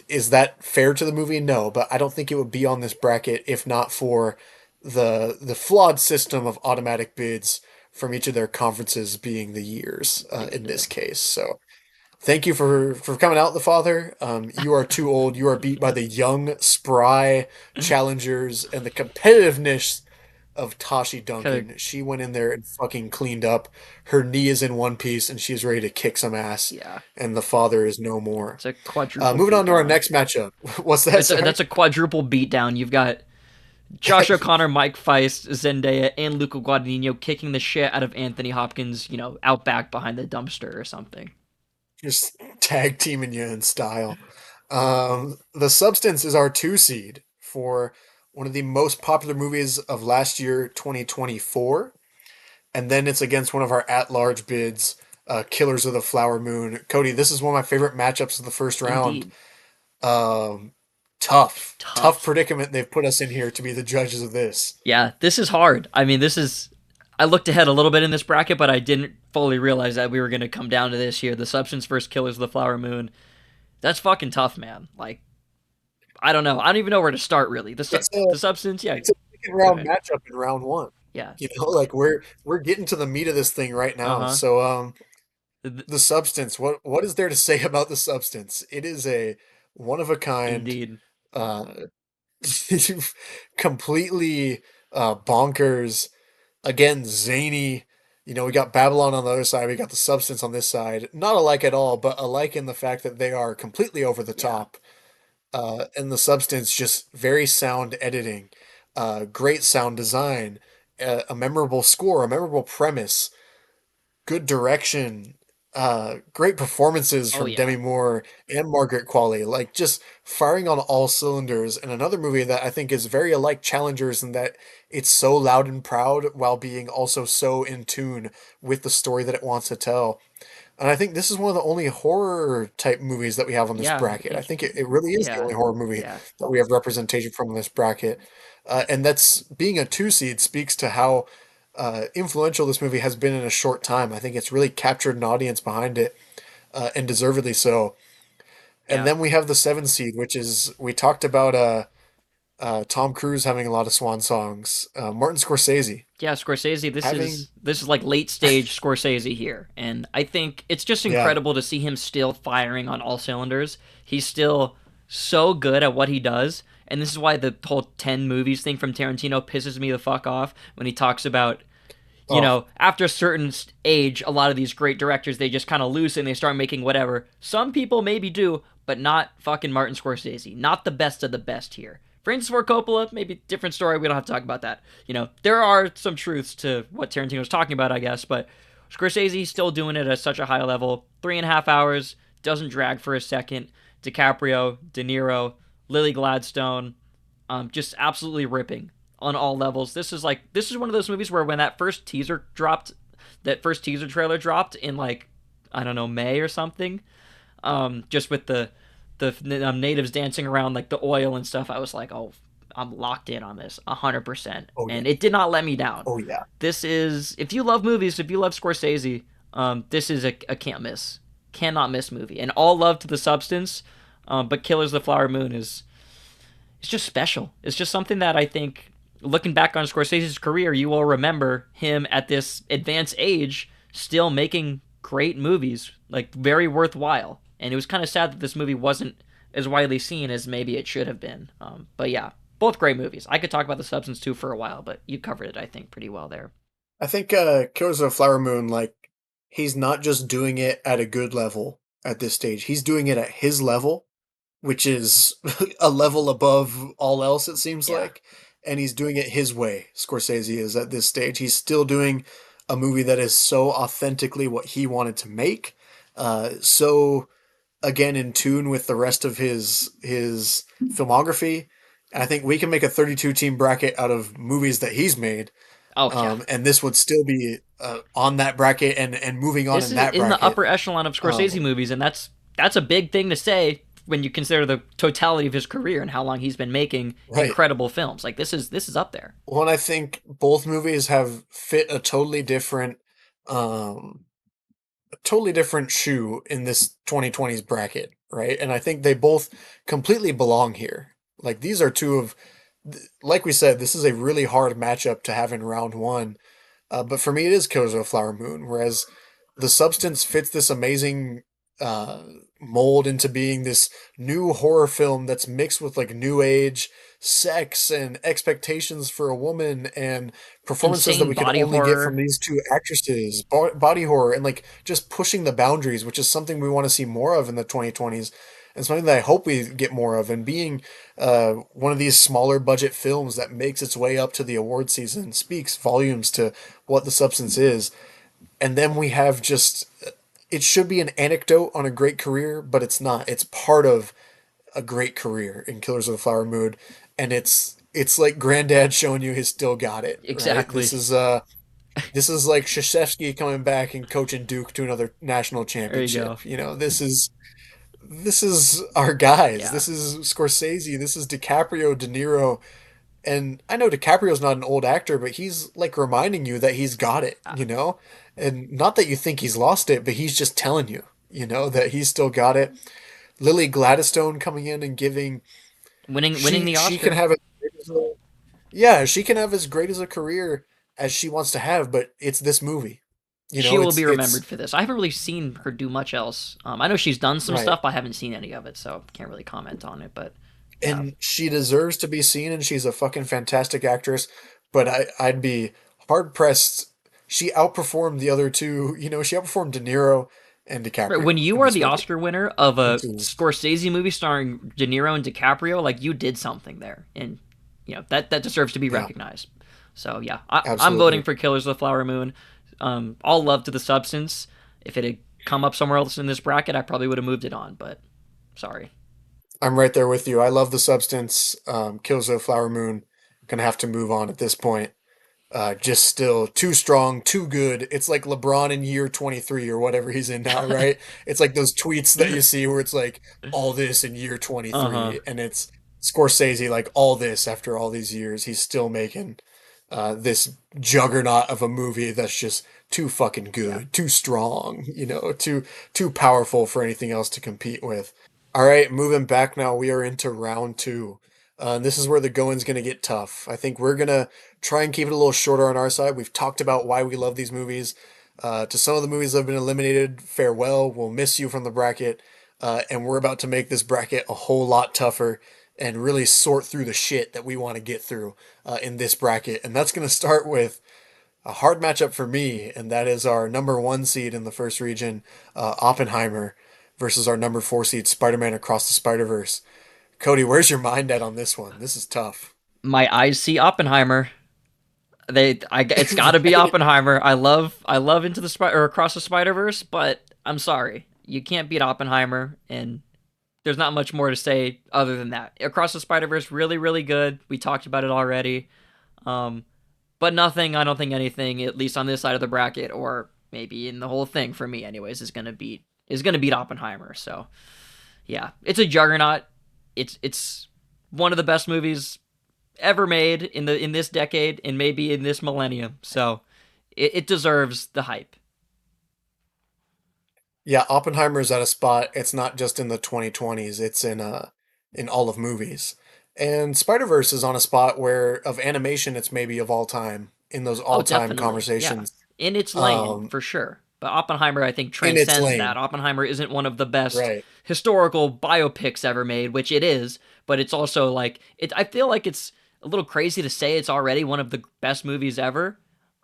S5: is that fair to the movie? No, but I don't think it would be on this bracket if not for the flawed system of automatic bids from each of their conferences being the years in
S4: Yeah.
S5: this case. So thank you for coming out, the father. You are too old. You are beat by the young, spry challengers and the competitiveness of Tashi
S4: Coulda
S5: Duncan. She went in there and fucking cleaned up. Her knee is in one piece and she's ready to kick some ass.
S4: yeah,
S5: And the father is no more.
S4: it's a quadruple
S5: Moving on to our
S4: beatdown.
S5: next matchup. What's that? Sorry?
S4: That's a quadruple beatdown. You've got Josh O'Connor, Mike Feist, Zendaya, and Luca Guadagnino kicking the shit out of Anthony Hopkins, out back behind the dumpster or something.
S5: Just tag teaming you in style. The Substance is our 2 seed for one of the most popular movies of last year, 2024. And then it's against one of our at-large bids, Killers of the Flower Moon. Cody, this is one of my favorite matchups of the first round.
S4: Indeed.
S5: Um, tough
S4: Tough.
S5: predicament they've put us in here to be the judges of this.
S4: Yeah, this is hard. I mean, I looked ahead a little bit in this bracket, but I didn't fully realize that we were going to come down to this here. The Substance versus Killers of the Flower Moon. That's fucking tough, man. Like, I don't know. I don't even know where to start, really. The Substance, yeah.
S5: It's a second round
S4: Okay.
S5: matchup in round 1.
S4: Yeah.
S5: Like we're getting to the meat of this thing right now.
S4: Uh-huh.
S5: So
S4: Th-
S5: the Substance, what is there to say about the Substance? It is a one of a kind,
S4: Indeed.
S5: uh completely bonkers, again zany. We got Babylon on the other side, we got the Substance on this side. Not alike at all, but alike in the fact that they are completely over the top. And the Substance, just very sound editing, great sound design, a memorable score, a memorable premise, good direction, great performances
S4: Oh,
S5: from
S4: yeah.
S5: Demi Moore and Margaret Qualley, like just firing on all cylinders. And another movie that I think is very alike Challengers in that it's so loud and proud while being also so in tune with the story that it wants to tell. And I think this is one of the only horror type movies that we have on this
S4: Yeah, I
S5: bracket. I
S4: think,
S5: think it really is the
S4: yeah.
S5: only horror movie
S4: Yeah.
S5: that we have representation from in this bracket. And that's being a 2 seed speaks to how influential this movie has been in a short time. I think it's really captured an audience behind it, and deservedly so. And
S4: Yeah.
S5: then we have the 7 seed, which is we talked about Tom Cruise having a lot of swan songs. Martin Scorsese
S4: Yeah, Scorsese,
S5: having
S4: this is like late stage Scorsese here. And I think it's just
S5: yeah.
S4: incredible to see him still firing on all cylinders. He's still so good at what he does. And this is why the whole 10 movies thing from Tarantino pisses me the fuck off when he talks about,
S5: Oh,
S4: after a certain age, a lot of these great directors, they just kind of lose and they start making whatever. Some people maybe do, but not fucking Martin Scorsese. Not the best of the best here. Francis Ford Coppola, maybe different story. We don't have to talk about that. There are some truths to what Tarantino's talking about, I guess, but Scorsese's still doing it at such a high level. 3.5 hours, doesn't drag for a second. DiCaprio, De Niro, Lily Gladstone, just absolutely ripping on all levels. This is one of those movies where when that first teaser trailer dropped in like, I don't know, May or something, just with the natives dancing around like the oil and stuff, I was like, oh, I'm locked in on this 100%,
S5: oh yeah.
S4: and it did not let me down.
S5: Oh yeah.
S4: This is, if you love movies, if you love Scorsese, this is a cannot miss movie, and all love to the Substance, but Killers of the Flower Moon is, it's just special. It's just something that I think, looking back on Scorsese's career, you will remember him at this advanced age still making great movies, like very worthwhile. And it was kind of sad that this movie wasn't as widely seen as maybe it should have been. But yeah, both great movies. I could talk about The Substance too for a while, but you covered it, I think, pretty well there.
S5: I think Killers of the Flower Moon, like, he's not just doing it at a good level at this stage. He's doing it at his level, which is a level above all else, it seems
S4: Yeah.
S5: like. And he's doing it his way. Scorsese is at this stage. He's still doing a movie that is so authentically what he wanted to make. So again in tune with the rest of his filmography. And I think we can make a 32 team bracket out of movies that he's made.
S4: Oh yeah.
S5: And this would still be on that bracket and moving on
S4: This
S5: in
S4: is
S5: that
S4: in
S5: bracket.
S4: the upper echelon of Scorsese movies, and that's a big thing to say when you consider the totality of his career and how long he's been making
S5: Right.
S4: incredible films. Like this is up there.
S5: Well, and I think both movies have fit a totally different shoe in this 2020s bracket, right? And I think they both completely belong here. Like these are two of, like we said, this is a really hard matchup to have in round 1. But for me, it is Killers of the Flower Moon, whereas The Substance fits this amazing mold into being this new horror film that's mixed with like new age sex and expectations for a woman and performances that
S4: Insane
S5: we could
S4: body
S5: only get from
S4: horror.
S5: these two actresses, body horror, and like just pushing the boundaries, which is something we want to see more of in the 2020s, and something that I hope we get more of. And being one of these smaller budget films that makes its way up to the award season speaks volumes to what the substance is. And then we have just it should be an anecdote on a great career, but it's not. It's part of a great career in Killers of the Flower Moon, and it's like granddad showing you he's still got it, right?
S4: Exactly.
S5: This is like Krzyzewski coming back and coaching Duke to another national
S4: There you go.
S5: championship. You know, this is our guys.
S4: Yeah.
S5: This is Scorsese. This is DiCaprio, De Niro, and I know DiCaprio's not an old actor, but he's like reminding you that he's got it,
S4: Uh,
S5: you know? And not that you think he's lost it, but he's just telling you, you know, that he's still got it. Lily Gladstone coming in and giving
S4: winning the
S5: she can
S4: Oscar.
S5: have as great as a, yeah, she can have as great as a career as she wants to have, but it's this movie. You
S4: She
S5: know,
S4: will be
S5: it's
S4: remembered for this. I haven't really seen her do much else. I know she's done some
S5: right.
S4: stuff, but I haven't seen any of it, so can't really comment on it. But yeah,
S5: And she deserves to be seen, and she's a fucking fantastic actress, but I'd be hard pressed. She outperformed the other two, you know, she outperformed De Niro and
S4: when
S5: DiCaprio
S4: you
S5: in
S4: are
S5: this
S4: the
S5: movie,
S4: Oscar winner of
S5: which
S4: a
S5: is
S4: Scorsese movie starring De Niro and DiCaprio, like you did something there, and that deserves to be
S5: yeah,
S4: recognized. So yeah, I'm voting
S5: absolutely.
S4: for Killers of the Flower Moon. All love to the substance. If it had come up somewhere else in this bracket, I probably would have moved it on. But sorry.
S5: I'm right there with you. I love the substance. Kills of the Flower Moon. Gonna have to move on at this point. Just still too strong, too good. It's like LeBron in year 23 or whatever he's in now, right? It's like those tweets that you see where it's like all this in year
S4: Uh huh.
S5: 23, and it's Scorsese like all this after all these years. He's still making this juggernaut of a movie that's just too fucking
S4: Yeah.
S5: good, too strong, you know, too powerful for anything else to compete with. All right, moving back now, we are into round two. And this is where the going's going to get tough. I think we're going to try and keep it a little shorter on our side. We've talked about why we love these movies. To some of the movies that have been eliminated, farewell. We'll miss you from the bracket. And we're about to make this bracket a whole lot tougher and really sort through the shit that we want to get through in this bracket. And that's going to start with a hard matchup for me, and that is our number one seed in the first region, Oppenheimer, versus our number four seed, Spider Man Across the Spider Verse. Cody, where's your mind at on this one? This is tough.
S4: My eyes see Oppenheimer. It's got to be
S5: Right?
S4: Oppenheimer. I love Into the Spider or Across the Spider Verse, but I'm sorry, you can't beat Oppenheimer, and there's not much more to say other than that. Across the Spider Verse, really, really good. We talked about it already, um, but nothing. I don't think anything, at least on this side of the bracket, or maybe in the whole thing for me, anyways, is gonna beat Oppenheimer. So yeah, it's a juggernaut. It's one of the best movies ever made in this decade and maybe in this millennium. So it deserves the hype.
S5: Yeah, Oppenheimer's at a spot. It's not just in the 2020s, it's in all of movies. And Spider-Verse is on a spot where of animation it's maybe of all time in those
S4: Oh,
S5: all-time
S4: definitely, yeah,
S5: conversations.
S4: in its lane
S5: Um
S4: for sure. But Oppenheimer, I think,
S5: in its
S4: transcends that.
S5: lane.
S4: Oppenheimer isn't one of the best
S5: Right.
S4: historical biopics ever made, which it is. But it's also like it. I feel like it's a little crazy to say it's already one of the best movies ever.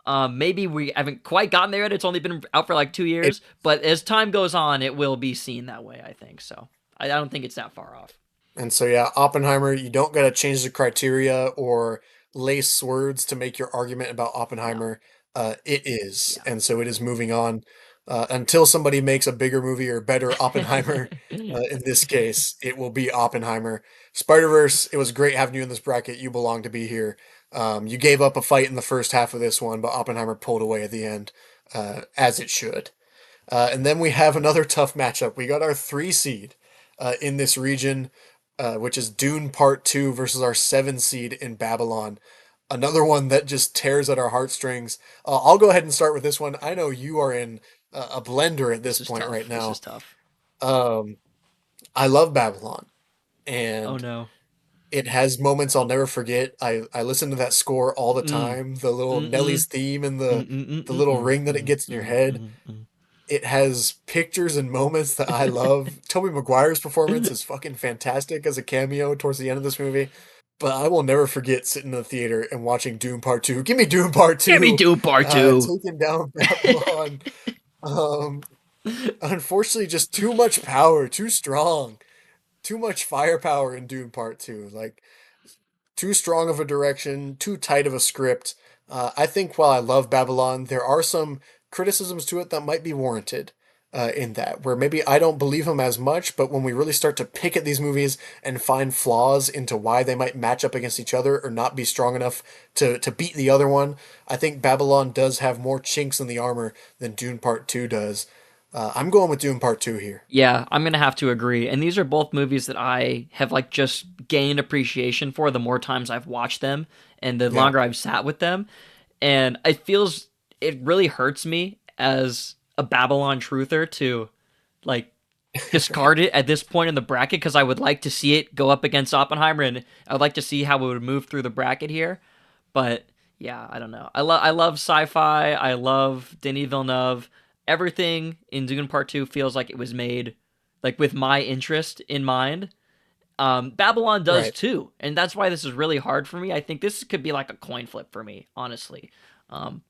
S4: Maybe we haven't quite gotten there yet. It's only been out for like 2 years, but as time goes on, it will be seen that way. I think so. I don't think it's that far off.
S5: And so, yeah, Oppenheimer, you don't got to change the criteria or lace words to make your argument about
S4: No,
S5: Oppenheimer. It is.
S4: yeah.
S5: And so it is moving on until somebody makes a bigger movie or better Oppenheimer. In this case, it will be Oppenheimer. Spider-Verse, it was great having you in this bracket. You belong to be here. You gave up a fight in the first half of this one, but Oppenheimer pulled away at the end, as it should. And then we have another tough matchup. We got our three seed in this region, which is Dune Part 2 versus our seven seed in Babylon. Another one that just tears at our heartstrings. I'll go ahead and start with this one. I know you are in a blender at
S4: This
S5: this
S4: is
S5: point right
S4: tough. This is
S5: now.
S4: tough.
S5: Um, I love Babylon,
S4: Oh
S5: and
S4: no.
S5: it has moments I'll never forget. I listen to that score all the
S4: Mm.
S5: time. The little
S4: Mm-mm.
S5: Nelly's theme and the little
S4: Mm-mm.
S5: ring that it gets in your head.
S4: Mm-mm.
S5: It has pictures and moments that I love. Tobey Maguire's performance is fucking fantastic as a cameo towards the end of this movie. But I will never forget sitting in the theater and watching Doom Part 2. Give me Doom Part
S4: Give me
S5: 2!
S4: Doom Part 2.
S5: Taking down Babylon. Um, Unfortunately, just too much power, too strong, too much firepower in Doom Part 2. Like, too strong of a direction, too tight of a script. I think while I love Babylon, there are some criticisms to it that might be warranted in that, where maybe I don't believe them as much, but when we really start to pick at these movies and find flaws into why they might match up against each other or not be strong enough to beat the other one, I think Babylon does have more chinks in the armor than Dune Part 2 does. I'm going with Dune Part 2 here.
S4: Yeah, I'm gonna have to agree. And these are both movies that I have like just gained appreciation for the more times I've watched them and the
S5: Yeah.
S4: longer I've sat with them. And it really hurts me as a Babylon truther to like discard it at this point in the bracket because I would like to see it go up against Oppenheimer and I would like to see how it would move through the bracket here. But yeah, I don't know. I love sci-fi. I love Denis Villeneuve. Everything in Dune Part 2 feels like it was made like with my interest in mind. Babylon does
S5: Right.
S4: too, and that's why this is really hard for me. I think this could be like a coin flip for me, honestly.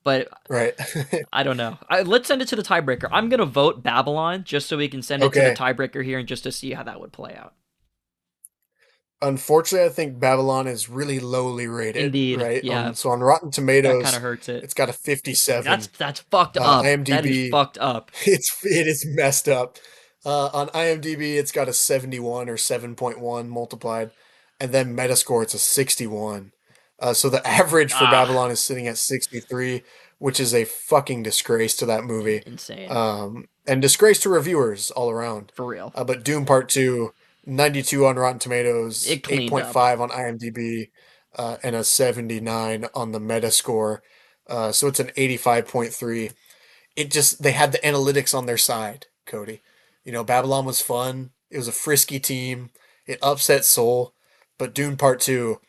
S4: But
S5: Right.
S4: I don't know. Let's send it to the tiebreaker. I'm gonna vote Babylon just so we can send it to the
S5: Okay.
S4: tiebreaker here and just to see how that would play out.
S5: Unfortunately, I think Babylon is really lowly rated,
S4: Indeed,
S5: right?
S4: yeah,
S5: So on Rotten
S4: that kind of
S5: Tomatoes,
S4: hurts it.
S5: it's got a 57.
S4: That's fucked up. That is
S5: IMDb,
S4: fucked up.
S5: it is messed up. On IMDb, it's got a 71 or 7.1 multiplied, and then Metascore, it's a 61. So the average for
S4: Ah,
S5: Babylon is sitting at 63, which is a fucking disgrace to that movie,
S4: insane
S5: and disgrace to reviewers all around.
S4: for real.
S5: But Doom Part 2, 92 on Rotten Tomatoes,
S4: It cleaned up.
S5: 8.5 on IMDb, and a 79 on the Metascore. So it's an 85.3. They had the analytics on their side, Cody. Babylon was fun. It was a frisky team. It upset Soul, but Dune Part 2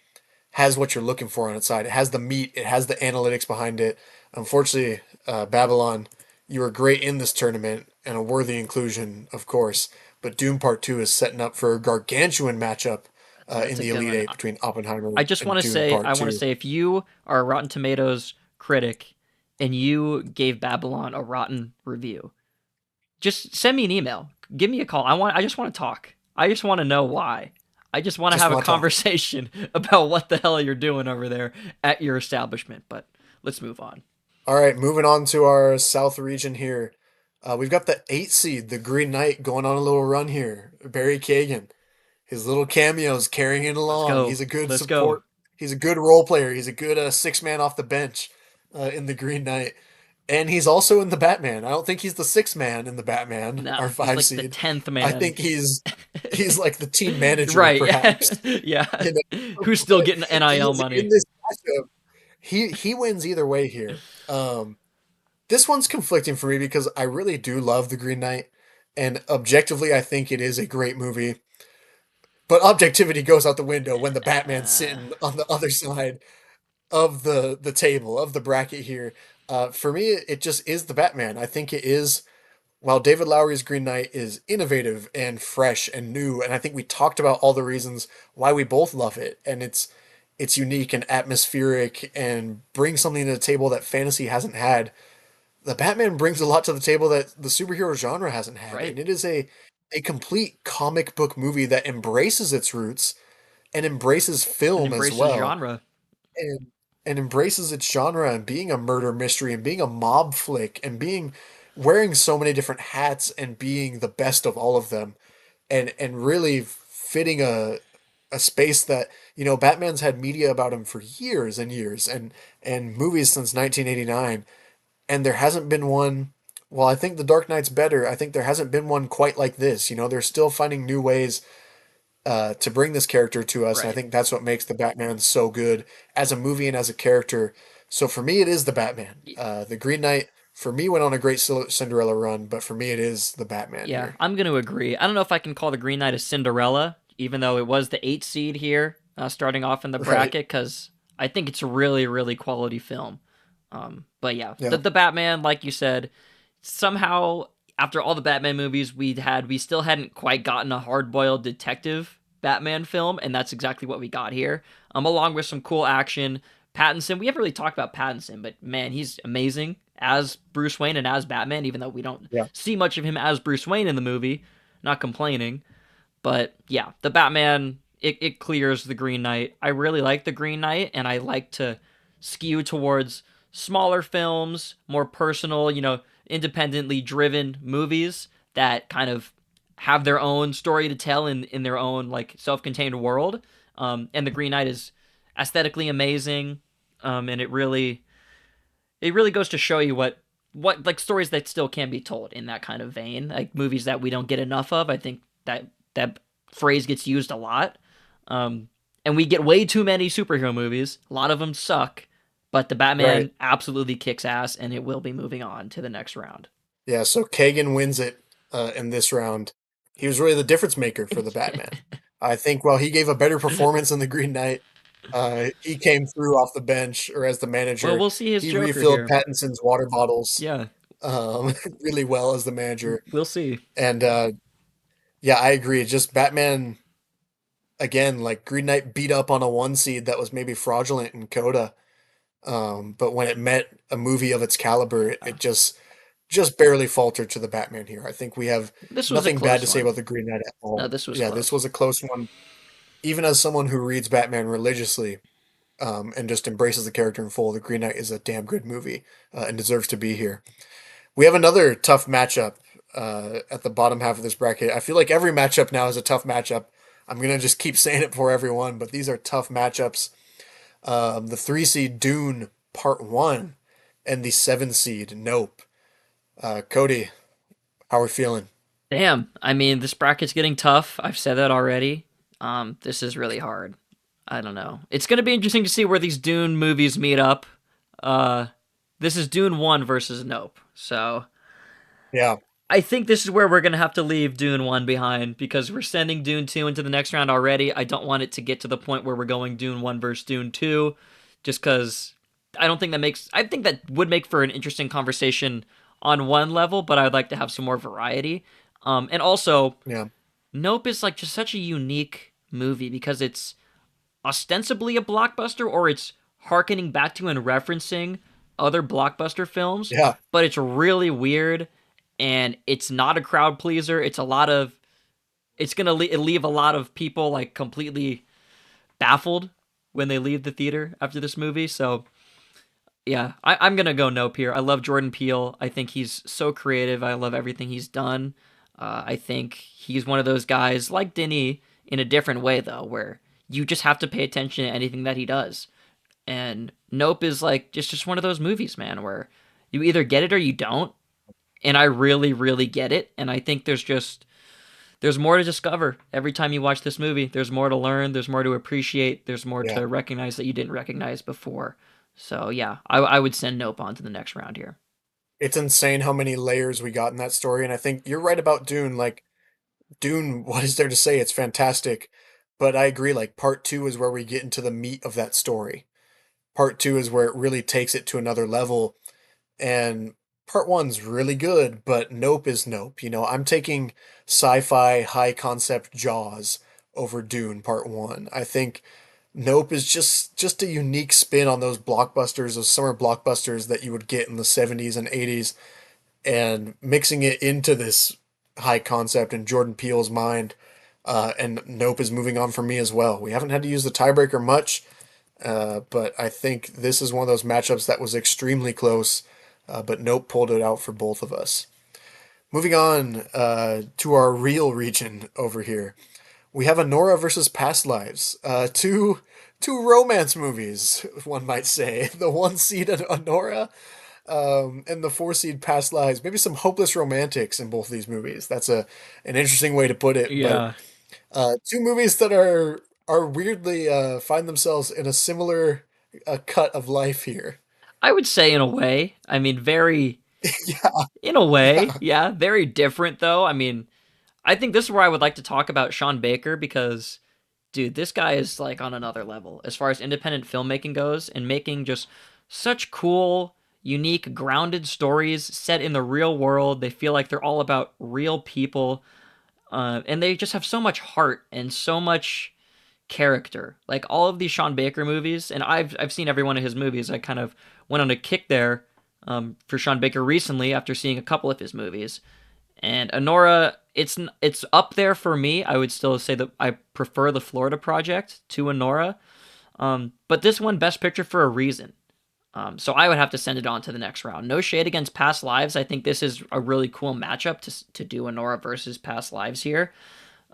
S5: has what you're looking for on its side. It has the meat, it has the analytics behind it. Unfortunately, Babylon, you were great in this tournament and a worthy inclusion, of course, but Dune Part 2 is setting up for a gargantuan matchup in
S4: That's a
S5: the
S4: good
S5: Elite
S4: one.
S5: Eight between Oppenheimer
S4: I just
S5: and
S4: want to
S5: Dune
S4: say,
S5: Part 2.
S4: if you are a Rotten Tomatoes critic and you gave Babylon a rotten review, just send me an email. Give me a call. I just want to talk. I just want to know why. I just want to
S5: Just
S4: have a
S5: want to talk.
S4: conversation about what the hell you're doing over there at your establishment. But let's move on.
S5: All right, moving on to our South region here. We've got the 8 seed, the Green Knight, going on a little run here. Barry Kagan. His little cameos carrying it
S4: Let's
S5: along.
S4: go.
S5: He's a good
S4: Let's go.
S5: support. He's a good role player. He's a good six-man off the bench in the Green Knight. And he's also in the Batman. I don't think he's the sixth man in the Batman,
S4: No,
S5: our
S4: he's
S5: 5
S4: like the
S5: seed.
S4: 10th
S5: I
S4: man.
S5: think he's like the team manager,
S4: Right.
S5: perhaps.
S4: Yeah.
S5: You
S4: Who's still
S5: But
S4: getting NIL
S5: in
S4: money?
S5: this matchup, he wins either way here. This one's conflicting for me because I really do love The Green Knight, and objectively, I think it is a great movie. But objectivity goes out the window when the Batman's
S4: Uh,
S5: sitting on the other side of the table of the bracket here. For me, it just is the Batman. I think it is. While David Lowery's Green Knight is innovative and fresh and new, and I think we talked about all the reasons why we both love it, and it's unique and atmospheric and brings something to the table that fantasy hasn't had. The Batman brings a lot to the table that the superhero genre hasn't had,
S4: right.
S5: and it is a complete comic book movie that embraces its roots and embraces
S4: And
S5: film as
S4: embraces
S5: well,
S4: genre.
S5: and and embraces its genre and being a murder mystery and being a mob flick and being wearing so many different hats and being the best of all of them, and really fitting a space that Batman's had media about him for years and years and movies since 1989, and there hasn't been one. Well, I think The Dark Knight's better. I think there hasn't been one quite like this. They're still finding new ways to bring this character to us, and I
S4: Right.
S5: think that's what makes the Batman so good as a movie and as a character. So for me, it is the Batman. The Green Knight for me went on a great Cinderella run, but for me, it is the Batman
S4: Yeah,
S5: here.
S4: I'm going to agree. I don't know if I can call the Green Knight a Cinderella, even though it was the 8th seed here, starting off in the
S5: Right?
S4: bracket, because I think it's a really, really quality film. But yeah,
S5: Yeah.
S4: the Batman, like you said, somehow after all the Batman movies we still hadn't quite gotten a hard-boiled detective Batman film, and that's exactly what we got here. Along with some cool action. Pattinson, we haven't really talked about Pattinson, but man, he's amazing as Bruce Wayne and as Batman, even though we don't
S5: Yeah.
S4: see much of him as Bruce Wayne in the movie. Not complaining. But yeah, the Batman, it clears the Green Knight. I really like the Green Knight, and I like to skew towards smaller films, more personal, independently driven movies that kind of have their own story to tell in their own like self-contained world. And the Green Knight is aesthetically amazing, and it really goes to show you what like stories that still can be told in that kind of vein, like movies that we don't get enough of. I think that phrase gets used a lot, and we get way too many superhero movies. A lot of them suck, but the Batman
S5: Right.
S4: absolutely kicks ass, and it will be moving on to the next round.
S5: Yeah, so Kagan wins it in this round. He was really the difference maker for the Batman. I think while he gave a better performance than the Green Knight, he came through off the bench or as the
S4: Well,
S5: manager.
S4: we'll see his
S5: He
S4: Joker
S5: refilled
S4: here.
S5: Pattinson's water bottles
S4: Yeah,
S5: really well as the manager.
S4: we'll see.
S5: And yeah, I agree. Just Batman, again, like Green Knight beat up on a one seed that was maybe fraudulent in Coda. But when it met a movie of its caliber, it just barely faltered to the Batman here. I think we have
S4: This was a
S5: nothing bad to
S4: close
S5: say
S4: one.
S5: about the Green Knight at all.
S4: No, this was
S5: Yeah,
S4: close.
S5: this was a close one. Even as someone who reads Batman religiously, and just embraces the character in full, the Green Knight is a damn good movie, and deserves to be here. We have another tough matchup at the bottom half of this bracket. I feel like every matchup now is a tough matchup. I'm gonna just keep saying it for everyone, but these are tough matchups. The 3 seed Dune Part 1 and the 7 seed Nope. Cody, how are we feeling?
S4: Damn. I mean, this bracket's getting tough. I've said that already. This is really hard. I don't know. It's gonna be interesting to see where these Dune movies meet up. This is Dune 1 versus Nope. So
S5: Yeah,
S4: I think this is where we're gonna have to leave Dune 1 behind because we're sending Dune 2 into the next round already. I don't want it to get to the point where we're going Dune 1 versus Dune 2, just because I don't think that makes. I think that would make for an interesting conversation on one level, but I'd like to have some more variety. And also,
S5: yeah,
S4: Nope is like just such a unique movie because it's ostensibly a blockbuster or it's harkening back to and referencing other blockbuster films,
S5: yeah,
S4: but it's really weird and it's not a crowd pleaser. It's gonna leave a lot of people like completely baffled when they leave the theater after this movie. So yeah, I'm gonna go Nope here. I love Jordan Peele. I think he's so creative. I love everything he's done. I think he's one of those guys like Denis in a different way though, where you just have to pay attention to anything that he does. And Nope is like just one of those movies, man, where you either get it or you don't. And I really, really get it. And I think there's more to discover every time you watch this movie. There's more to learn. There's more to appreciate. There's more
S5: yeah.
S4: to recognize that you didn't recognize before. So yeah, I would send Nope on to the next round here.
S5: It's insane how many layers we got in that story, and I think you're right about Dune. Like Dune, what is there to say? It's fantastic, but I agree. Like part two is where we get into the meat of that story. Part two is where it really takes it to another level, and part one's really good, but Nope is Nope. I'm taking sci-fi high concept Jaws over Dune Part One. I think Nope is just a unique spin on those blockbusters, those summer blockbusters that you would get in the 70s and 80s, and mixing it into this high concept in Jordan Peele's mind. And Nope is moving on for me as well. We haven't had to use the tiebreaker much, but I think this is one of those matchups that was extremely close, but Nope pulled it out for both of us. Moving on to our real region over here, we have Anora versus Past Lives. Two romance movies, one might say. The 1 seed Anora, and the 4 seed Past Lives. Maybe some hopeless romantics in both of these movies. That's an interesting way to put it. But
S4: Yeah,
S5: two movies that are weirdly find themselves in a similar cut of life here.
S4: I would say in a way. I mean, very
S5: Yeah,
S4: in a way,
S5: yeah,
S4: yeah, very different though. I mean, I think this is where I would like to talk about Sean Baker because, dude, this guy is like on another level as far as independent filmmaking goes and making just such cool, unique, grounded stories set in the real world. They feel like they're all about real people. And they just have so much heart and so much character. Like all of these Sean Baker movies, and I've seen every one of his movies. I kind of went on a kick there for Sean Baker recently after seeing a couple of his movies. And Anora, it's up there for me. I would still say that I prefer the Florida Project to Anora. But this won Best Picture for a reason. So I would have to send it on to the next round. No shade against Past Lives. I think this is a really cool matchup to do Anora versus Past Lives here.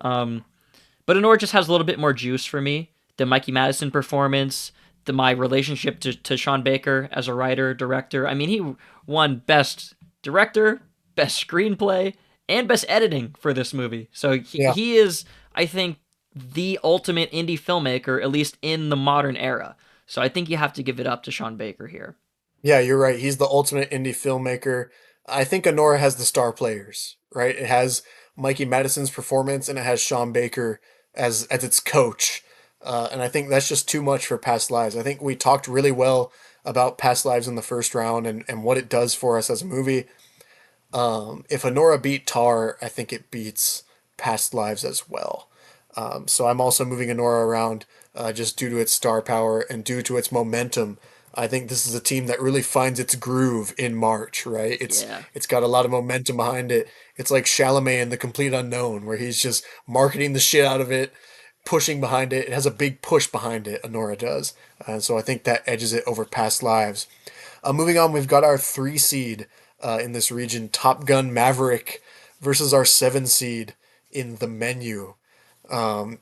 S4: But Anora just has a little bit more juice for me. The Mikey Madison performance, my relationship to Sean Baker as a writer, director. I mean, he won Best Director, Best Screenplay, and Best Editing for this movie. So he is, I think, the ultimate indie filmmaker, at least in the modern era. So I think you have to give it up to Sean Baker here.
S5: Yeah, you're right. He's the ultimate indie filmmaker. I think Anora has the star players, right? It has Mikey Madison's performance and it has Sean Baker as its coach. And I think that's just too much for Past Lives. I think we talked really well about Past Lives in the first round and what it does for us as a movie. If Anora beat Tar, I think it beats Past Lives as well. So I'm also moving Anora around just due to its star power and due to its momentum. I think this is a team that really finds its groove in March, right? It's got a lot of momentum behind it. It's like Chalamet in The Complete Unknown, where he's just marketing the shit out of it, pushing behind it. It has a big push behind it, Anora does. So I think that edges it over Past Lives. Moving on, we've got our 3 seed in this region, Top Gun Maverick versus our 7 seed in The Menu.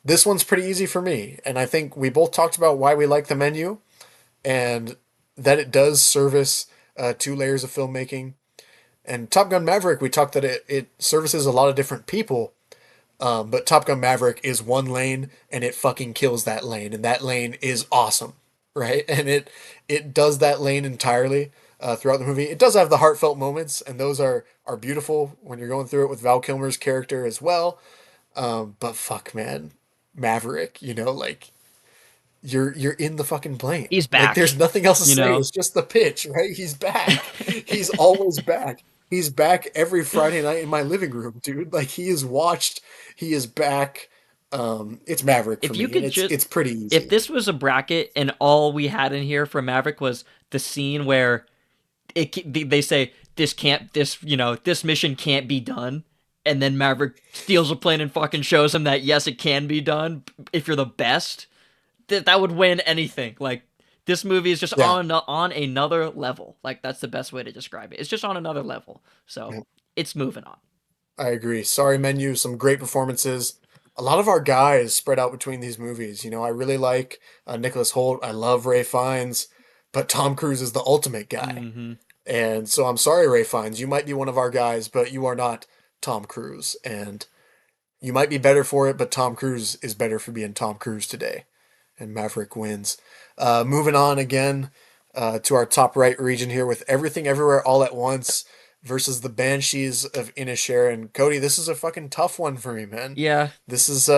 S5: This one's pretty easy for me, and I think we both talked about why we like The Menu, and that it does service 2 layers of filmmaking. And Top Gun Maverick, we talked that it services a lot of different people, but Top Gun Maverick is one lane, and it fucking kills that lane, and that lane is awesome, right? And it does that lane entirely throughout the movie. It does have the heartfelt moments, and those are beautiful when you're going through it with Val Kilmer's character as well. But fuck, man, Maverick, like you're in the fucking plane.
S4: He's back.
S5: Like there's nothing else to say.
S4: know?
S5: It's just the pitch, right? He's back. He's always back. He's back every Friday night in my living room, dude. Like he is watched. He is back. It's Maverick for
S4: If
S5: me.
S4: you could
S5: It's pretty easy.
S4: If this was a bracket and all we had in here for Maverick was the scene where they say this mission can't be done, and then Maverick steals a plane and fucking shows him that yes, it can be done if you're the best, that would win anything. Like this movie is just on another level. Like that's the best way to describe it. It's just on another level. So it's moving on.
S5: I agree. Sorry, Menu. Some great performances. A lot of our guys spread out between these movies. I really like Nicholas Hoult. I love Ray Fiennes, but Tom Cruise is the ultimate guy.
S4: Mm-hmm.
S5: And so I'm sorry, Ray Fiennes. You might be one of our guys, but you are not Tom Cruise. And you might be better for it, but Tom Cruise is better for being Tom Cruise today. And Maverick wins. Moving on again to our top right region here with Everything Everywhere All at Once versus the Banshees of Inisherin. Cody, this is a fucking tough one for me, man.
S4: Yeah.
S5: This is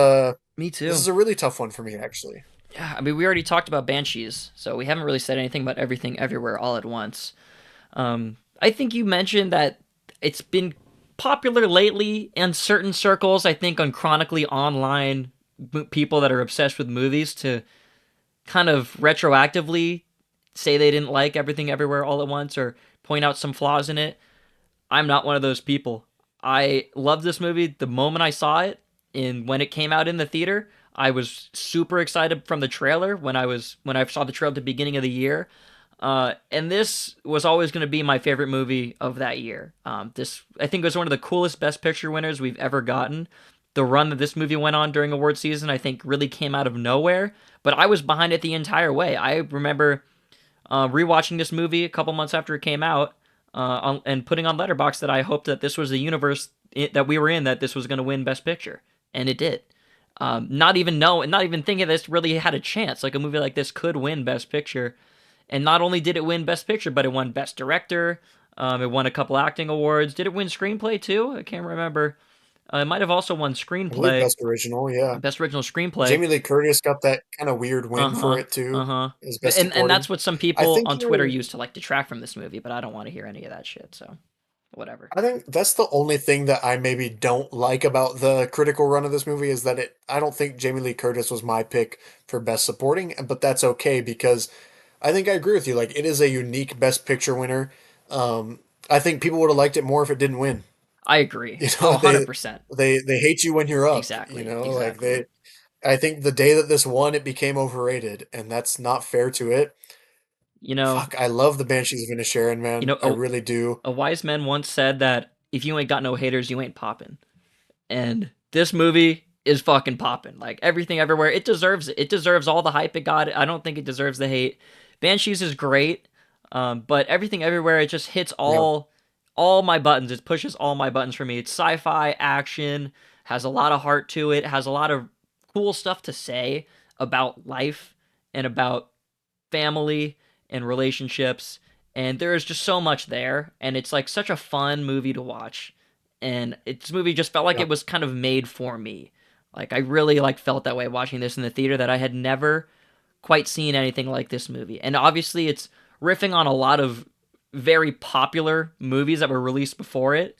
S4: me too.
S5: This is a really tough one for me, actually.
S4: Yeah, I mean, we already talked about Banshees, so we haven't really said anything about Everything Everywhere All at Once. I think you mentioned that it's been popular lately in certain circles, I think on chronically online people that are obsessed with movies, to kind of retroactively say they didn't like Everything Everywhere All at Once or point out some flaws in it. I'm not one of those people. I loved this movie the moment I saw it, and when it came out in the theater, I was super excited from the trailer when I saw the trailer at the beginning of the year. And this was always going to be my favorite movie of that year. This, I think, was one of the coolest Best Picture winners we've ever gotten. The run that this movie went on during award season, I think, really came out of nowhere. But I was behind it the entire way. I remember rewatching this movie a couple months after it came out and putting on Letterboxd that I hoped that this was the universe that we were in, that this was going to win Best Picture. And it did. Not even thinking this really had a chance. Like a movie like this could win Best Picture. And not only did it win Best Picture, but it won Best Director. It won a couple acting awards. Did it win Screenplay too? I can't remember. It might have also won Screenplay.
S5: Best Original, yeah.
S4: Best Original Screenplay.
S5: Jamie Lee Curtis got that kind of weird win for it too.
S4: And that's what some people on Twitter use to like detract from this movie, but I don't want to hear any of that shit. So whatever.
S5: I think that's the only thing that I maybe don't like about the critical run of this movie is that I don't think Jamie Lee Curtis was my pick for best supporting, but that's okay because I think I agree with you. Like it is a unique best picture winner. I think people would have liked it more if it didn't win.
S4: I agree.
S5: You know,
S4: 100%.
S5: they hate you when you're up, you
S4: Exactly.
S5: know, like
S4: Exactly.
S5: I think the day that this won, it became overrated, and that's not fair to it.
S4: You know,
S5: Fuck, I love the Banshees of Inisherin,
S4: you
S5: man.
S4: know,
S5: I really do.
S4: a wise man once said that if you ain't got no haters, you ain't popping. And this movie is fucking popping. Like everything everywhere, it deserves it. It deserves all the hype it got. I don't think it deserves the hate. Banshees is great, but everything everywhere, it just hits
S5: Yeah.
S4: all my buttons. It pushes all my buttons for me. It's sci-fi action, has a lot of heart to it, has a lot of cool stuff to say about life and about family and relationships, and there is just so much there, and it's like such a fun movie to watch. And this movie just felt like
S5: Yeah.
S4: it was kind of made for me. Like I really like felt that way watching this in the theater, that I had never quite seen anything like this movie. And obviously it's riffing on a lot of very popular movies that were released before it.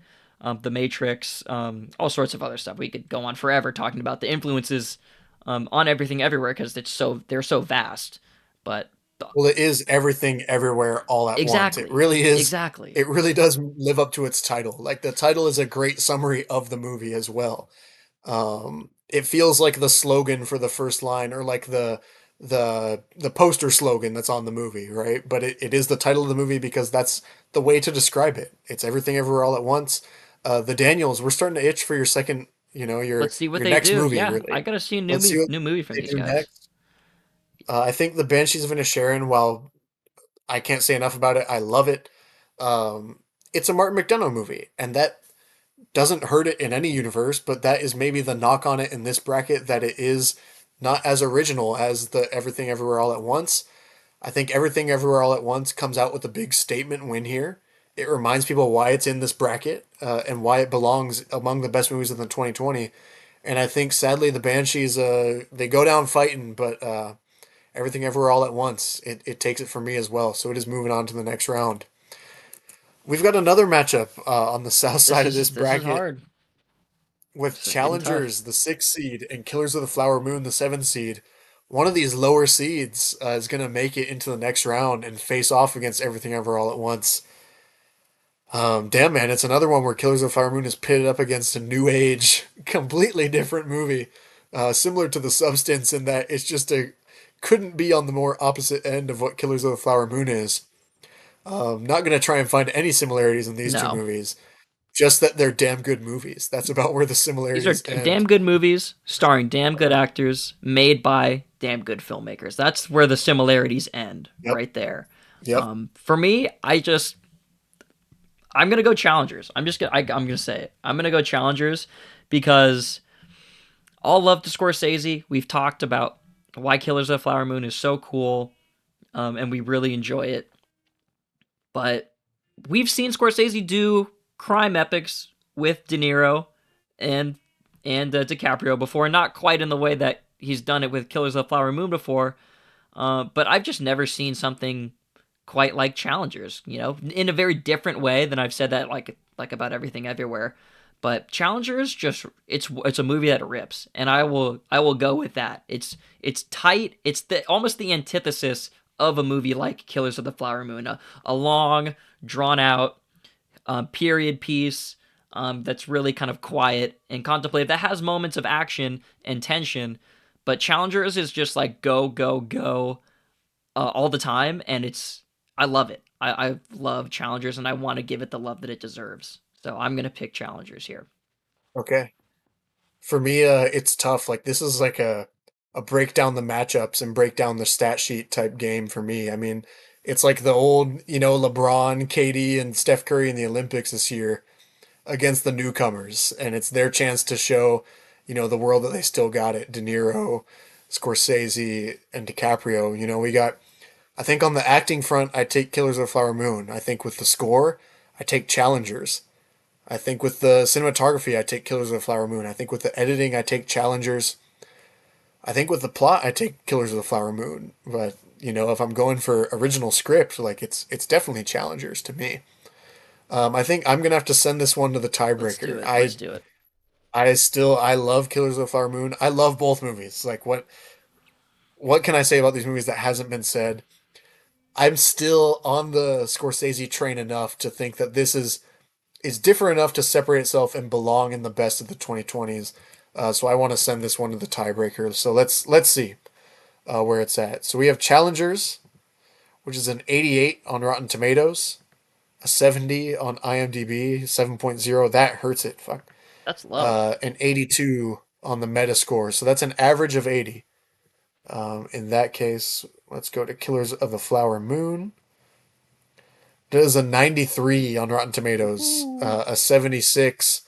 S4: The Matrix, all sorts of other stuff. We could go on forever talking about the influences on everything everywhere because they're so vast. But
S5: Well, it is everything everywhere all at once. It
S4: exactly,
S5: really is.
S4: exactly.
S5: It really does live up to its title. Like the title is a great summary of the movie as well. It feels like the slogan for the first line or like the poster slogan that's on the movie, right? But it is the title of the movie because that's the way to describe it. It's everything everywhere all at once. The Daniels, we're starting to itch for your second,
S4: Let's see what
S5: your
S4: they
S5: next
S4: do.
S5: movie,
S4: Yeah, I
S5: really.
S4: gotta see a
S5: Let's see what
S4: new movie from
S5: they
S4: these
S5: do
S4: guys.
S5: next. I think the Banshees of Inisherin, while I can't say enough about it, I love it. Um, it's a Martin McDonough movie, and that doesn't hurt it in any universe, but that is maybe the knock on it in this bracket that it is not as original as the Everything Everywhere All at Once. I think Everything Everywhere All at Once comes out with a big statement win here. It reminds people why it's in this bracket and why it belongs among the best movies of the 2020. And I think sadly the Banshees they go down fighting, but Everything Everywhere All at Once it takes it from me as well. So it is moving on to the next round. We've got another matchup on the south side of this
S4: This is
S5: bracket
S4: hard.
S5: with
S4: It's getting tough.
S5: Challengers, the 6th seed, and Killers of the Flower Moon, the 7th seed. One of these lower seeds is going to make it into the next round and face off against Everything Ever All at Once. Damn, man, it's another one where Killers of the Flower Moon is pitted up against a new age, completely different movie. Similar to The Substance in that it's just couldn't be on the more opposite end of what Killers of the Flower Moon is. Not going to try and find any similarities in these two
S4: No,
S5: movies. Just that they're damn good movies. That's about where the
S4: these are
S5: similarities
S4: damn
S5: end.
S4: good movies, starring damn good actors, made by damn good filmmakers. That's where the similarities end,
S5: Yep.
S4: right there.
S5: Yep.
S4: For me, I'm gonna go Challengers. I'm gonna say it. I'm gonna go Challengers because all love to Scorsese. We've talked about why Killers of the Flower Moon is so cool, and we really enjoy it. But we've seen Scorsese do crime epics with De Niro and DiCaprio before, not quite in the way that he's done it with Killers of the Flower Moon before. But I've just never seen something quite like Challengers, you know, in a very different way than I've said that like about Everything Everywhere. But Challengers just it's a movie that rips, and I will go with that. It's tight. It's almost the antithesis of a movie like Killers of the Flower Moon, a long, drawn out period piece that's really kind of quiet and contemplative. That has moments of action and tension, but Challengers is just like go go go all the time, and I love it. I love Challengers, and I want to give it the love that it deserves. So I'm gonna pick Challengers here.
S5: Okay. For me, it's tough. Like this is like a break down the matchups and break down the stat sheet type game for me. I mean, it's like the old, LeBron, KD, and Steph Curry in the Olympics this year against the newcomers, and it's their chance to show, the world that they still got it. De Niro, Scorsese, and DiCaprio. We got. I think on the acting front, I take Killers of the Flower Moon. I think with the score, I take Challengers. I think with the cinematography, I take Killers of the Flower Moon. I think with the editing, I take Challengers. I think with the plot, I take Killers of the Flower Moon. But if I'm going for original script, like it's definitely Challengers to me. I think I'm gonna have to send this one to the
S4: Let's do
S5: tiebreaker.
S4: it. Let's do it.
S5: I love Killers of the Flower Moon. I love both movies. Like what can I say about these movies that hasn't been said? I'm still on the Scorsese train enough to think that this is different enough to separate itself and belong in the best of the 2020s. So I want to send this one to the tiebreaker. So let's see where it's at. So we have Challengers, which is an 88 on Rotten Tomatoes, a 70 on IMDb, 7.0. That hurts it. Fuck.
S4: That's low.
S5: An 82 on the Metascore. So that's an average of 80. In that case, let's go to Killers of the Flower Moon. It is a 93 on Rotten Tomatoes, a 76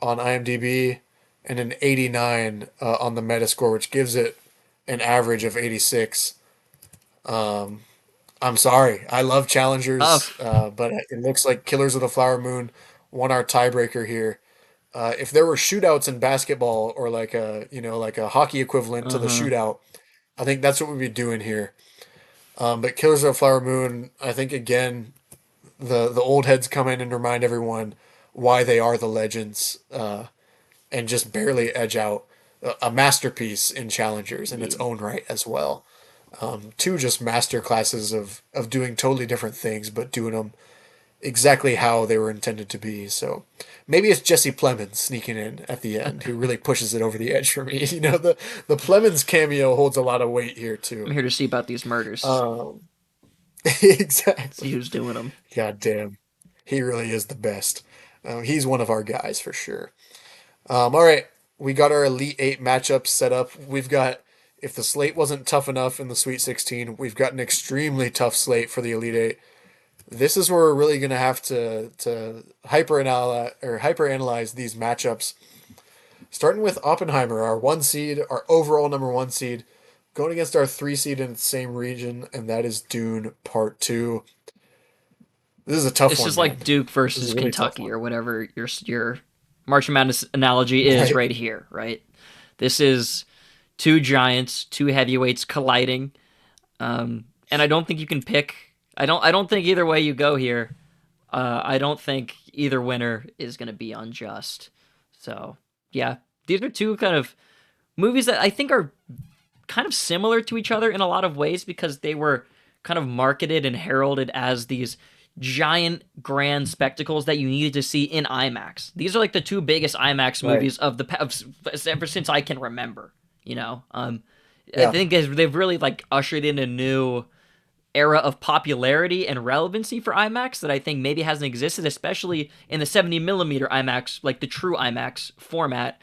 S5: on IMDb, and an 89 on the Metascore, which gives it an average of 86. I'm sorry. I love Challengers,
S4: Tough.
S5: but it looks like Killers of the Flower Moon won our tiebreaker here. If there were shootouts in basketball or like a hockey equivalent to the
S4: Uh-huh.
S5: shootout, I think that's what we'd be doing here. But Killers of the Flower Moon, I think again, the old heads come in and remind everyone why they are the legends, and just barely edge out a masterpiece in Challengers in its
S4: Indeed.
S5: own right as well. Two just master classes of doing totally different things, but doing them exactly how they were intended to be. So maybe it's Jesse Plemons sneaking in at the end who really pushes it over the edge for me. The Plemons cameo holds a lot of weight here
S4: I'm
S5: too.
S4: here to see about these murders.
S5: Um,
S4: See
S5: exactly.
S4: who's doing them.
S5: God damn, he really is the best. He's one of our guys for sure. All right, we got our Elite Eight matchups set up. We've got, if the slate wasn't tough enough in the Sweet 16, we've got an extremely tough slate for the Elite Eight. This is where we're really gonna have to hyper analyze these matchups. Starting with Oppenheimer, our one seed, our overall number one seed, going against our three seed in the same region, and that is Dune Part Two. This is a tough
S4: This
S5: one,
S4: is
S5: man.
S4: like Duke
S5: This is
S4: versus
S5: a really tough
S4: Kentucky
S5: one.
S4: or whatever your March Madness analogy is
S5: Right.
S4: right here, right? This is two giants, two heavyweights colliding. And I don't think you can pick. I don't think either way you go here. I don't think either winner is going to be unjust. So yeah, these are two kind of movies that I think are kind of similar to each other in a lot of ways because they were kind of marketed and heralded as these giant grand spectacles that you needed to see in IMAX. These are like the two biggest IMAX
S5: Right.
S4: movies of ever since I can remember. You know, I
S5: Yeah.
S4: think they've really like ushered in a new era of popularity and relevancy for IMAX that I think maybe hasn't existed, especially in the 70 millimeter IMAX, like the true IMAX format.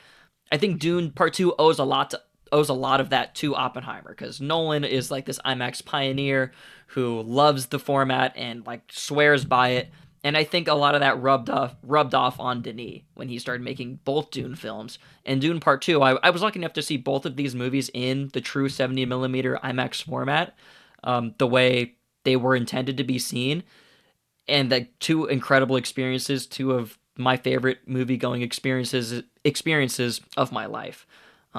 S4: I think Dune Part Two owes a lot of that to Oppenheimer because Nolan is like this IMAX pioneer who loves the format and like swears by it. And I think a lot of that rubbed off on Denis when he started making both Dune films. And Dune Part Two, I was lucky enough to see both of these movies in the true 70 millimeter IMAX format, the way they were intended to be seen, and like two incredible experiences, two of my favorite movie going experiences of my life.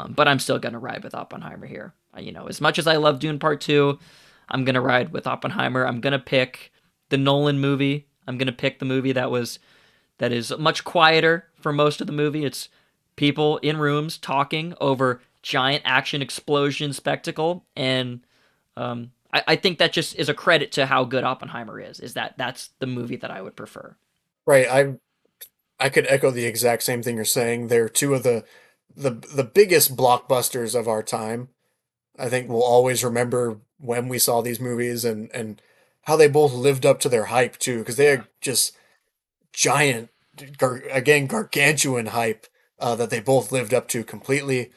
S4: But I'm still gonna ride with Oppenheimer here. As much as I love Dune Part Two, I'm gonna ride with Oppenheimer. I'm gonna pick the Nolan movie. I'm gonna pick the movie that is much quieter for most of the movie. It's people in rooms talking over giant action explosion spectacle, and I think that just is a credit to how good Oppenheimer is. Is that that's the movie that I would prefer.
S5: Right. I could echo the exact same thing you're saying. They're two of the biggest blockbusters of our time. I think we'll always remember when we saw these movies and how they both lived up to their hype too, because they
S4: Yeah.
S5: are just giant, again, gargantuan hype that they both lived up to completely.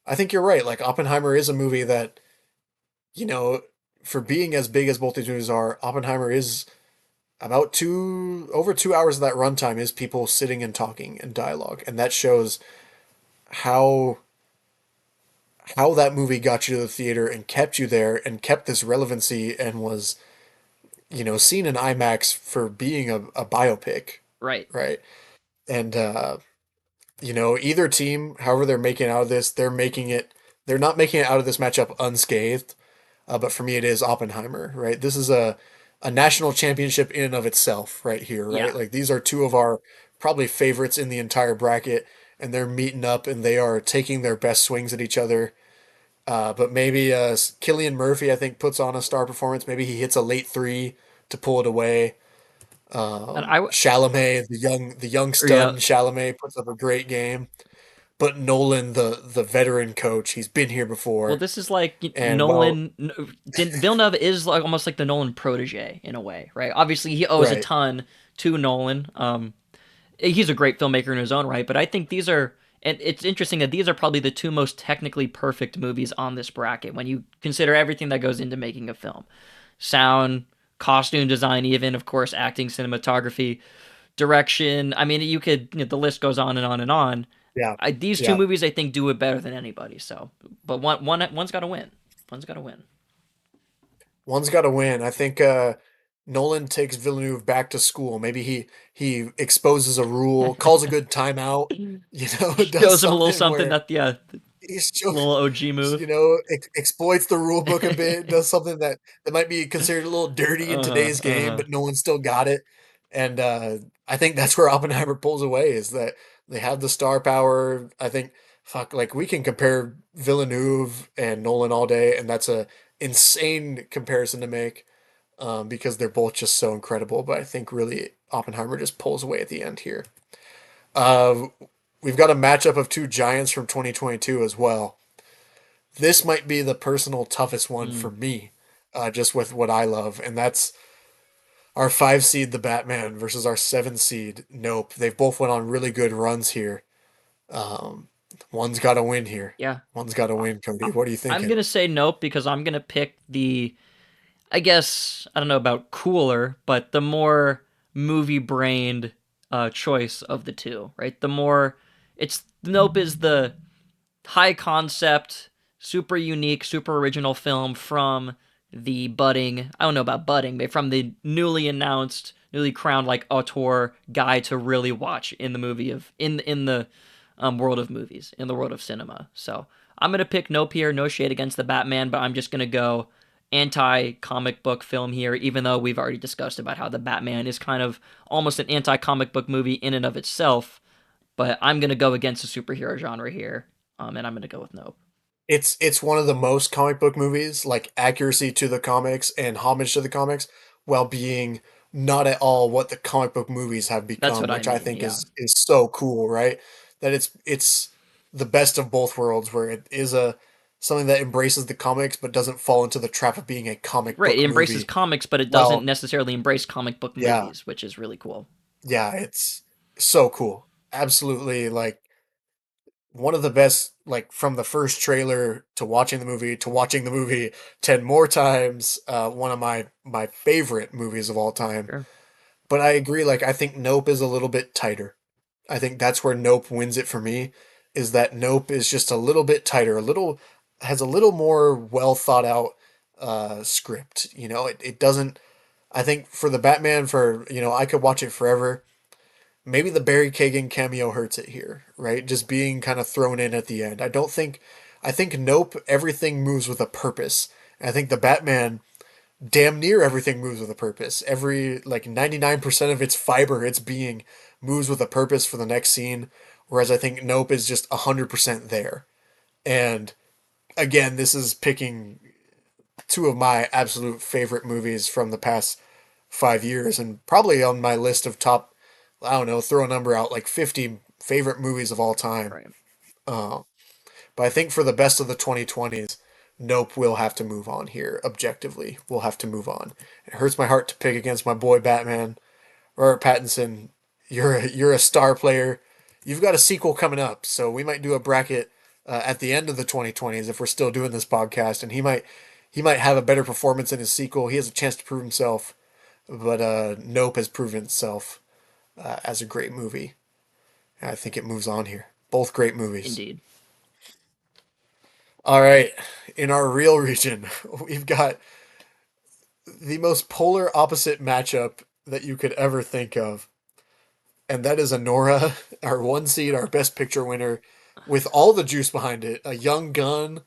S5: I think you're right. Like Oppenheimer is a movie that, you know, for being as big as both these movies are, Oppenheimer is about over 2 hours of that runtime is people sitting and talking and dialogue, and that shows how that movie got you to the theater and kept you there and kept this relevancy and was seen in IMAX for being a biopic,
S4: Right.
S5: right? And either team, however they're making out of this, they're not making it out of this matchup unscathed. But for me, it is Oppenheimer, right? This is a national championship in and of itself right here,
S4: Yeah.
S5: right? Like these are two of our probably favorites in the entire bracket, and they're meeting up and they are taking their best swings at each other. But maybe Killian Murphy, I think, puts on a star performance. Maybe he hits a late three to pull it away.
S4: And
S5: Chalamet, the young stud
S4: yeah.
S5: in Chalamet, puts up a great game. But Nolan, the veteran coach, he's been here
S4: Well,
S5: before.
S4: this is like
S5: And while
S4: Nolan. Villeneuve is like almost like the Nolan protege in a way, right? Obviously, he owes a
S5: right,
S4: ton to Nolan. He's a great filmmaker in his own right, but I think these are, and it's interesting that these are probably the two most technically perfect movies on this bracket when you consider everything that goes into making a film: sound, costume design, even of course acting, cinematography, direction. I mean, you could, the list goes on and on and on.
S5: yeah,
S4: These two
S5: yeah.
S4: movies, I think, do it better than anybody. So, but one's got to win. One's got to win.
S5: One's got to win. I think Nolan takes Villeneuve back to school. Maybe he exposes a rule, calls a good timeout. Does
S4: Shows him a little
S5: something
S4: something
S5: where
S4: that
S5: he's just,
S4: little OG move.
S5: exploits the rule book a bit. Does something that might be considered a little dirty in
S4: Uh-huh,
S5: today's game,
S4: uh-huh.
S5: but no one still got it. And I think that's where Oppenheimer pulls away. Is that they have the star power. I think fuck, like we can compare Villeneuve and Nolan all day, and that's a insane comparison to make because they're both just so incredible. But I think really Oppenheimer just pulls away at the end here. Uh, we've got a matchup of two giants from 2022 as well. This might be the personal toughest one for
S4: Mm.
S5: me, just with what I love, and that's our 5 seed, the Batman, versus our 7 seed, Nope. They've both went on really good runs here. Um, one's got to win here.
S4: Yeah.
S5: One's got to
S4: I,
S5: win, Cody.
S4: I-
S5: What are you
S4: I'm
S5: thinking?
S4: gonna say nope because I'm gonna pick the. I guess I don't know about cooler, but the more movie brained choice of the two, right? The more it's nope is the high concept, super unique, super original film from the budding, I don't know about budding, but from the newly announced, newly crowned like auteur guy to really watch in the movie of in the world of movies, in the world of cinema. So I'm gonna pick Nope here, no shade against the Batman, but I'm just gonna go anti comic book film here, even though we've already discussed about how the Batman is kind of almost an anti comic book movie in and of itself. But I'm gonna go against the superhero genre here, and I'm gonna go with Nope.
S5: It's one of the most comic book movies, like accuracy to the comics and homage to the comics, while being not at all what the comic book movies have
S4: That's
S5: become,
S4: what I
S5: which I
S4: mean.
S5: think
S4: Yeah.
S5: is so cool, right? That it's the best of both worlds, where it is a something that embraces the comics but doesn't fall into the trap of being a comic
S4: Right. It
S5: book
S4: embraces
S5: movie.
S4: comics, but it doesn't
S5: Well,
S4: necessarily embrace comic book
S5: yeah,
S4: movies, which is really cool.
S5: yeah, it's so cool. Absolutely, like one of the best, like from the first trailer to watching the movie to watching the movie 10 more times, one of my favorite movies of all time.
S4: Sure.
S5: But I agree, like I think Nope is a little bit tighter. I think that's where Nope wins it for me, is that Nope is just a little bit tighter, a little has a little more well thought out script. It doesn't I think for the Batman, for I could watch it forever. Maybe the Barry Kagan cameo hurts it here, right? Just being kind of thrown in at the end. I think Nope, everything moves with a purpose. And I think the Batman, damn near everything moves with a purpose. Every, like 99% of its fiber, its being, moves with a purpose for the next scene. Whereas I think Nope is just 100% there. And again, this is picking two of my absolute favorite movies from the past 5 years, and probably on my list of top, I don't know, throw a number out, like 50 favorite movies of all time.
S4: Right.
S5: Uh, but I think for the best of the 2020s, Nope will have to move on here. Objectively, we'll have to move on. It hurts my heart to pick against my boy Batman. Robert Pattinson, you're a star player. You've got a sequel coming up, so we might do a bracket at the end of the 2020s if we're still doing this podcast, and he might have a better performance in his sequel. He has a chance to prove himself, but Nope has proven itself as a great movie. And I think it moves on here. Both great movies.
S4: Indeed.
S5: All right, in our real region, we've got the most polar opposite matchup that you could ever think of, and that is Anora, our 1 seed, our Best Picture winner, with all the juice behind it. A young gun,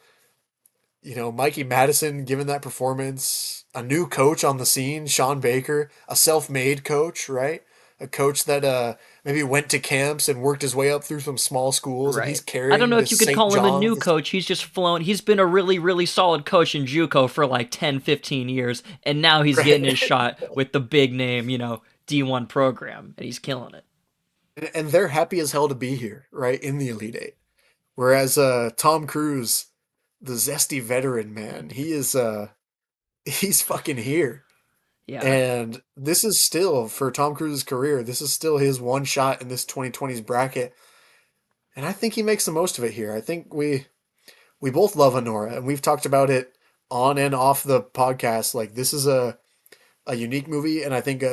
S5: Mikey Madison giving that performance, a new coach on the scene, Sean Baker, a self-made coach, right? A coach that maybe went to camps and worked his way up through some small schools, and he's
S4: Right. I don't
S5: carrying
S4: know if
S5: this
S4: you could
S5: St.
S4: call him a new
S5: John's.
S4: coach. He's just flown. He's been a really, really solid coach in JUCO for like 10, 15 years, and now he's getting his
S5: Right?
S4: shot with the big name, D1 program, and he's killing it.
S5: And they're happy as hell to be here, right, in the Elite Eight. Whereas Tom Cruise, the zesty veteran man, he's fucking here.
S4: Yeah,
S5: And this is still, for Tom Cruise's career, this is still his one shot in this 2020s bracket. And I think he makes the most of it here. I think we both love Honora, and we've talked about it on and off the podcast. Like, this is a unique movie, and I think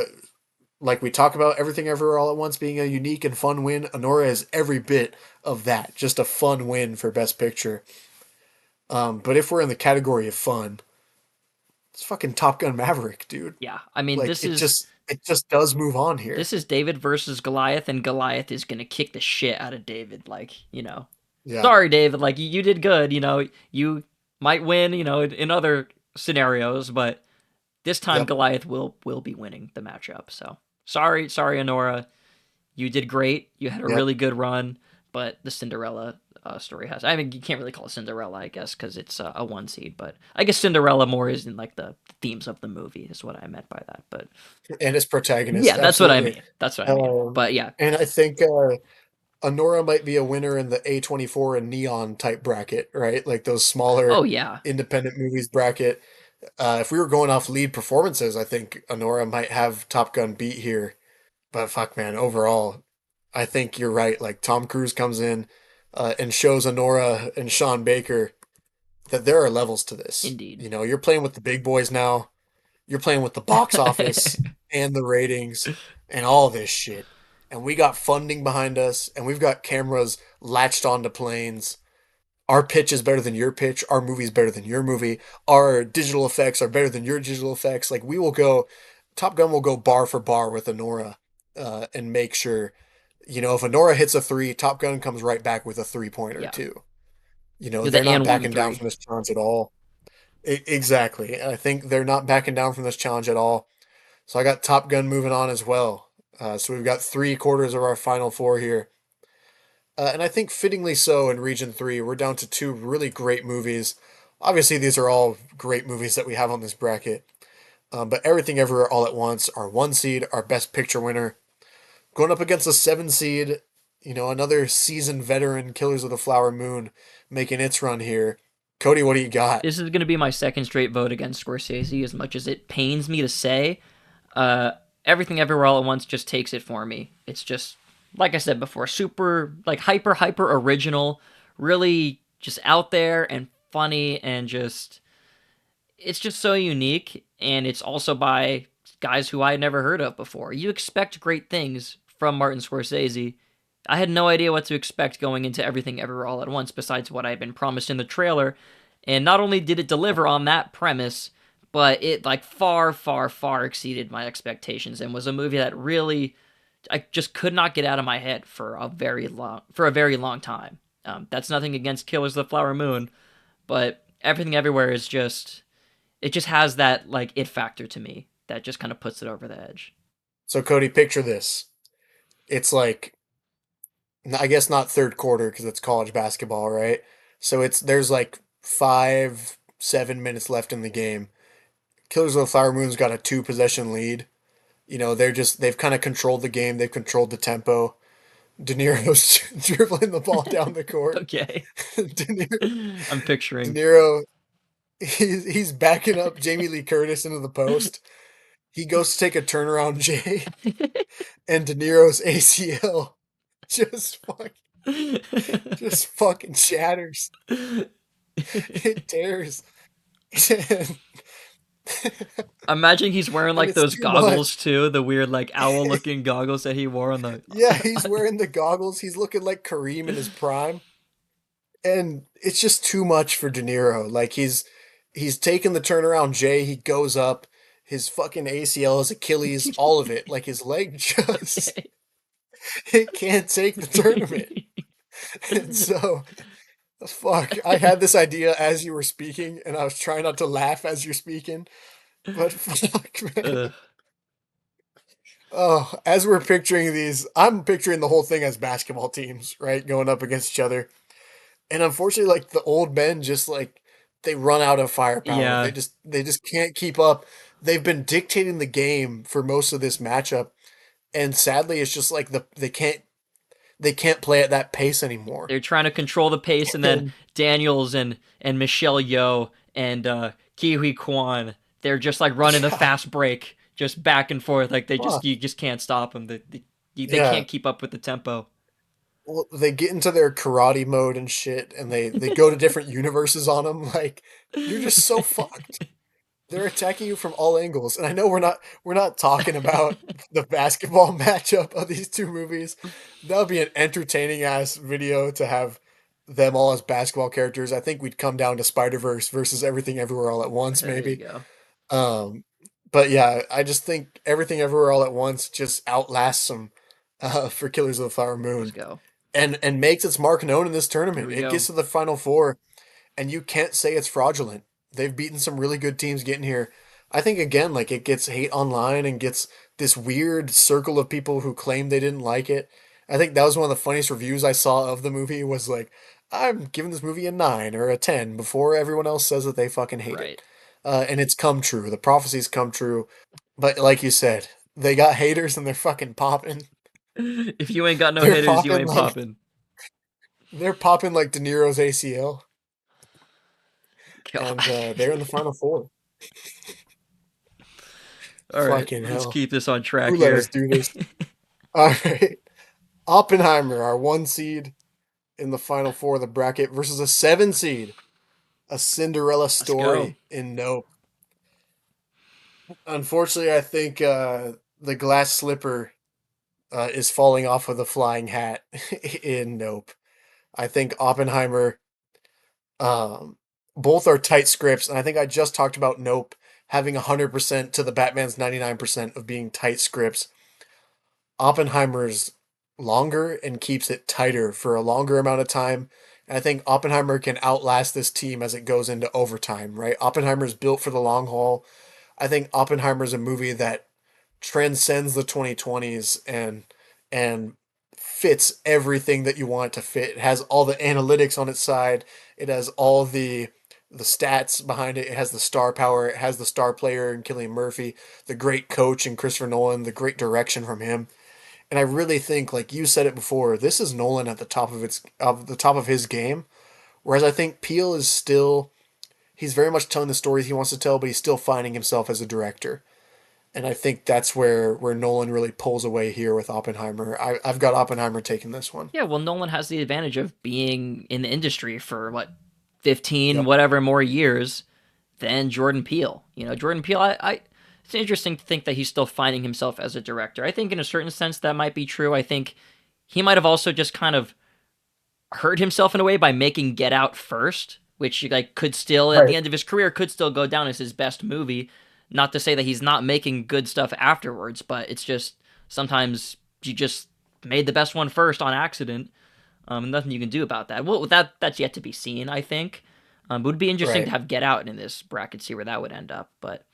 S5: like we talk about Everything Everywhere All at Once being a unique and fun win, Honora is every bit of that. Just a fun win for Best Picture. But if we're in the category of fun, it's fucking Top Gun Maverick, dude.
S4: yeah. I mean,
S5: Like it just does move on here.
S4: this is David versus Goliath, and Goliath is gonna kick the shit out of David.
S5: Yeah.
S4: Sorry, David. Like you did good. You might win. In other scenarios, but this time
S5: Yep.
S4: Goliath will be winning the matchup. So sorry, Honora. You did great. You had a
S5: Yep.
S4: really good run, but the Cinderella story has. I mean, you can't really call it Cinderella, I guess, because it's a one seed. But I guess Cinderella more is in like the themes of the movie is what I meant by that. But
S5: And its protagonist,
S4: yeah, that's what I
S5: absolutely.
S4: mean. That's what I mean. But yeah,
S5: And I think Honora might be a winner in the A24 and Neon type bracket, right? Like those
S4: oh
S5: smaller
S4: yeah,
S5: independent movies bracket. If we were going off lead performances, I think Honora might have Top Gun beat here. But fuck, man, overall, I think you're right. Like Tom Cruise comes in and shows Honora and Sean Baker that there are levels to this.
S4: indeed.
S5: You're playing with the big boys now. You're playing with the box office and the ratings and all this shit. And we got funding behind us, and we've got cameras latched onto planes. Our pitch is better than your pitch. Our movie is better than your movie. Our digital effects are better than your digital effects. Like we will go, Top Gun will go bar for bar with Honora, and make sure, if Honora hits a three, Top Gun comes right back with a 3 pointer
S4: Yeah,
S5: too.
S4: the
S5: They're not
S4: and one
S5: backing down
S4: three.
S5: from this challenge at all. Exactly. I think they're not backing down from this challenge at all. So I got Top Gun moving on as well. So we've got 3/4 of our final four here. And I think fittingly so in Region 3, we're down to two really great movies. Obviously, these are all great movies that we have on this bracket. But Everything Everywhere All at Once, our one seed, our Best Picture winner, going up against a seven seed, another seasoned veteran, Killers of the Flower Moon, making its run here. Cody, what do you got?
S4: This is going to be my second straight vote against Scorsese, as much as it pains me to say. Everything Everywhere All at Once just takes it for me. It's just, like I said before, super, like, hyper original, really just out there and funny, and it's just so unique, and it's also by guys who I had never heard of before. You expect great things from Martin Scorsese. I had no idea what to expect going into Everything Everywhere All at Once, besides what I had been promised in the trailer. And not only did it deliver on that premise, but it like far, far, far exceeded my expectations, and was a movie that really I just could not get out of my head for a very long time. That's nothing against Killers of the Flower Moon, but Everything Everywhere is just it just has that like it factor to me that just kind of puts it over the edge.
S5: So, Cody, picture this. It's like, I guess not third quarter because it's college basketball, right? So there's like 5, 7 minutes left in the game. Killers of the Flower Moon's got a 2 possession lead. They've kind of controlled the game. They've controlled the tempo. De Niro's dribbling the ball down the court.
S4: Okay,
S5: De Niro,
S4: I'm
S5: De
S4: picturing.
S5: Niro he's backing up Jamie Lee Curtis into the post. He goes to take a turnaround J, and De Niro's ACL just fucking shatters. It tears. And
S4: Imagine he's wearing like
S5: it's
S4: those
S5: too
S4: goggles
S5: much.
S4: too, the weird like owl-looking goggles that he wore on the.
S5: Yeah, he's wearing the goggles. He's looking like Kareem in his prime. And it's just too much for De Niro. Like he's taking the turnaround J, he goes up, his fucking ACL, his Achilles, all of it. Like his leg just it can't take the tournament. And so Fuck, I had this idea as you were speaking, and I was trying not to laugh as you're speaking, but fuck, man.
S4: Ugh.
S5: Oh, as we're picturing these, I'm picturing the whole thing as basketball teams, right, going up against each other. And unfortunately, like the old men just like they run out of firepower.
S4: Yeah,
S5: They just can't keep up. They've been dictating the game for most of this matchup, and sadly, it's just like they can't play at that pace anymore.
S4: they're trying to control the pace, and then
S5: And
S4: Daniels and Michelle Yeoh and Kiwi Kwan, they're just like running a
S5: yeah,
S4: fast break, just back and forth. Like
S5: fuck.
S4: you just can't stop them. They
S5: Yeah.
S4: can't keep up with the tempo.
S5: Well, they get into their karate mode and shit, and they go to different universes on them. Like you're just so fucked. They're attacking you from all angles, and I know we're not talking about the basketball matchup of these two movies. That would be an entertaining ass video to have them all as basketball characters. I think we'd come down to Spider-Verse versus Everything Everywhere All at Once,
S4: There you
S5: maybe.
S4: go.
S5: Um, but yeah, I just think Everything Everywhere All at Once just outlasts them for Killers of the Flower
S4: Let's
S5: Moon,
S4: go.
S5: and makes its mark known in this
S4: Here
S5: tournament.
S4: we
S5: It
S4: go.
S5: gets to the Final Four, and you can't say it's fraudulent. They've beaten some really good teams getting here. I think again, like it gets hate online and gets this weird circle of people who claim they didn't like it. I think that was one of the funniest reviews I saw of the movie was like, I'm giving this movie a 9 or a 10 before everyone else says that they fucking hate it.
S4: Right.
S5: And it's come true. The prophecies come true. But like you said, they got haters and they're fucking popping.
S4: If you ain't got no
S5: They're
S4: hitters, you
S5: popping
S4: ain't
S5: like
S4: popping.
S5: they're popping like De Niro's ACL,
S4: God.
S5: and they're in the Final Four.
S4: All right,
S5: Fucking
S4: let's
S5: hell.
S4: keep this on track
S5: Who let us
S4: here.
S5: do this? All right. Oppenheimer, our 1 seed in the Final Four of the bracket, versus a 7 seed. A Cinderella
S4: Let's go.
S5: story in Nope. Unfortunately, I think the glass slipper is falling off of the flying hat in Nope. I think Oppenheimer, um, both are tight scripts, and I think I just talked about Nope having 100% to the Batman's 99% of being tight scripts. Oppenheimer's longer and keeps it tighter for a longer amount of time. And I think Oppenheimer can outlast this team as it goes into overtime, right? Oppenheimer's built for the long haul. I think Oppenheimer's a movie that transcends the 2020s and fits everything that you want it to fit. It has all the analytics on its side. It has all the stats behind it. It has the star power. It has the star player in Cillian Murphy, the great coach in Christopher Nolan, the great direction from him. And I really think, like you said it before, this is Nolan at the top of his game. Whereas I think Peele is still he's very much telling the stories he wants to tell, but he's still finding himself as a director. And I think that's where Nolan really pulls away here with Oppenheimer. I've got Oppenheimer taking this one.
S4: Yeah, well, Nolan has the advantage of being in the industry for what 15
S5: Yep.
S4: whatever more years than Jordan Peele. You know, Jordan Peele. It's interesting to think that he's still finding himself as a director. I think in a certain sense that might be true. I think he might have also just kind of hurt himself in a way by making Get Out first, which like could still at the
S5: Right.
S4: end of his career could still go down as his best movie. Not to say that he's not making good stuff afterwards, but it's just sometimes you just made the best one first on accident. Nothing you can do about that. Well, that's yet to be seen. I think. It would be interesting to
S5: Right.
S4: have Get Out in this bracket, see where that would end up. But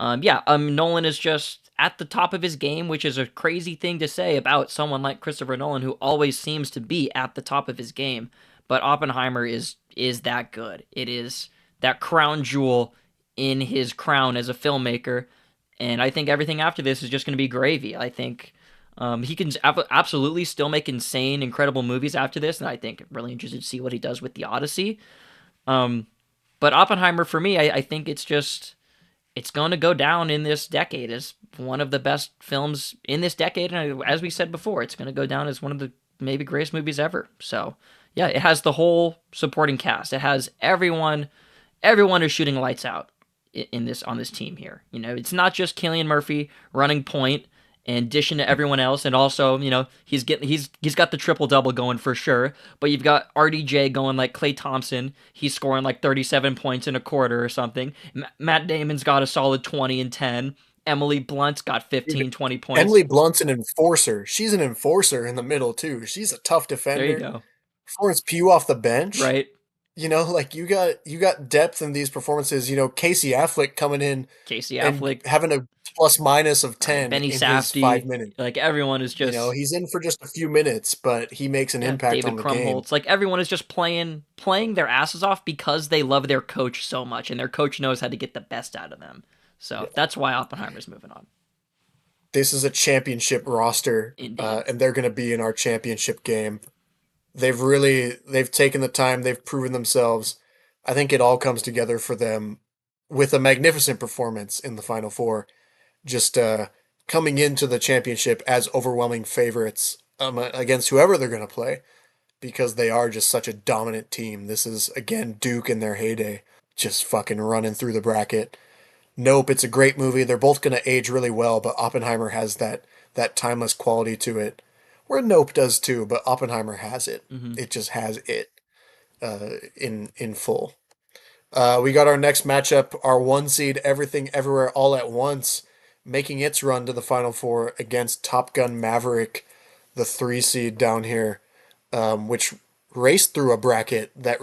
S4: yeah, Nolan is just at the top of his game, which is a crazy thing to say about someone like Christopher Nolan, who always seems to be at the top of his game. But Oppenheimer is that good. It is that crown jewel in his crown as a filmmaker, and I think everything after this is just going to be gravy. I think he can absolutely still make insane, incredible movies after this, and I think really interested to see what he does with the Odyssey. Um, but Oppenheimer, for me, I think it's going to go down in this decade as one of the best films in this decade. And as we said before, it's going to go down as one of the maybe greatest movies ever. So, yeah, it has the whole supporting cast. It has everyone. Everyone is shooting lights out in this on this team here. You know, it's not just Cillian Murphy running point and dishing to everyone else, and also he's got the triple double going for sure. But you've got RDJ going like Klay Thompson. He's scoring like 37 points in a quarter or something. Matt Damon's got a solid 20 and 10. Emily Blunt's got
S5: Dude,
S4: 15, 20 points.
S5: Emily Blunt's an enforcer. She's an enforcer in the middle too. She's a tough
S4: There you
S5: defender.
S4: go.
S5: Florence Pugh off the bench.
S4: Right.
S5: like you got depth in these performances. Casey Affleck coming in
S4: Casey
S5: and
S4: Affleck,
S5: having a plus minus of
S4: right?
S5: 10
S4: Benny
S5: in his 5
S4: Safdie,
S5: minutes.
S4: like everyone is just
S5: He's in for just a few minutes, but he makes an
S4: yeah.
S5: impact
S4: David
S5: on the game.
S4: Krumholtz, like everyone is just playing their asses off because they love their coach so much, and their coach knows how to get the best out of them. So
S5: Yeah.
S4: that's why Oppenheimer's moving on.
S5: This is a championship roster,
S4: Indeed.
S5: and they're going to be in our championship game. They've taken the time, they've proven themselves. I think it all comes together for them with a magnificent performance in the Final Four. Just coming into the championship as overwhelming favorites against whoever they're going to play because they are just such a dominant team. This is, again, Duke in their heyday, just fucking running through the bracket. Nope, it's a great movie. They're both going to age really well, but Oppenheimer has that timeless quality to it. Where Nope does too, but Oppenheimer has it.
S4: Hmm.
S5: It just has it in full. We got our next matchup, our one seed, Everything Everywhere All at Once, making its run to the Final Four against Top Gun Maverick, the 3 seed down here, which raced through a bracket that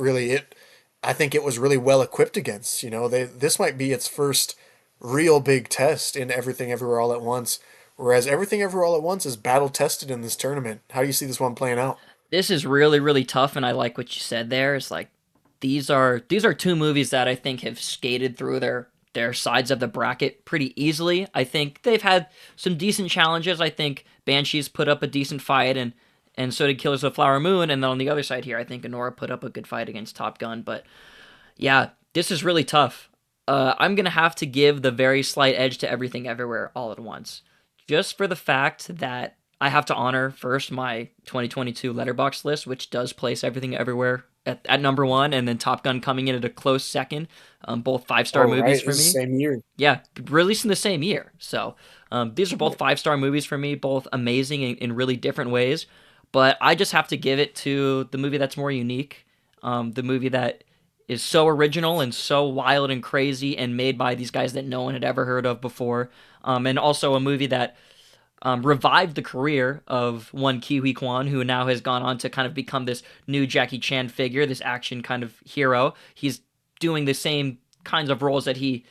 S5: I think it was really well equipped against. This might be its first real big test in Everything Everywhere All at Once, whereas Everything Everywhere All at Once is battle tested in this tournament. How do you see this one playing out?
S4: This is really really tough, and I like what you said there. It's like these are two movies that I think have skated through their sides of the bracket pretty easily. I think they've had some decent challenges. I think Banshees put up a decent fight, and so did Killers of the Flower Moon. And then on the other side here, I think Honora put up a good fight against Top Gun. But yeah, this is really tough. I'm gonna have to give the very slight edge to Everything Everywhere All at Once, just for the fact that I have to honor first my 2022 letterbox list, which does place Everything Everywhere at number one, and then Top Gun coming in at a close second. Both 5-star
S5: Oh,
S4: movies
S5: right.
S4: for
S5: This is
S4: me.
S5: the same year.
S4: Yeah, released in the same year. So these are both 5-star movies for me, both amazing in really different ways. But I just have to give it to the movie that's more unique, the movie that is so original and so wild and crazy and made by these guys that no one had ever heard of before. And also a movie that revived the career of one Kiwi Kwan, who now has gone on to kind of become this new Jackie Chan figure, this action kind of hero. He's doing the same kinds of roles that he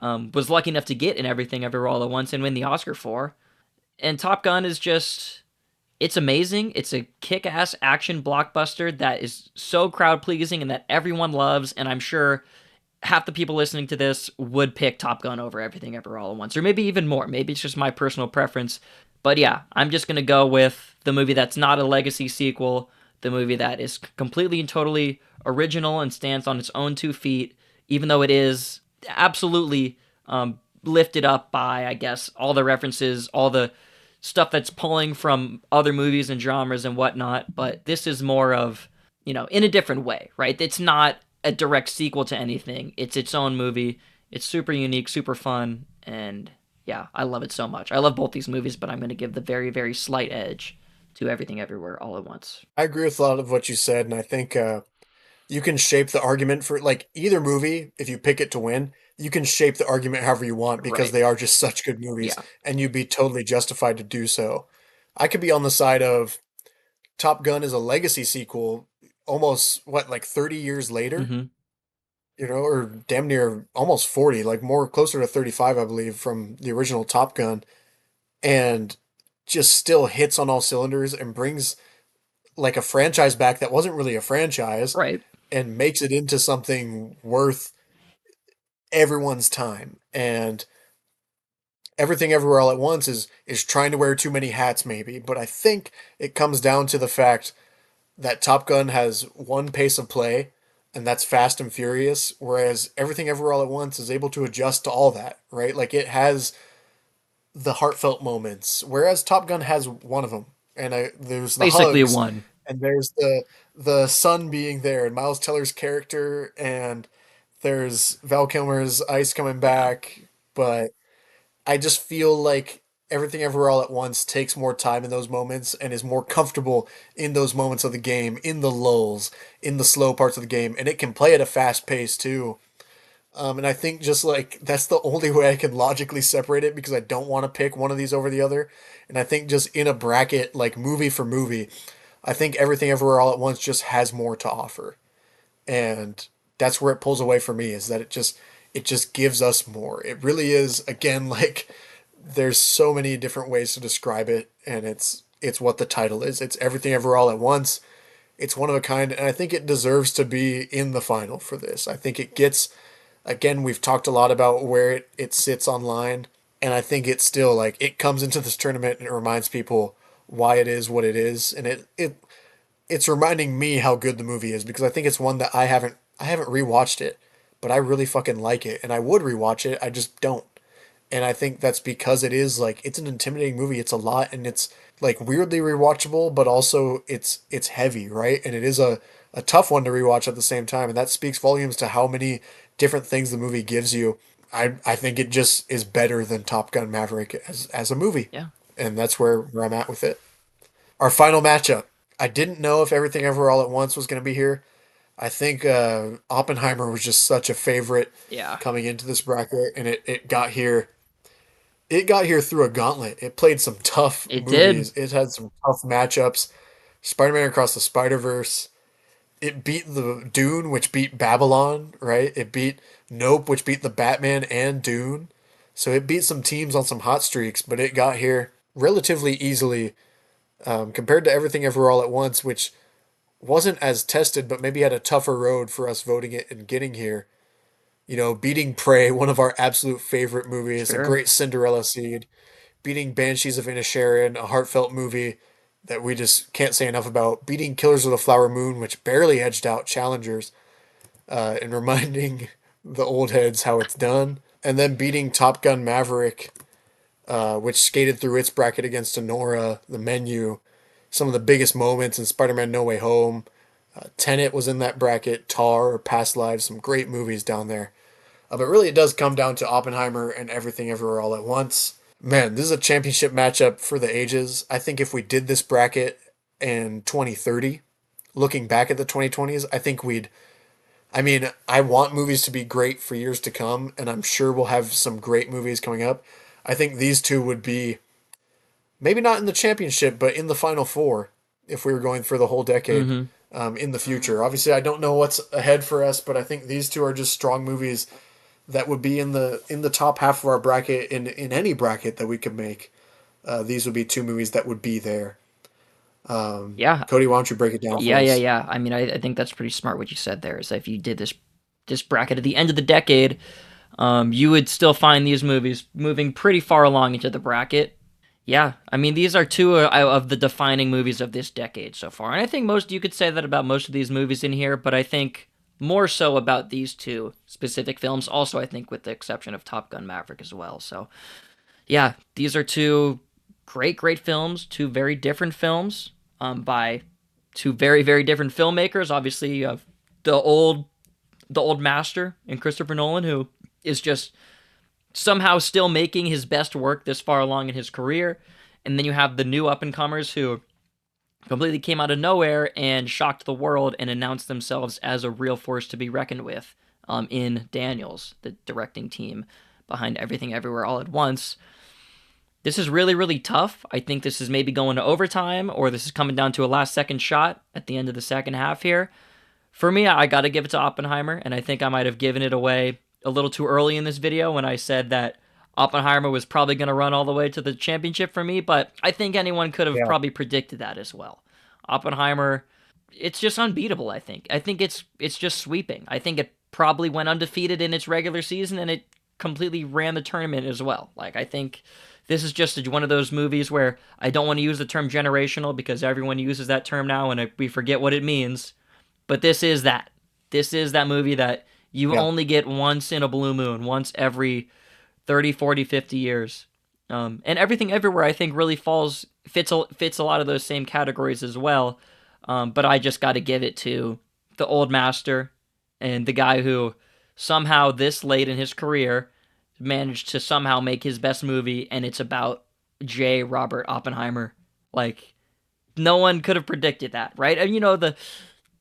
S4: was lucky enough to get in Everything Everywhere All at Once and win the Oscar for. And Top Gun is just, it's amazing. It's a kick ass action blockbuster that is so crowd pleasing and that everyone loves. And I'm sure half the people listening to this would pick Top Gun over Everything Everywhere All at Once, or maybe even more. Maybe it's just my personal preference. But yeah, I'm just going to go with the movie that's not a legacy sequel, the movie that is completely and totally original and stands on its own 2 feet, even though it is absolutely lifted up by, I guess, all the references, all the stuff that's pulling from other movies and genres and whatnot. But this is more of, in a different way, right? It's not a direct sequel to anything. It's its own movie. It's super unique, super fun, and yeah, I love it so much. I love both these movies, but I'm going to give the very, very slight edge to Everything Everywhere All at Once.
S5: I agree with a lot of what you said, and I think you can shape the argument for like either movie if you pick it to win. You can shape the argument however you want because
S4: Right.
S5: they are just such good movies,
S4: Yeah.
S5: and you'd be totally justified to do so. I could be on the side of Top Gun is a legacy sequel, almost what like 30 years later,
S4: Hmm.
S5: or damn near almost 40, like more closer to 35, I believe, from the original Top Gun, and just still hits on all cylinders and brings like a franchise back that wasn't really a franchise
S4: Right.
S5: and makes it into something worth everyone's time. And Everything Everywhere All at Once is trying to wear too many hats maybe, but I think it comes down to the fact that Top Gun has one pace of play and that's fast and furious, whereas Everything Everywhere All at Once is able to adjust to all that, right? Like it has the heartfelt moments, whereas Top Gun has one of them. And there's the
S4: Basically
S5: hugs,
S4: one.
S5: and there's the sun being there, and Miles Teller's character, and there's Val Kilmer's ice coming back. But I just feel like Everything Everywhere All at Once takes more time in those moments and is more comfortable in those moments of the game, in the lulls, in the slow parts of the game, and it can play at a fast pace too. And I think just like that's the only way I can logically separate it because I don't want to pick one of these over the other. And I think just in a bracket, like movie for movie, I think Everything Everywhere All at Once just has more to offer. and that's where it pulls away for me, is that it just gives us more. It really is, again, like there's so many different ways to describe it, and it's what the title is. It's Everything Ever All at Once. It's one of a kind, and I think it deserves to be in the final for this. I think it gets, again, we've talked a lot about where it sits online, and I think it's still like it comes into this tournament and it reminds people why it is what it is, and it's reminding me how good the movie is, because I think it's one that I haven't rewatched it, but I really fucking like it, and I would rewatch it. I just don't. And I think that's because it is like it's an intimidating movie. It's a lot, and it's like weirdly rewatchable, but also it's heavy, right? And it is a tough one to rewatch at the same time, and that speaks volumes to how many different things the movie gives you. I think it just is better than Top Gun Maverick as a movie,
S4: Yeah.
S5: and that's where I'm at with it. Our final matchup. I didn't know if Everything Ever All at Once was going to be here. I think Oppenheimer was just such a favorite
S4: Yeah.
S5: coming into this bracket, and it got here. It got here through a gauntlet. It played some tough
S4: It did.
S5: movies. It had some tough matchups. Spider-Man Across the Spider-Verse. It beat the Dune, which beat Babylon, right? It beat Nope, which beat the Batman and Dune. So it beat some teams on some hot streaks, but it got here relatively easily, compared to Everything Ever All at Once, which wasn't as tested, but maybe had a tougher road for us voting it and getting here. Beating Prey, one of our absolute favorite movies, a
S4: Sure.
S5: great Cinderella seed. Beating Banshees of Inisherin, a heartfelt movie that we just can't say enough about. Beating Killers of the Flower Moon, which barely edged out Challengers, and reminding the old heads how it's done. And then beating Top Gun Maverick, which skated through its bracket against Sonora, The Menu, some of the biggest moments in Spider-Man No Way Home. Tenet was in that bracket, Tar, Past Lives, some great movies down there. But really, it does come down to Oppenheimer and Everything Everywhere All at Once. Man, this is a championship matchup for the ages. I think if we did this bracket in 2030, looking back at the 2020s, I think I mean, I want movies to be great for years to come, and I'm sure we'll have some great movies coming up. I think these two would be maybe not in the championship, but in the final four if we were going for the whole decade,
S4: Mm-hmm.
S5: in the future. Obviously, I don't know what's ahead for us, but I think these two are just strong movies that would be in the top half of our bracket, in any bracket that we could make. These would be two movies that would be there.
S4: Yeah.
S5: Cody, why don't you break it down
S4: Yeah,
S5: for
S4: yeah,
S5: us?
S4: yeah. I mean, I think that's pretty smart what you said there. Is that if you did this bracket at the end of the decade, you would still find these movies moving pretty far along into the bracket. Yeah, I mean, these are two of the defining movies of this decade so far, and I think most you could say that about most of these movies in here, but I think more so about these two specific films. Also, I think with the exception of Top Gun Maverick as well. So yeah, these are two great films, two very different films, by two very different filmmakers. Obviously, you have the old master in Christopher Nolan, who is just somehow still making his best work this far along in his career, and then you have the new up and comers who completely came out of nowhere and shocked the world and announced themselves as a real force to be reckoned with. In Daniels, the directing team behind Everything Everywhere All at Once. This is really tough. I think this is maybe going to overtime, or this is coming down to a last second shot at the end of the second half here. For me, I got to give it to Oppenheimer, and I think I might have given it away a little too early in this video when I said that Oppenheimer was probably going to run all the way to the championship for me, but I think anyone could have
S5: Yeah.
S4: probably predicted that as well. Oppenheimer, it's just unbeatable, I think. I think it's just sweeping. I think it probably went undefeated in its regular season, and it completely ran the tournament as well. Like, I think this is just one of those movies where I don't want to use the term generational because everyone uses that term now and we forget what it means. But this is that. This is that movie that you
S5: Yeah.
S4: only get once in a blue moon, once every 30, 40, 50 years. And Everything Everywhere, I think, really fits a lot of those same categories as well. But I just got to give it to the old master and the guy who somehow this late in his career managed to somehow make his best movie, and it's about J. Robert Oppenheimer. Like, no one could have predicted that, right? And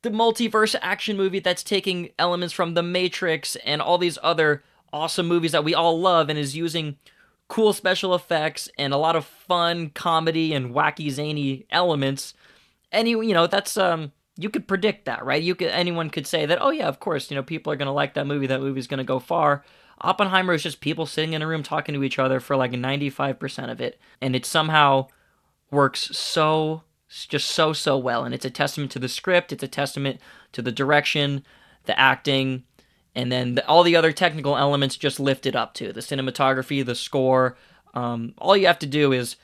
S4: the multiverse action movie that's taking elements from The Matrix and all these other awesome movies that we all love and is using cool special effects and a lot of fun comedy and wacky zany elements. And that's you could predict that, right? Anyone could say that, oh yeah, of course, people are gonna like that movie. That movie's gonna go far. Oppenheimer is just people sitting in a room talking to each other for like 95% of it, and it somehow works so well. And it's a testament to the script. It's a testament to the direction, the acting, and then all the other technical elements just lift it up too. The cinematography, the score. All you have to do is,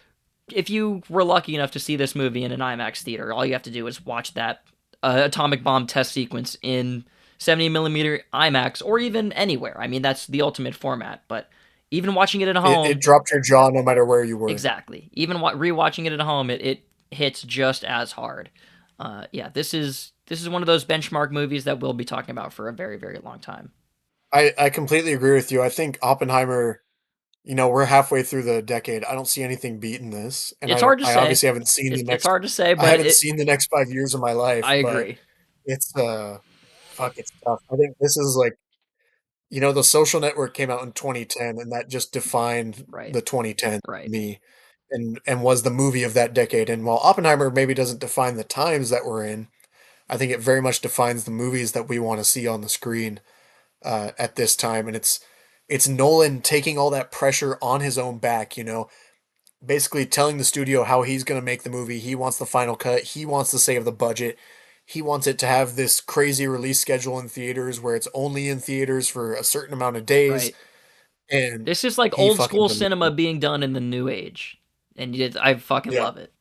S4: if you were lucky enough to see this movie in an IMAX theater, all you have to do is watch that atomic bomb test sequence in 70mm IMAX, or even anywhere. I mean, that's the ultimate format. But even watching it at home,
S5: It dropped your jaw no matter where you were.
S4: exactly. Even rewatching it at home, it hits just as hard. Yeah, this is one of those benchmark movies that we'll be talking about for a very, very long time.
S5: I completely agree with you. I think Oppenheimer, we're halfway through the decade. I don't see anything beating this. And
S4: It's hard to
S5: I
S4: say.
S5: obviously haven't seen
S4: It's hard to say,
S5: I
S4: but
S5: haven't seen the next 5 years of my life,
S4: I
S5: but
S4: agree.
S5: it's fuck, it's tough. I think this is like, The Social Network came out in 2010, and that just defined
S4: Right.
S5: the 2010
S4: Right.
S5: me, and was the movie of that decade. And while Oppenheimer maybe doesn't define the times that we're in, I think it very much defines the movies that we want to see on the screen at this time. And it's Nolan taking all that pressure on his own back, basically telling the studio how he's going to make the movie. He wants the final cut. He wants to save the budget. He wants it to have this crazy release schedule in theaters where it's only in theaters for a certain amount of days.
S4: Right.
S5: And
S4: This is like
S5: he
S4: old
S5: fucking
S4: school
S5: delivered.
S4: cinema being done in the new age. And I fucking
S5: Yeah.
S4: love it.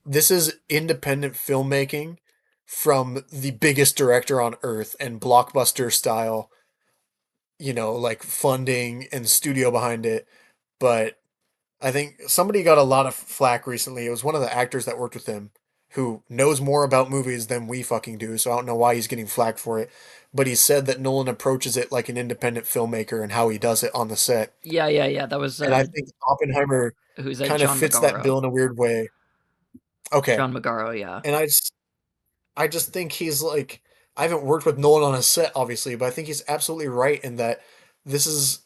S5: This is independent filmmaking from the biggest director on earth, and blockbuster style, like funding and studio behind it. But I think somebody got a lot of flack recently. It was one of the actors that worked with him who knows more about movies than we fucking do, so I don't know why he's getting flack for it. But he said that Nolan approaches it like an independent filmmaker and how he does it on the set.
S4: Yeah. That was
S5: And I think Oppenheimer
S4: who's that?
S5: kind of
S4: John
S5: fits that bill
S4: Magaro.
S5: in a weird way. Okay.
S4: John Magaro, yeah.
S5: And I just think he's like, I haven't worked with Nolan on a set, obviously, but I think he's absolutely right in that this is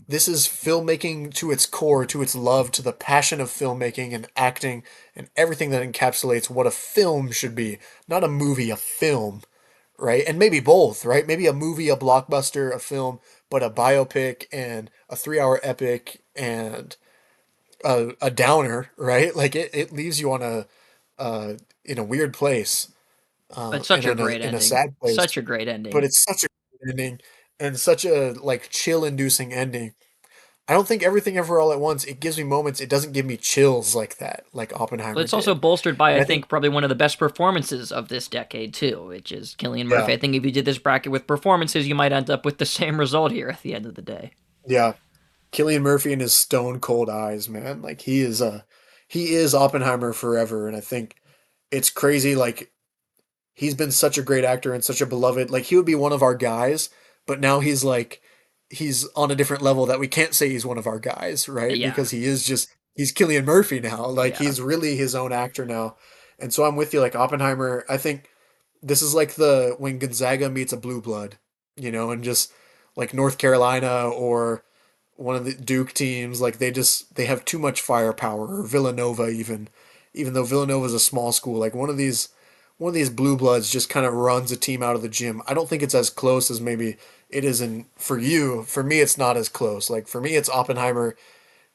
S5: this is filmmaking to its core, to its love, to the passion of filmmaking and acting and everything that encapsulates what a film should be. Not a movie, a film, right? And maybe both, right? Maybe a movie, a blockbuster, a film, but a biopic and a 3 hour epic and a downer, right? Like it leaves you on in a weird place,
S4: It's such
S5: and
S4: a great
S5: in a
S4: ending.
S5: sad place,
S4: Such a great
S5: but
S4: ending.
S5: it's such a good ending and such a like chill-inducing ending. I don't think Everything Ever All at Once, it gives me moments. It doesn't give me chills like that, like
S4: But
S5: Oppenheimer
S4: it's also
S5: did.
S4: bolstered by,
S5: And
S4: I
S5: I think,
S4: think, probably one of the best performances of this decade, too, which is Cillian
S5: yeah,
S4: Murphy. I think if you did this bracket with performances, you might end up with the same result here at the end of the day.
S5: yeah, Cillian Murphy and his stone cold eyes, man. Like he is Oppenheimer forever. And I think it's crazy. Like he's been such a great actor and such a beloved. Like he would be one of our guys, but now he's on a different level that we can't say he's one of our guys, right?
S4: Yeah,
S5: Because he's Cillian Murphy now. Like
S4: yeah.
S5: he's really his own actor now. And so I'm with you. Like Oppenheimer, I think this is like the when Gonzaga meets a blue blood, and just like North Carolina or one of the Duke teams, like they have too much firepower, or Villanova even though Villanova's a small school, like one of these blue bloods just kind of runs a team out of the gym. I don't think it's as close as maybe it is in for you. For me, it's not as close. Like for me, it's Oppenheimer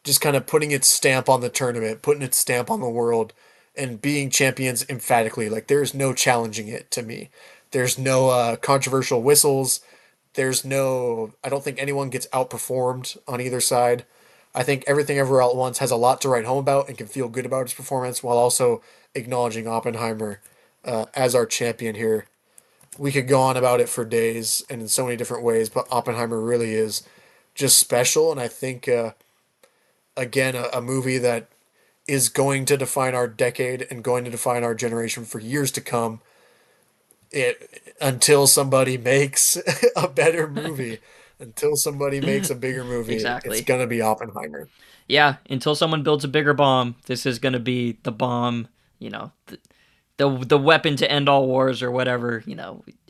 S5: just kind of putting its stamp on the tournament, putting its stamp on the world, and being champions emphatically. Like there's no challenging it to me. There's no controversial whistles. I don't think anyone gets outperformed on either side. I think Everything Ever All at Once has a lot to write home about and can feel good about its performance while also acknowledging Oppenheimer as our champion here. We could go on about it for days and in so many different ways, but Oppenheimer really is just special. And I think, again, a movie that is going to define our decade and going to define our generation for years to come. Until somebody makes a better movie, until somebody makes a bigger movie, it's
S4: Exactly.
S5: gonna be Oppenheimer.
S4: Yeah, until someone builds a bigger bomb, this is going to be the bomb, the weapon to end all wars or whatever,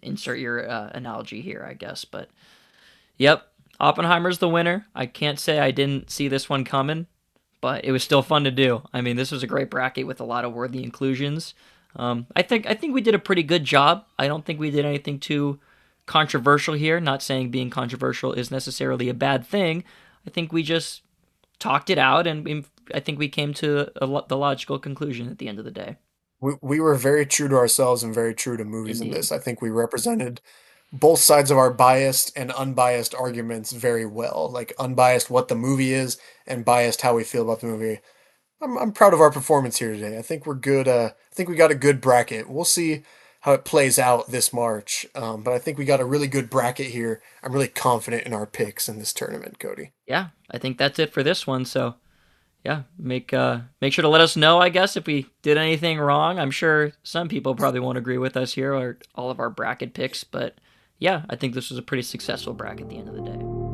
S4: insert your analogy here, I guess. But yep, Oppenheimer's the winner. I can't say I didn't see this one coming, but it was still fun to do. I mean, this was a great bracket with a lot of worthy inclusions. I think we did a pretty good job. I don't think we did anything too controversial here. Not saying being controversial is necessarily a bad thing. I think we just talked it out, and I think we came to the logical conclusion at the end of the day.
S5: We were very true to ourselves and very true to movies in
S4: Indeed.
S5: this. I think we represented both sides of our biased and unbiased arguments very well. Like unbiased what the movie is and biased how we feel about the movie. I'm proud of our performance here today. I think we're good. I think we got a good bracket. We'll see how it plays out this March. But I think we got a really good bracket here. I'm really confident in our picks in this tournament, Cody.
S4: Yeah, I think that's it for this one. So yeah, make sure to let us know, I guess, if we did anything wrong. I'm sure some people probably won't agree with us here or all of our bracket picks, but yeah, I think this was a pretty successful bracket at the end of the day.